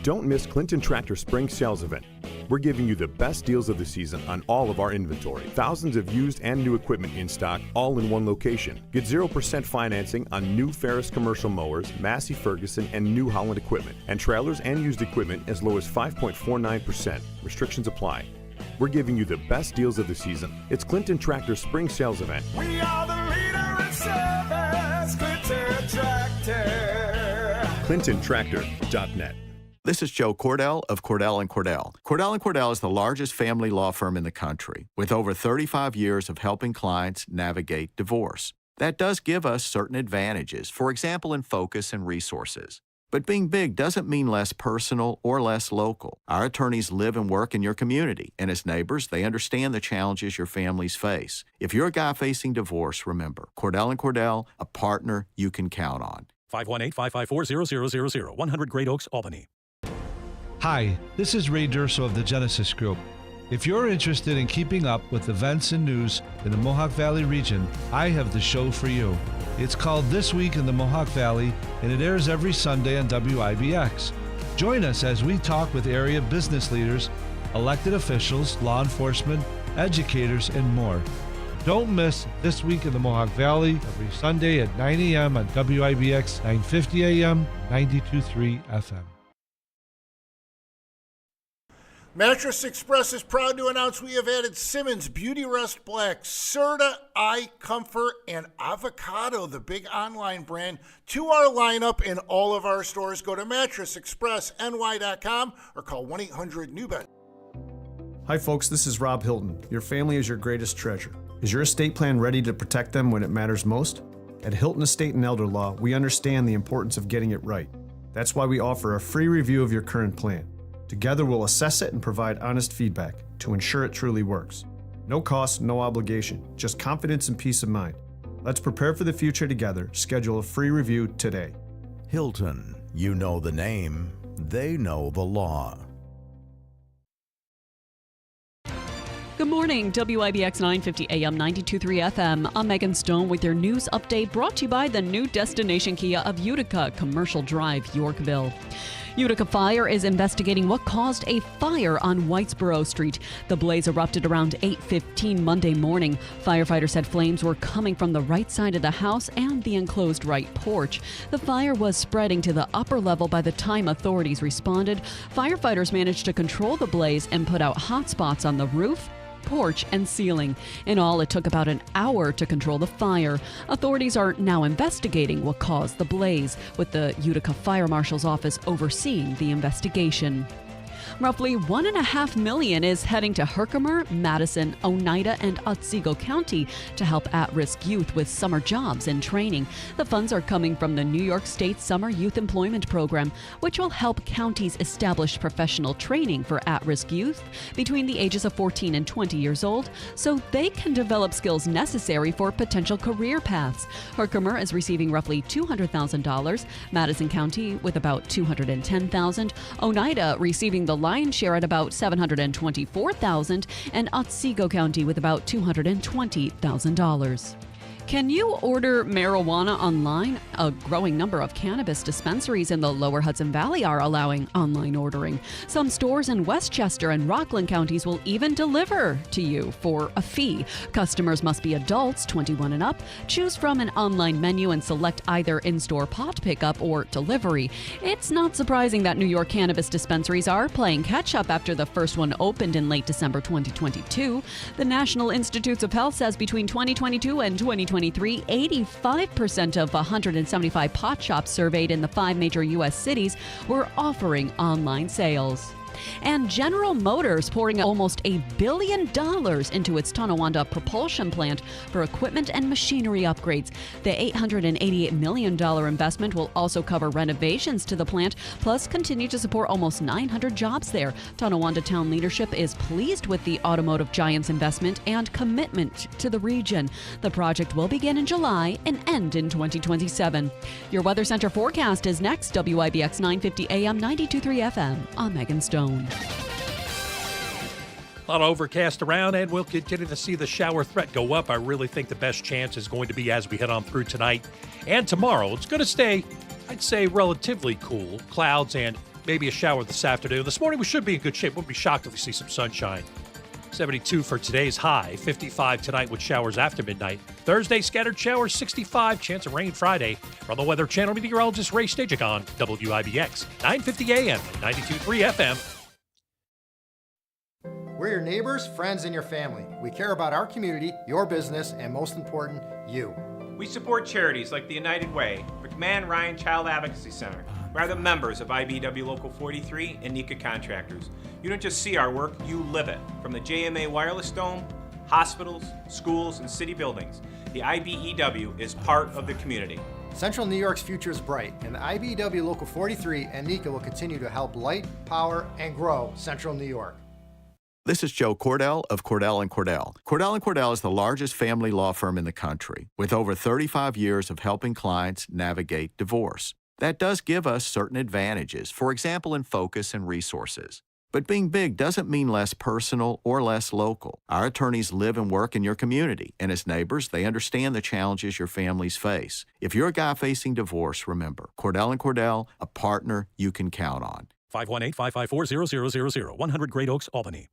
Don't miss Clinton Tractor Spring Sales Event. We're giving you the best deals of the season on all of our inventory. Thousands of used and new equipment in stock, all in one location. Get 0% financing on new Ferris commercial mowers, Massey Ferguson, and New Holland equipment. And trailers and used equipment as low as 5.49%. Restrictions apply. We're giving you the best deals of the season. It's Clinton Tractor Spring Sales Event. We are the leader in service, Clinton Tractor. ClintonTractor.net. This is Joe Cordell of Cordell & Cordell. Cordell & Cordell is the largest family law firm in the country, with over 35 years of helping clients navigate divorce. That does give us certain advantages, for example, in focus and resources. But being big doesn't mean less personal or less local. Our attorneys live and work in your community, and as neighbors, they understand the challenges your families face. If you're a guy facing divorce, remember, Cordell & Cordell, a partner you can count on. 518-554-0000. 100 Great Oaks, Albany. Hi, this is Ray Durso of the Genesis Group. If you're interested in keeping up with events and news in the Mohawk Valley region, I have the show for you. It's called This Week in the Mohawk Valley, and it airs every Sunday on WIBX. Join us as we talk with area business leaders, elected officials, law enforcement, educators, and more. Don't miss This Week in the Mohawk Valley every Sunday at 9 a.m. on WIBX 950 a.m. 92.3 FM. Mattress Express is proud to announce we have added Simmons Beauty Rest Black, Serta Eye Comfort, and Avocado, the big online brand, to our lineup in all of our stores. Go to mattressexpressny.com or call 1-800-NEW-BED. Hi folks, this is Rob Hilton. Your family is your greatest treasure. Is your estate plan ready to protect them when it matters most? At Hilton Estate and Elder Law, we understand the importance of getting it right. That's why we offer a free review of your current plan. Together we'll assess it and provide honest feedback to ensure it truly works. No cost, no obligation, just confidence and peace of mind. Let's prepare for the future together. Schedule a free review today. Hilton, you know the name, they know the law. Good morning, WIBX 950 AM 92.3 FM. I'm Megan Stone with your news update brought to you by the new destination Kia of Utica, Commercial Drive, Yorkville. Utica Fire is investigating what caused a fire on Whitesboro Street. The blaze erupted around 8:15 Monday morning. Firefighters said flames were coming from the right side of the house and the enclosed right porch. The fire was spreading to the upper level by the time authorities responded. Firefighters managed to control the blaze and put out hot spots on the roof, porch, and ceiling. In all, it took about an hour to control the fire. Authorities are now investigating what caused the blaze, with the Utica Fire Marshal's office overseeing the investigation. Roughly $1.5 million is heading to Herkimer, Madison, Oneida, and Otsego County to help at-risk youth with summer jobs and training. The funds are coming from the New York State Summer Youth Employment Program, which will help counties establish professional training for at-risk youth between the ages of 14 and 20 years old so they can develop skills necessary for potential career paths. Herkimer is receiving roughly $200,000, Madison County with about $210,000, Oneida receiving the lion's share at about $724,000, and Otsego County with about $220,000. Can you order marijuana online? A growing number of cannabis dispensaries in the lower Hudson Valley are allowing online ordering. Some stores in Westchester and Rockland counties will even deliver to you for a fee. Customers must be adults, 21 and up. Choose from an online menu and select either in-store pot pickup or delivery. It's not surprising that New York cannabis dispensaries are playing catch-up after the first one opened in late December 2022. The National Institutes of Health says between 2022 and 2023, 85% of 175 pot shops surveyed in the 5 major U.S. cities were offering online sales. And General Motors pouring almost $1 billion into its Tonawanda propulsion plant for equipment and machinery upgrades. The $888 million investment will also cover renovations to the plant, plus continue to support almost 900 jobs there. Tonawanda town leadership is pleased with the automotive giant's investment and commitment to the region. The project will begin in July and end in 2027. Your Weather Center forecast is next. WIBX 950 AM 92.3 FM. I'm Megan Stone. A lot of overcast around, and we'll continue to see the shower threat go up. I really think the best chance is going to be as we head on through tonight and tomorrow. It's going to stay, I'd say, relatively cool. Clouds and maybe a shower this afternoon. This morning we should be in good shape. Wouldn't be shocked if we see some sunshine. 72 for today's high, 55 tonight with showers after midnight. Thursday, scattered showers, 65, chance of rain Friday. From the Weather Channel, meteorologist Ray Stajic on WIBX, 950 AM, 92.3 FM. We're your neighbors, friends, and your family. We care about our community, your business, and most important, you. We support charities like the United Way, McMahon Ryan Child Advocacy Center. We are the members of IBEW Local 43 and NECA Contractors. You don't just see our work, you live it. From the JMA Wireless Dome, hospitals, schools, and city buildings, the IBEW is part of the community. Central New York's future is bright, and the IBEW Local 43 and NECA will continue to help light, power, and grow Central New York. This is Joe Cordell of Cordell & Cordell. Cordell & Cordell is the largest family law firm in the country, with over 35 years of helping clients navigate divorce. That does give us certain advantages, for example, in focus and resources. But being big doesn't mean less personal or less local. Our attorneys live and work in your community, and as neighbors, they understand the challenges your families face. If you're a guy facing divorce, remember, Cordell & Cordell, a partner you can count on. 518-554-0000, 100 Great Oaks, Albany.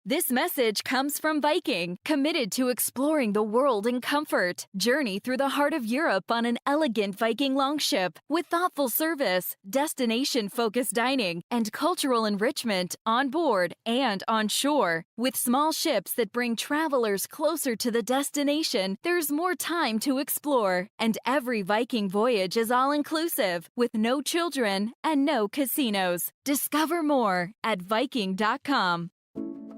This message comes from Viking, committed to exploring the world in comfort. Journey through the heart of Europe on an elegant Viking longship with thoughtful service, destination-focused dining, and cultural enrichment on board and on shore. With small ships that bring travelers closer to the destination, there's more time to explore. And every Viking voyage is all-inclusive, with no children and no casinos. Discover more at Viking.com.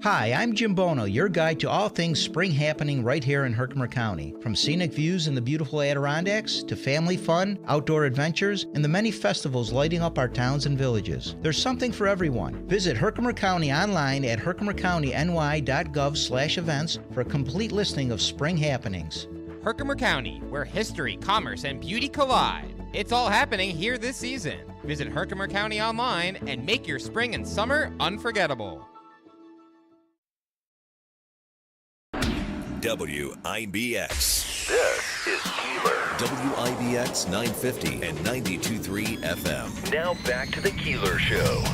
Hi, I'm Jim Bono, your guide to all things spring happening right here in Herkimer County. From scenic views in the beautiful Adirondacks to family fun, outdoor adventures, and the many festivals lighting up our towns and villages. There's something for everyone. Visit Herkimer County online at herkimercountyny.gov/events for a complete listing of spring happenings. Herkimer County, where history, commerce, and beauty collide. It's all happening here this season. Visit Herkimer County online and make your spring and summer unforgettable. WIBX. This is Keeler. WIBX 950 and 92.3 FM. Now back to the Keeler Show.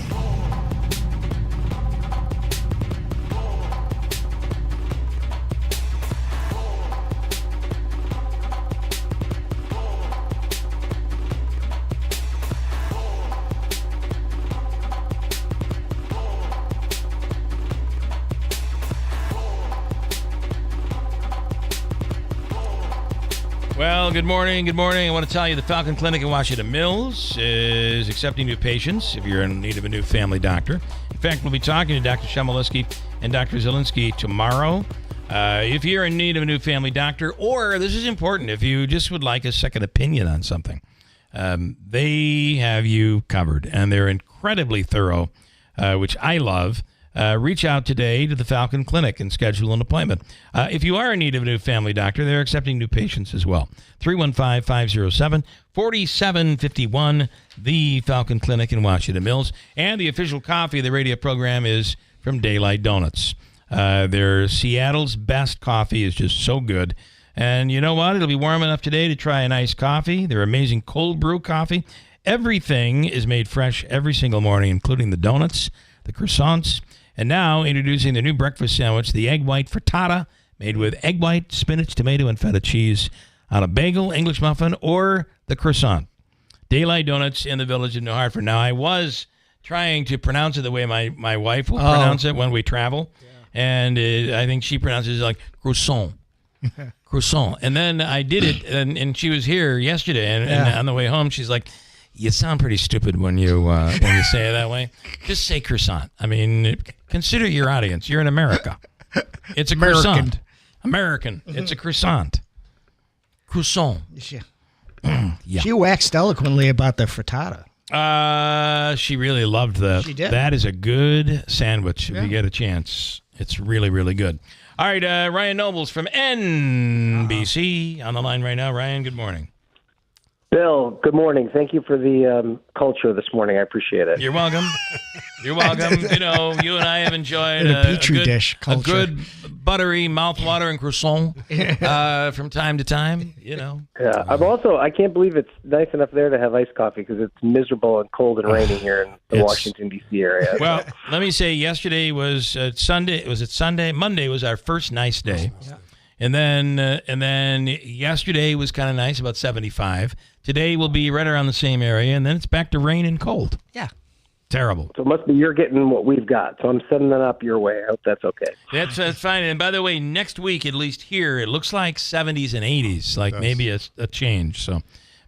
Well, good morning. Good morning. I want to tell you the Falcon Clinic in Washington Mills is accepting new patients if you're in need of a new family doctor. In fact, we'll be talking to Dr. Shemolinsky and Dr. Zielinski tomorrow. If you're in need of a new family doctor, or this is important, if you just would like a second opinion on something, they have you covered, and they're incredibly thorough, which I love. Reach out today to the Falcon Clinic and schedule an appointment. If you are in need of a new family doctor, they're accepting new patients as well. 315-507-4751, the Falcon Clinic in Washington Mills. And the official coffee of the radio program is from Daylight Donuts. Their Seattle's best coffee is just so good. And you know what? It'll be warm enough today to try a nice coffee. Their amazing cold brew coffee. Everything is made fresh every single morning, including the donuts, the croissants. And now, introducing the new breakfast sandwich, the egg white frittata, made with egg white, spinach, tomato, and feta cheese on a bagel, English muffin, or the croissant. Daylight Donuts in the village of New Hartford. Now, I was trying to pronounce it the way my wife will pronounce it when we travel. Yeah. And I think she pronounces it like croissant. Croissant. And then I did it, and she was here yesterday, and on the way home, she's like, you sound pretty stupid when you say it that way. Just say croissant. I mean, consider your audience. You're in America. It's a croissant. American. It's a croissant. Croissant. Yeah. She waxed eloquently about the frittata. She really loved that. She did. That is a good sandwich if you get a chance. It's really, really good. All right, Ryan Nobles from NBC on the line right now. Ryan, good morning. Bill, good morning. Thank you for the culture this morning. I appreciate it. You're welcome. You're welcome. You know, you and I have enjoyed a Petri dish culture. A good buttery mouthwatering croissant from time to time, you know. Yeah, I can't believe it's nice enough there to have iced coffee because it's miserable and cold and raining here in the Washington, D.C. area. Well, let me say yesterday was Sunday. Was it Sunday? Monday was our first nice day. Yeah. And then yesterday was kind of nice, about 75. Today will be right around the same area, and then it's back to rain and cold. Yeah. Terrible. So it must be you're getting what we've got. So I'm sending that up your way. I hope that's okay. That's fine. And by the way, next week, at least here, it looks like 70s and 80s, like maybe a change. So,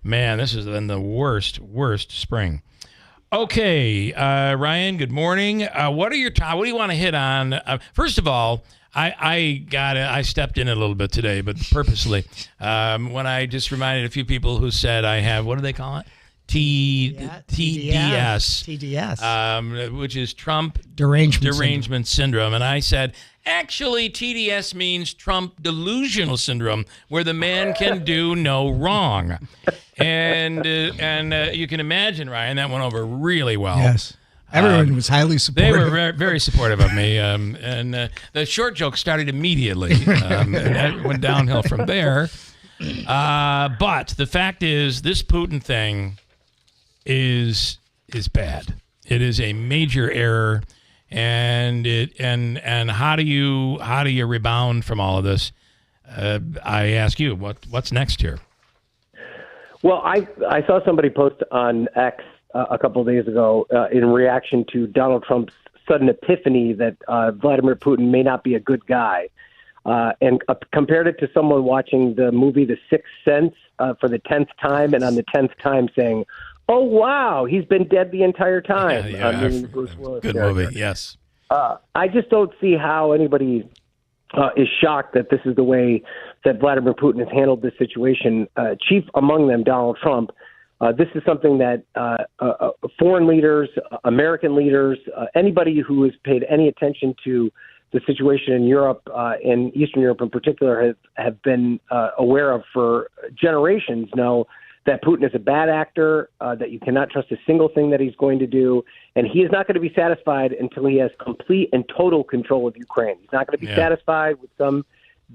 man, this has been the worst spring. Okay, Ryan, good morning. What do you want to hit on? First of all, I stepped in a little bit today, but purposely, when I just reminded a few people who said I have, what do they call it? TDS, which is Trump derangement syndrome. And I said, actually, TDS means Trump delusional syndrome, where the man can do no wrong. And you can imagine, Ryan, that went over really well. Yes. Everyone was highly supportive. They were very, very supportive of me. And the short joke started immediately. And that went downhill from there. But the fact is, this Putin thing is bad. It is a major error, and how do you rebound from all of this? I ask you, what's next here? Well, I saw somebody post on X a couple of days ago in reaction to Donald Trump's sudden epiphany that Vladimir Putin may not be a good guy, and compared it to someone watching the movie The Sixth Sense for the 10th time, and on the 10th time saying, "Oh wow, he's been dead the entire time." Bruce Willis good character. movie, yes. I just don't see how anybody is shocked that this is the way that Vladimir Putin has handled this situation. Chief among them, Donald Trump. This is something that foreign leaders, American leaders, anybody who has paid any attention to the situation in Europe and Eastern Europe in particular have been aware of for generations know that Putin is a bad actor, that you cannot trust a single thing that he's going to do, and he is not going to be satisfied until he has complete and total control of Ukraine. He's not going to be satisfied with some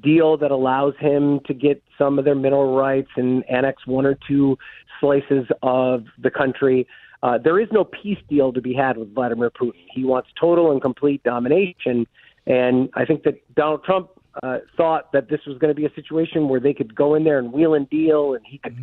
deal that allows him to get some of their mineral rights and annex one or two slices of the country. There is no peace deal to be had with Vladimir Putin. He wants total and complete domination, and I think that Donald Trump thought that this was going to be a situation where they could go in there and wheel and deal, and he could,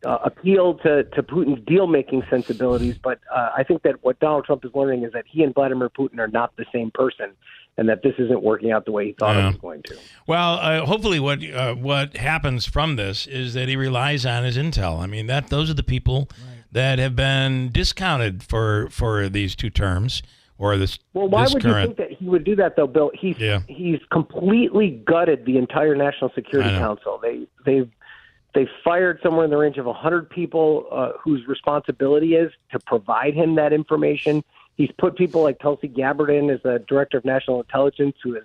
appeal to Putin's deal-making sensibilities. But I think that what Donald Trump is learning is that he and Vladimir Putin are not the same person, and that this isn't working out the way he thought it was going to. Well, hopefully what happens from this is that he relies on his intel. I mean, those are the people that have been discounted for these two terms. Or this. Well, why this would current... you think that he would do that, though, Bill? He's completely gutted the entire National Security Council. They fired somewhere in the range of 100 people whose responsibility is to provide him that information. He's put people like Tulsi Gabbard in as the director of national intelligence, who has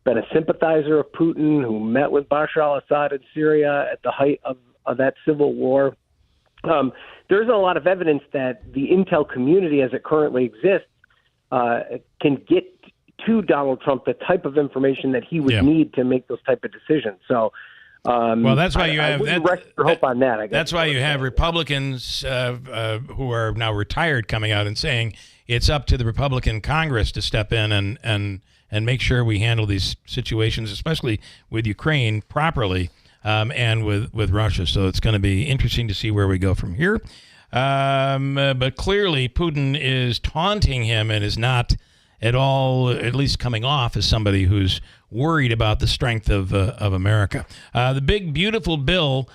been a sympathizer of Putin, who met with Bashar al-Assad in Syria at the height of that civil war. There's a lot of evidence that the intel community, as it currently exists, can get to Donald Trump the type of information that he would need to make those type of decisions. So, well, that's why you have rest your hope on that. I guess that's why you have Republicans who are now retired coming out and saying it's up to the Republican Congress to step in and make sure we handle these situations, especially with Ukraine, properly, and with Russia. So it's going to be interesting to see where we go from here. But clearly Putin is taunting him and is not at all, at least coming off as somebody who's worried about the strength of America. The big, beautiful bill,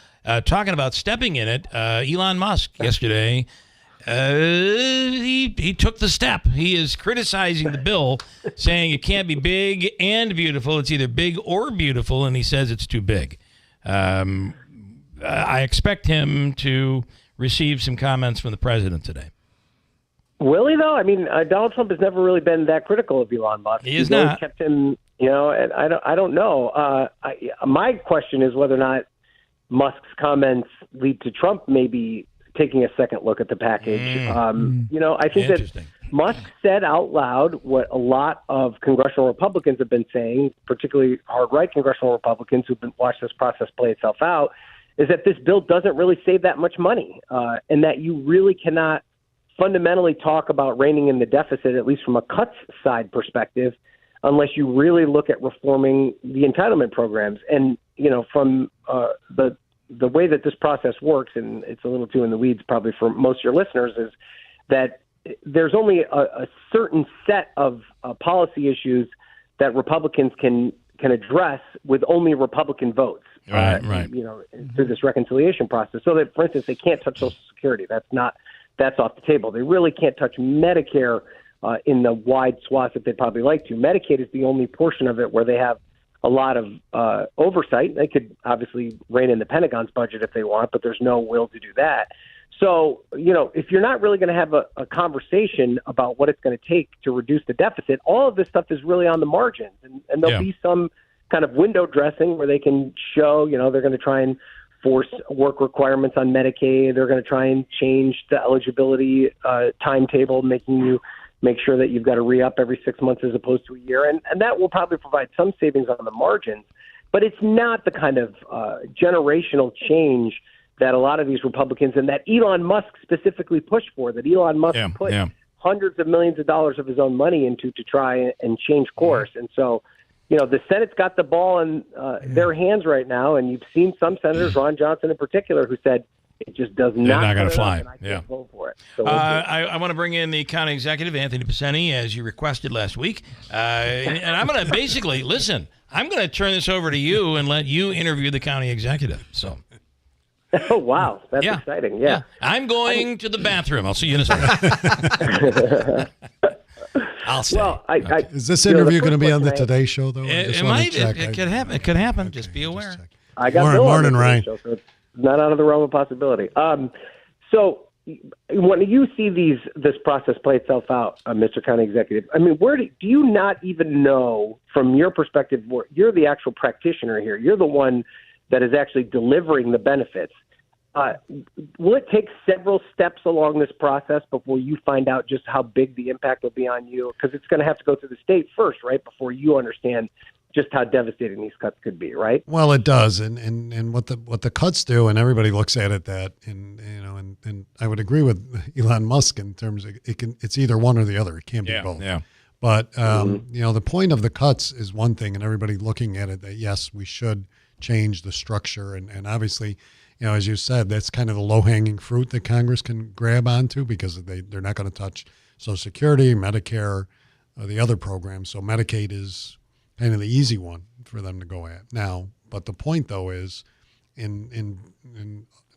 talking about stepping in it, Elon Musk yesterday, he took the step. He is criticizing the bill, saying it can't be big and beautiful. It's either big or beautiful, and he says it's too big. I expect him to receive some comments from the president today. Will he, though? I mean, Donald Trump has never really been that critical of Elon Musk. He's not. Always kept him, and I don't know. My question is whether or not Musk's comments lead to Trump maybe taking a second look at the package. I think that Musk said out loud what a lot of congressional Republicans have been saying, particularly hard-right congressional Republicans who've been watched this process play itself out, is that this bill doesn't really save that much money, and that you really cannot fundamentally talk about reining in the deficit, at least from a cuts side perspective, unless you really look at reforming the entitlement programs. And, from the way that this process works, and it's a little too in the weeds probably for most of your listeners, is that there's only a certain set of policy issues that Republicans can address with only Republican votes. Right. Through this reconciliation process. So that, for instance, they can't touch Social Security. That's off the table. They really can't touch Medicare in the wide swath that they'd probably like to. Medicaid is the only portion of it where they have a lot of oversight. They could obviously rein in the Pentagon's budget if they want, but there's no will to do that. So, if you're not really going to have a conversation about what it's going to take to reduce the deficit, all of this stuff is really on the margins. And there'll be some kind of window dressing where they can show, they're going to try and force work requirements on Medicaid. They're going to try and change the eligibility timetable, making you make sure that you've got to re-up every 6 months as opposed to a year. And that will probably provide some savings on the margins. But it's not the kind of generational change that a lot of these Republicans and that Elon Musk specifically pushed for, that Elon Musk put hundreds of millions of dollars of his own money into to try and change course. And so, the Senate's got the ball in their hands right now, and you've seen some senators, Ron Johnson in particular, who said it just does not going to fly. I can't vote for it. So I want to bring in the county executive, Anthony Pisani, as you requested last week. And I'm going to basically, listen, I'm going to turn this over to you and let you interview the county executive. So. Oh, wow. That's exciting. Yeah. I'm going to the bathroom. I'll see you in a second. I'll say. Well, is this interview going to be on the Today Show, though? It might. It could happen. It could happen. Just be aware. I got Bill on the Ryan. Show, so it's not out of the realm of possibility. So when you see this process play itself out, Mr. County Executive, I mean, where do you not even know, from your perspective, you're the actual practitioner here. You're the one that is actually delivering the benefits. Will it take several steps along this process before you find out just how big the impact will be on you? Because it's going to have to go through the state first, right, before you understand just how devastating these cuts could be, right? Well, it does, and what the cuts do, and everybody looks at it that, and I would agree with Elon Musk in terms of it's either one or the other. It can't be both. Yeah. But the point of the cuts is one thing, and everybody looking at it that yes, we should change the structure, and obviously, as you said, that's kind of the low-hanging fruit that Congress can grab onto because they're not going to touch Social Security, Medicare, or the other programs. So Medicaid is kind of the easy one for them to go at now. But the point, though, is in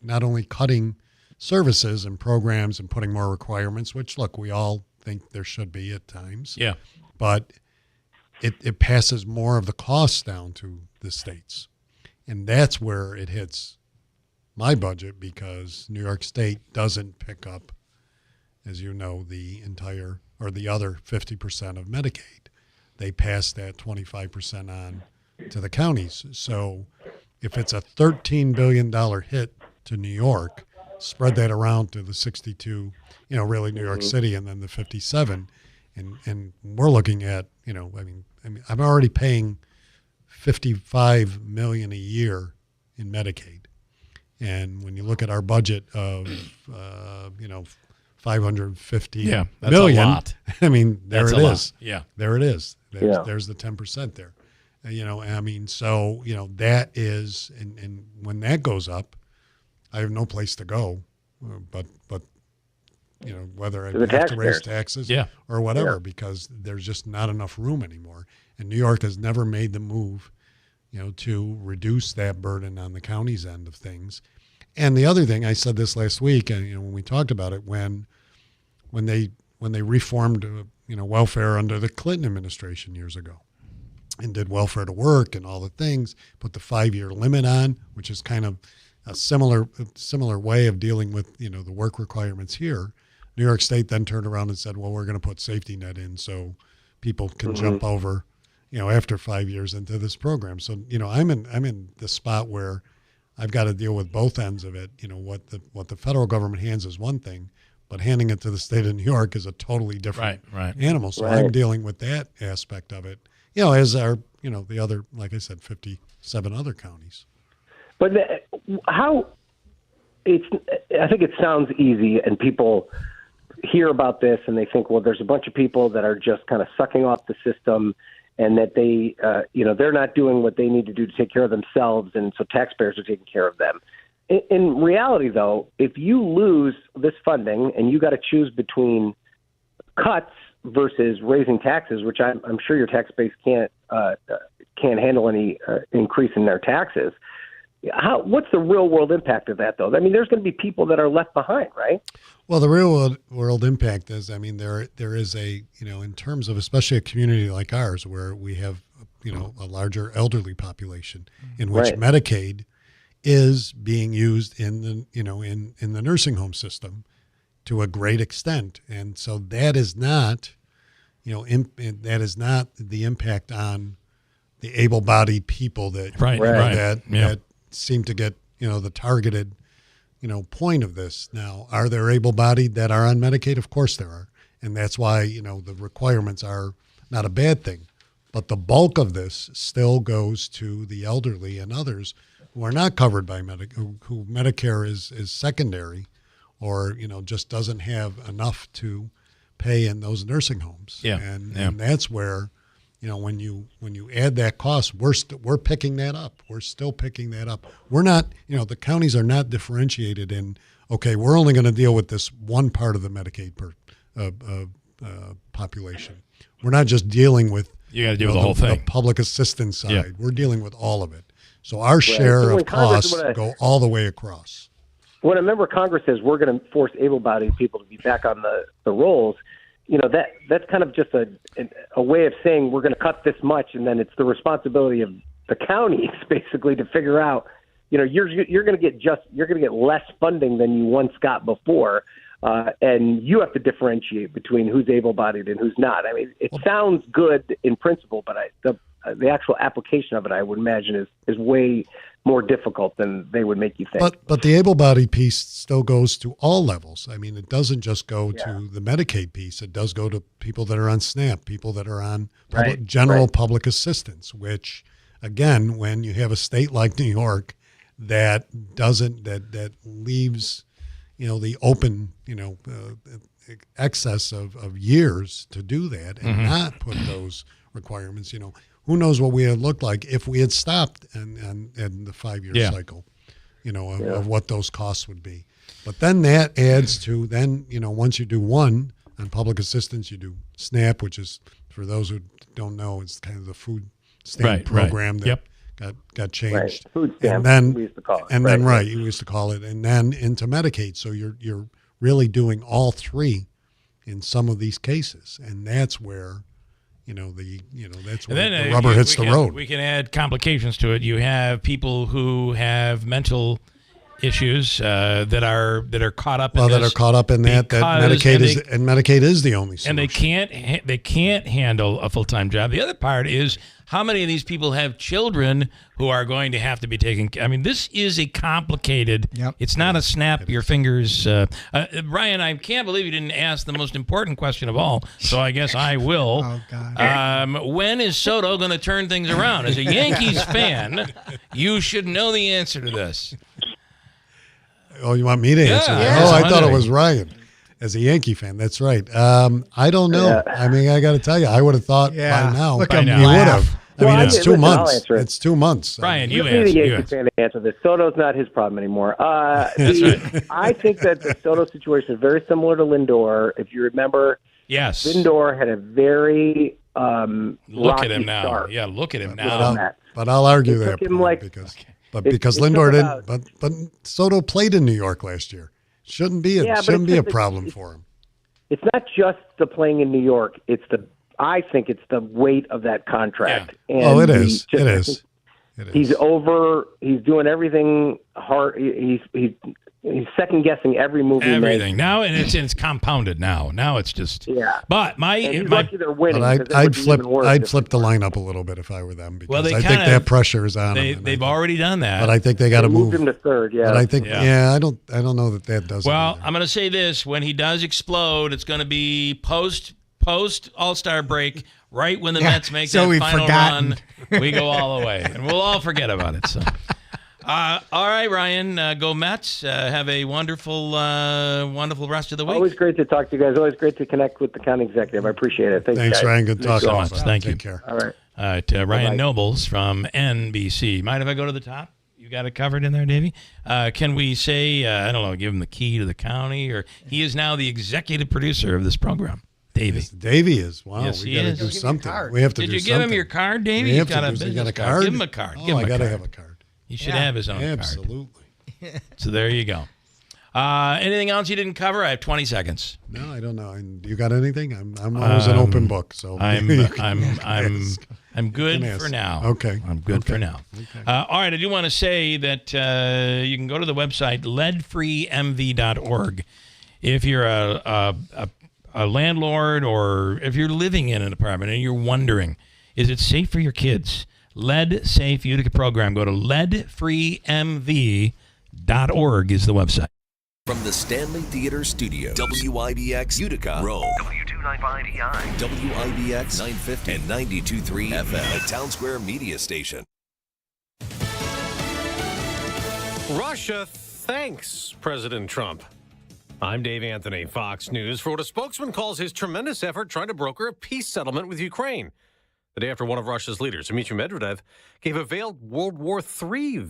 not only cutting services and programs and putting more requirements, which, look, we all think there should be at times. Yeah. But it passes more of the costs down to the states. And that's where it hits my budget because New York State doesn't pick up, as you know, the entire or the other 50% of Medicaid. They pass that 25% on to the counties. So if it's a $13 billion hit to New York, spread that around to the 62, really New York City and then the 57. And we're looking at, I mean, I'm already paying $55 million a year in Medicaid. And when you look at our budget of, $550 million, a lot. I mean, there That's it a is. lot. Yeah. There it is. There's the 10% there. So, that is, and when that goes up, I have no place to go, but whether I have to raise taxes or whatever, because there's just not enough room anymore. And New York has never made the move, to reduce that burden on the county's end of things. And the other thing, I said this last week, and when we talked about it, when they reformed, welfare under the Clinton administration years ago, and did welfare to work and all the things, put the 5-year limit on, which is kind of a similar way of dealing with the work requirements here. New York State then turned around and said, well, we're going to put safety net in so people can jump over, after 5 years into this program. So, I'm in the spot where I've got to deal with both ends of it. What the federal government hands is one thing, but handing it to the state of New York is a totally different animal. So I'm dealing with that aspect of it, as are, the other, like I said, 57 other counties. But I think it sounds easy, and people hear about this and they think, well, there's a bunch of people that are just kind of sucking off the system, and that they, they're not doing what they need to do to take care of themselves, and so taxpayers are taking care of them. In reality, though, if you lose this funding and you got to choose between cuts versus raising taxes, which I'm sure your tax base can't handle any increase in their taxes. What's the real world impact of that, though? I mean, there's going to be people that are left behind, right? Well, the real world impact is, I mean, there is a, in terms of especially a community like ours where we have a larger elderly population, in which Right. Medicaid is being used in the in the nursing home system to a great extent, and so that is not that is not the impact on the able-bodied people that that seem to get the targeted point of this. Now, are there able-bodied that are on Medicaid? Of course there are, and that's why the requirements are not a bad thing. But the bulk of this still goes to the elderly and others who are not covered by who Medicare is secondary, or just doesn't have enough to pay in those nursing homes. And that's where when you add that cost, we're picking that up. We're still picking that up. We're not, the counties are not differentiated in, okay, we're only going to deal with this one part of the Medicaid population. We're not just dealing with you got to deal with the whole thing. The public assistance side. We're dealing with all of it. So our share of costs go all the way across. When a member of Congress says we're going to force able-bodied people to be back on the rolls, that's kind of just a way of saying we're going to cut this much, and then it's the responsibility of the counties basically to figure out, you're going to get less funding than you once got before, and you have to differentiate between who's able-bodied and who's not. I mean, it sounds good in principle, but the actual application of it, I would imagine, is way more difficult than they would make you think. But the able-bodied piece still goes to all levels. I mean, it doesn't just go to the Medicaid piece. It does go to people that are on SNAP, people that are on public assistance, which, again, when you have a state like New York that leaves, the open, excess of years to do that and not put those requirements, who knows what we had looked like if we had stopped in the 5-year cycle, of what those costs would be. But then that adds to once you do one on public assistance, you do SNAP, which is, for those who don't know, it's kind of the food stamp program that got changed. Right. Food stamp, and then, we used to call it. And then, you used to call it, and then into Medicaid. So you're really doing all three in some of these cases, and that's where that's where the rubber hits the road. We can add complications to it. You have people who have mental issues that are caught up in this. That are caught up in that Medicaid is the only solution. And they can't handle a full-time job. The other part is how many of these people have children who are going to have to be taken care of. I mean, this is a complicated, it's not a snap your fingers. Brian, I can't believe you didn't ask the most important question of all, so I guess I will. Oh, God. When is Soto going to turn things around? As a Yankees fan, you should know the answer to this. Oh, you want me to answer that? Yeah, I thought it was Ryan. As a Yankee fan, that's right. I don't know. I mean, I got to tell you, I would have thought by now he would have. I mean, it's 2 months. It's 2 months. Brian, you answer. The Yankee fan to answer this. Soto's not his problem anymore. I think that the Soto situation is very similar to Lindor. If you remember, Lindor had a very look at him now. Start. Yeah, look at him now. But I'll argue that because Lindor didn't. But Soto played in New York last year. Shouldn't be a problem for him. It's not just the playing in New York. I think it's the weight of that contract. Yeah. And it is. It is. He's over. He's doing everything hard. He's second guessing every move. Everything now, and it's compounded now. Now it's just But he's lucky they're winning. I'd flip the lineup a little bit if I were them because I think that pressure is on them. They've already done that, but I think they got to move him to third. Yeah, but I think I don't know that does. Well, I'm going to say this: when he does explode, it's going to be post All-Star break, right when the Mets make that final run. We go all the way, and we'll all forget about it. So. All right, Ryan, go Mets. Have a wonderful rest of the week. Always great to talk to you guys. Always great to connect with the county executive. I appreciate it. Thanks guys. Ryan. Good talking. So much. Thank you. Take care. All right. Ryan Nobles from NBC. Mind if I go to the top? You got it covered in there, Davey? Can we say, I don't know, give him the key to the county? Or he is now the executive producer of this program. Davey. Yes, Davey is. Wow, yes, we got to do something. We have to do something. Did you give him your card, Davey? He's got a card. Give him a card. Oh, I got to have a card. He should have his own card. Absolutely. So there you go. Anything else you didn't cover? I have 20 seconds. No, I don't know. You got anything? I'm always an open book. So I'm good Can ask. for now. Okay. I'm good for now. Okay. All right. I do want to say that you can go to the website leadfreemv.org if you're a landlord or if you're living in an apartment and you're wondering, is it safe for your kids? Lead Safe Utica program. Go to leadfreemv.org is the website. From the Stanley Theater Studio, WIBX Utica, Rome. W295EI. WIBX 950 and 92.3 FM. A Town Square media station. Russia thanks President Trump. I'm Dave Anthony, Fox News, for what a spokesman calls his tremendous effort trying to broker a peace settlement with Ukraine. The day after one of Russia's leaders, Dmitry Medvedev, gave a veiled World War III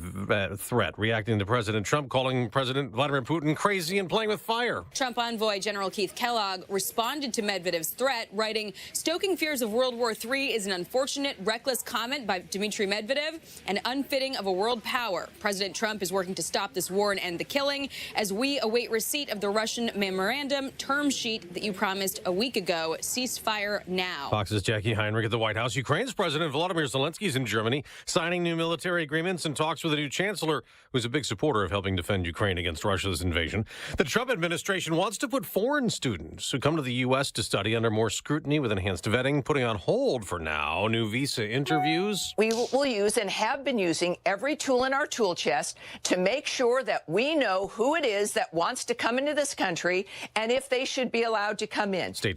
threat, reacting to President Trump calling President Vladimir Putin crazy and playing with fire. Trump envoy General Keith Kellogg responded to Medvedev's threat, writing, "Stoking fears of World War III is an unfortunate, reckless comment by Dmitry Medvedev and unfitting of a world power. President Trump is working to stop this war and end the killing as we await receipt of the Russian memorandum term sheet that you promised a week ago. Ceasefire now." Fox's Jackie Heinrich at the White House. Ukraine's President Volodymyr Zelensky is in Germany, signing new military agreements and talks with a new chancellor who's a big supporter of helping defend Ukraine against Russia's invasion. The Trump administration wants to put foreign students who come to the U.S. to study under more scrutiny with enhanced vetting, putting on hold for now new visa interviews. We will use and have been using every tool in our tool chest to make sure that we know who it is that wants to come into this country and if they should be allowed to come in. State